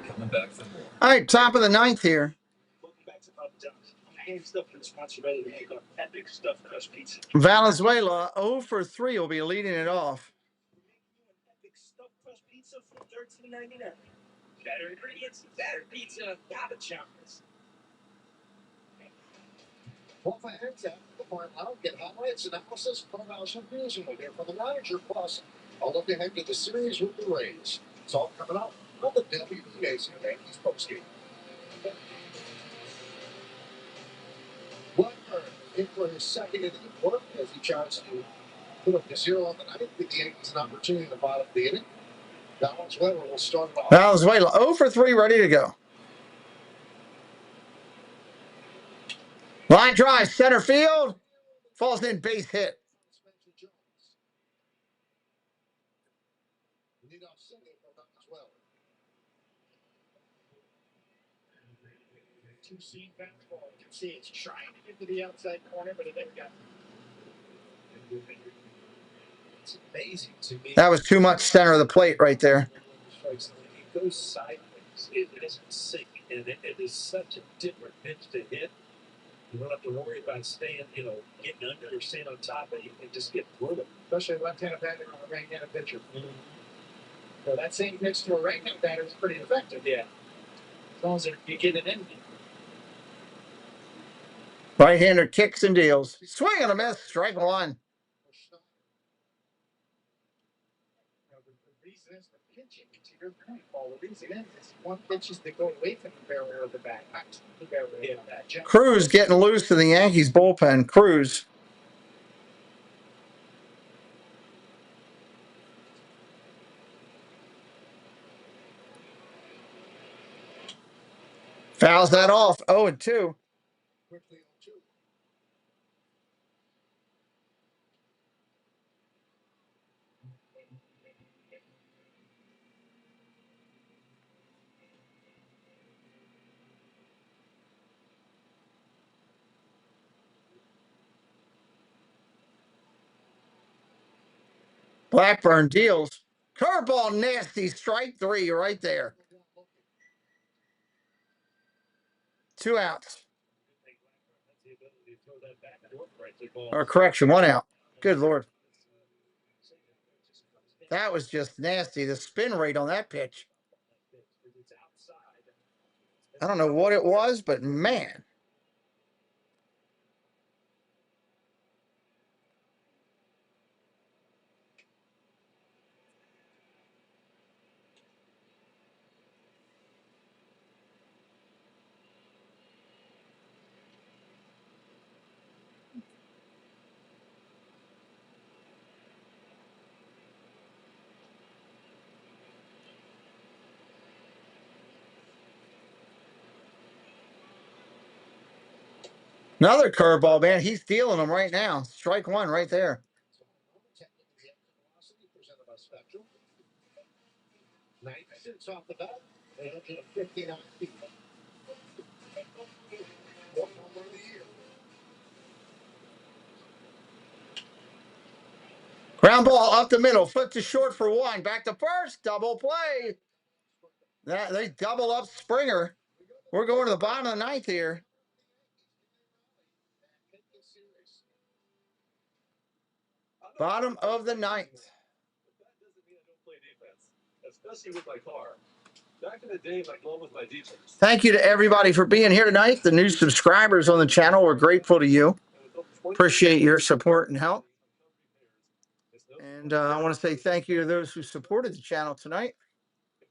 Coming back for more. All right, top of the 9th here. Valenzuela 0 for 3 will be leading it off. Better ingredients, better pizza, Papa John's. Well, for Hentech, the Farm Out, get highlights, analysis, clubhouse reviews, and we'll hear from the manager. Plus, I'll look ahead to the series with the Rays. It's all coming up on the JAYS Yankees postgame. Blackburn in for his second inning of work as he tries to put up the 0 on the ninth. Give the Yankees an opportunity in the bottom of the inning. Valenzuela will start it off. Valenzuela 0 for 3, ready to go. Line drive, center field. Falls in, base hit. Leadoff single for Valenzuela. Two-seam fastball. You can see it's trying to get to the outside corner, but it never got. That was too much center of the plate right there. It goes sideways. It doesn't sink, and it is such a different pitch to hit. You don't have to worry about staying, getting under or staying on top of it. You can just get through it. Especially left-handed batter on a right-handed pitcher. So that same pitch to a right-handed batter is pretty effective. Yeah. As long as you get it in. Right-hander kicks and deals. Swing and a miss. Strike one. The reason is the pitching. To your point, Paul, the reason is one pitches that go away from the barrier of the bat, not to the barrier of the bat. Cruz getting loose in the Yankees bullpen. Cruz. Fouls that off. 0-2. Quickly 0-2. Blackburn deals. Curveball nasty. Strike three right there. 2 outs. Or correction, 1 out. Good Lord. That was just nasty. The spin rate on that pitch. I don't know what it was, but man. Another curveball, man. He's dealing them right now. Strike one right there. Off the bat, 59 feet. Ground ball up the middle. Flip to short for one. Back to first. Double play. They double up Springer. We're going to the bottom of the ninth here. Bottom of the ninth. That doesn't mean I don't play defense, especially with my car. Back in the day, my goal was my defense. Thank you to everybody for being here tonight. The new subscribers on the channel, we're grateful to you. Appreciate your support and help. And I want to say thank you to those who supported the channel tonight.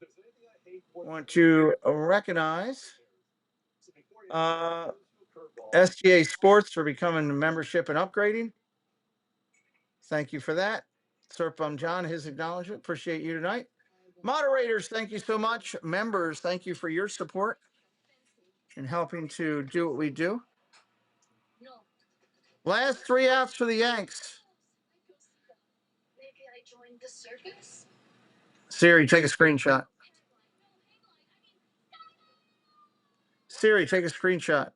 I want to recognize SGA Sports for becoming a membership and upgrading. Thank you for that. Surfbum John, his acknowledgement. Appreciate you tonight. Moderators, thank you so much. Members, thank you for your support and helping to do what we do. Last 3 outs for the Yanks. Siri, take a screenshot. Siri, take a screenshot.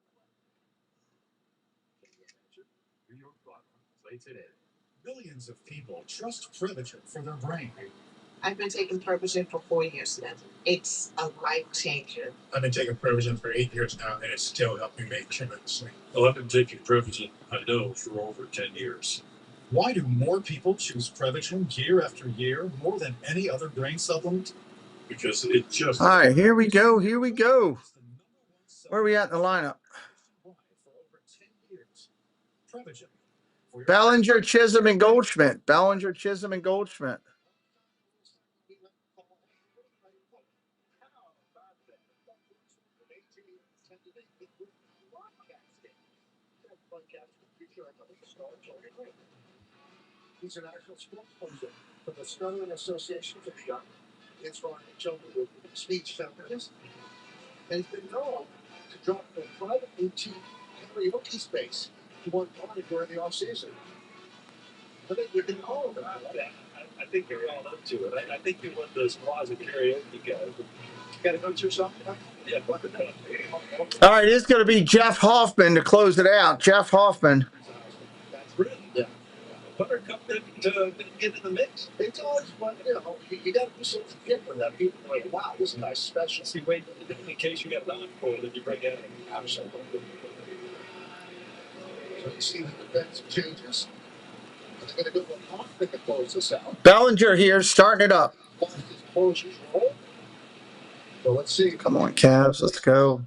Millions of people trust Prevagen for their brain. I've been taking Prevagen for 4 years now. It's a life changer. I've been taking Prevagen for 8 years now, and it's still helping me tremendously. Well, I've been taking Prevagen, I know, for over 10 years. Why do more people choose Prevagen year after year more than any other brain supplement? Because it just... All right, here we go. Here we go. Where are we at in the lineup? Bellinger, Chisholm, and Goldschmidt. Bellinger, Chisholm, and Goldschmidt. He's an actual sports person from the Sterling Association for the Young. It's for children with speech challenges. And he's been known to drop the private boutique karaoke space to one party during the off-season. I think we can all about that. I think you're all up to it. I think you want those closet karaoke guys. You got to go to something? Yeah, fuck it up. All right, it's going to be Jeff Hoffman to close it out. Jeff Hoffman. That's really, yeah. Buttercup didn't get in the mix. It does, but you got to do something different. That people are like, wow, this guy's special. See, wait, in case you got an encore, then you bring in absolutely. So you see the defense changes. They're going to go with Hoffman to close this out. Bellinger here, starting it up. So let's see. Come on, Cavs, let's go.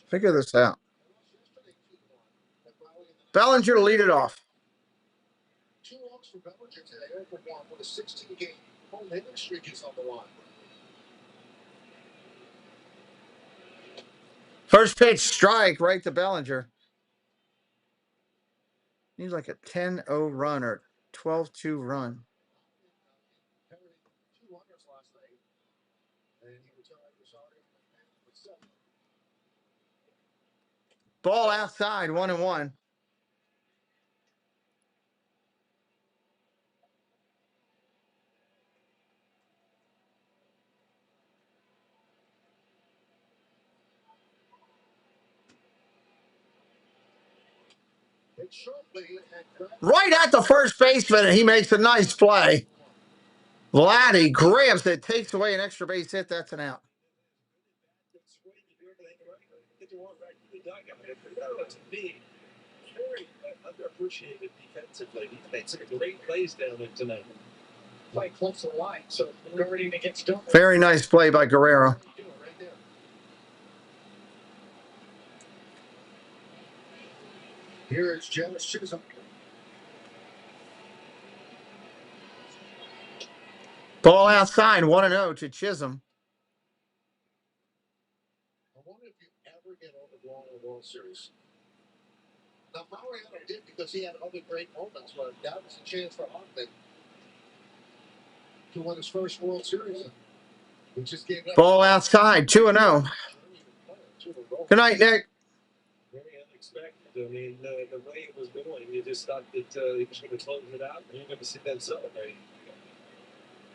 Figure this out. Bellinger lead it off. 2 walks for Bellinger today over 1 with a 16-game home hitting streak is on the line. First pitch, strike right to Bellinger. Needs like a 10-0 run or 12-2 run. Ball outside, 1-1. Right at the first baseman, and he makes a nice play. Vladdy grabs it, takes away an extra base hit. That's an out. Very underappreciated defensively. He's made some great plays down there tonight. Play close to the line, so guarding against double. Very nice play by Guerrero. Here is Janice Chisholm. Ball outside, 1-0 to Chisholm. I wonder if you ever get overblown in the World Series. Now, Mariano did because he had other great moments, but that was a chance for Hoffman to win his first World Series. He just gave up. Ball outside, 2-0. Good night, Nick. Very unexpected. I mean, the way it was going, you just thought that he was going to close it out, and you're going to see them celebrate.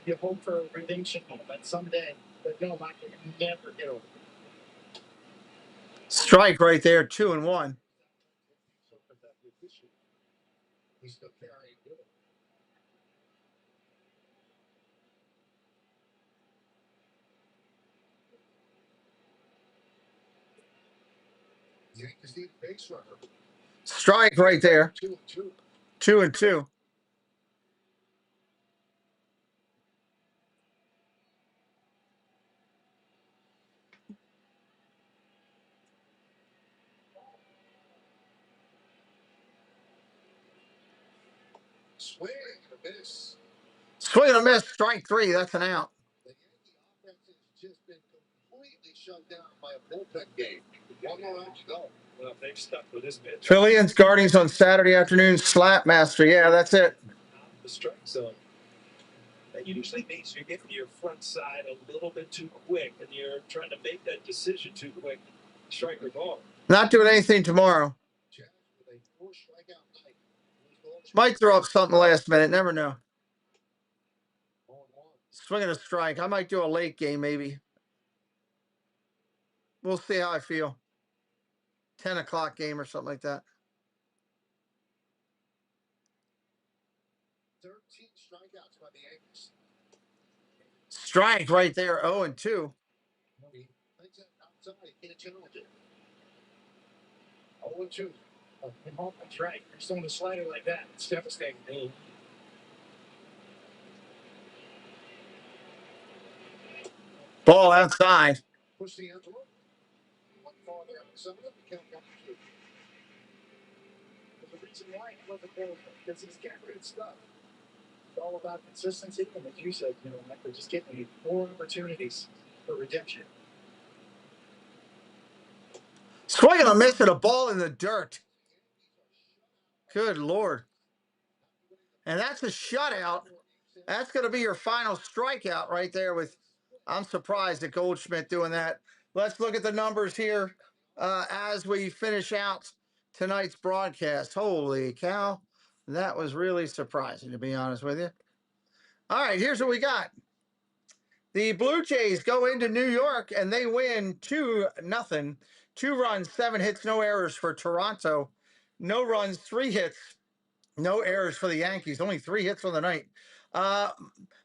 You hope for a redemption moment someday, but no, I can never get over it. Strike right there, 2-1. He's still carrying good. Yankees need a base runner. Strike right there. 2-2. 2-2. Swing and a miss. Swing and a miss, strike 3. That's an out. The Yankee offense has just been completely shut down by a bullpen game. 1 more out to go. Well, they've stuck with this pitch. Phillies, Guardians on Saturday afternoon. Slapmaster. Yeah, that's it. The strike zone. That usually means you're getting your front side a little bit too quick, and you're trying to make that decision too quick. Strike or ball. Not doing anything tomorrow. Might throw up something last minute. Never know. Swinging a strike. I might do a late game, maybe. We'll see how I feel. 10 o'clock game or something like that. 13 strikeouts by the Yankees. Strike right there, 0-2. Outside, can't challenge it. 0-2. That's right. You're throwing a slider like that. It's devastating. Ball outside. Push the envelope. One farther on the side, count 1-2. There's a reason why he wasn't there, because he's got good stuff. It's all about consistency, and as you said, they're just getting more opportunities for redemption. Swing and a miss at a ball in the dirt. Good Lord. And that's a shutout. That's going to be your final strikeout right there with, I'm surprised at Goldschmidt doing that. Let's look at the numbers here as we finish out tonight's broadcast. Holy cow. That was really surprising, to be honest with you. All right, here's what we got. The Blue Jays go into New York and they win 2-0. 2 runs, 7 hits, no errors for Toronto. No runs, 3 hits No errors for the Yankees. Only 3 hits on the night.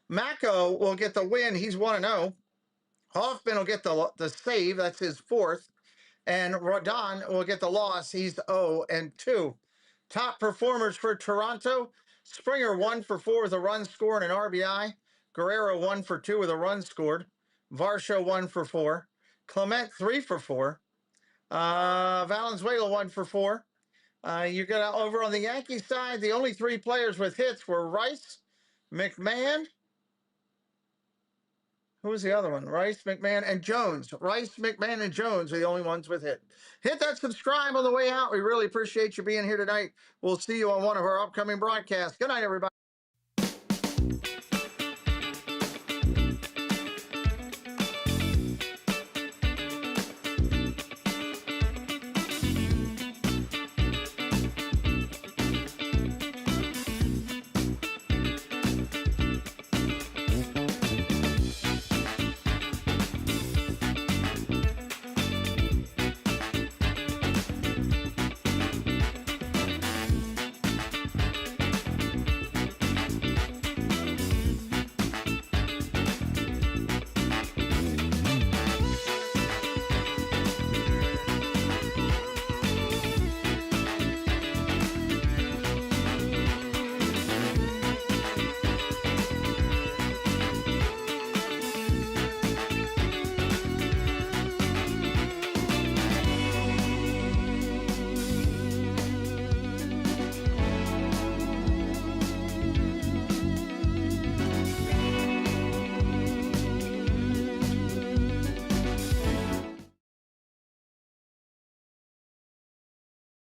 Mako will get the win. He's 1-0. Hoffman will get the save. That's his 4th. And Rodon will get the loss. He's 0-2. Top performers for Toronto. Springer 1 for 4 with a run scored and an RBI. Guerrero 1 for 2 with a run scored. Varsho 1 for 4. Clement 3 for 4. Valenzuela 1 for 4. You got over on the Yankees side, the only 3 players with hits were Rice, McMahon. Who was the other one? Rice, McMahon, and Jones. Rice, McMahon, and Jones are the only ones with hit. Hit that subscribe on the way out. We really appreciate you being here tonight. We'll see you on one of our upcoming broadcasts. Good night, everybody.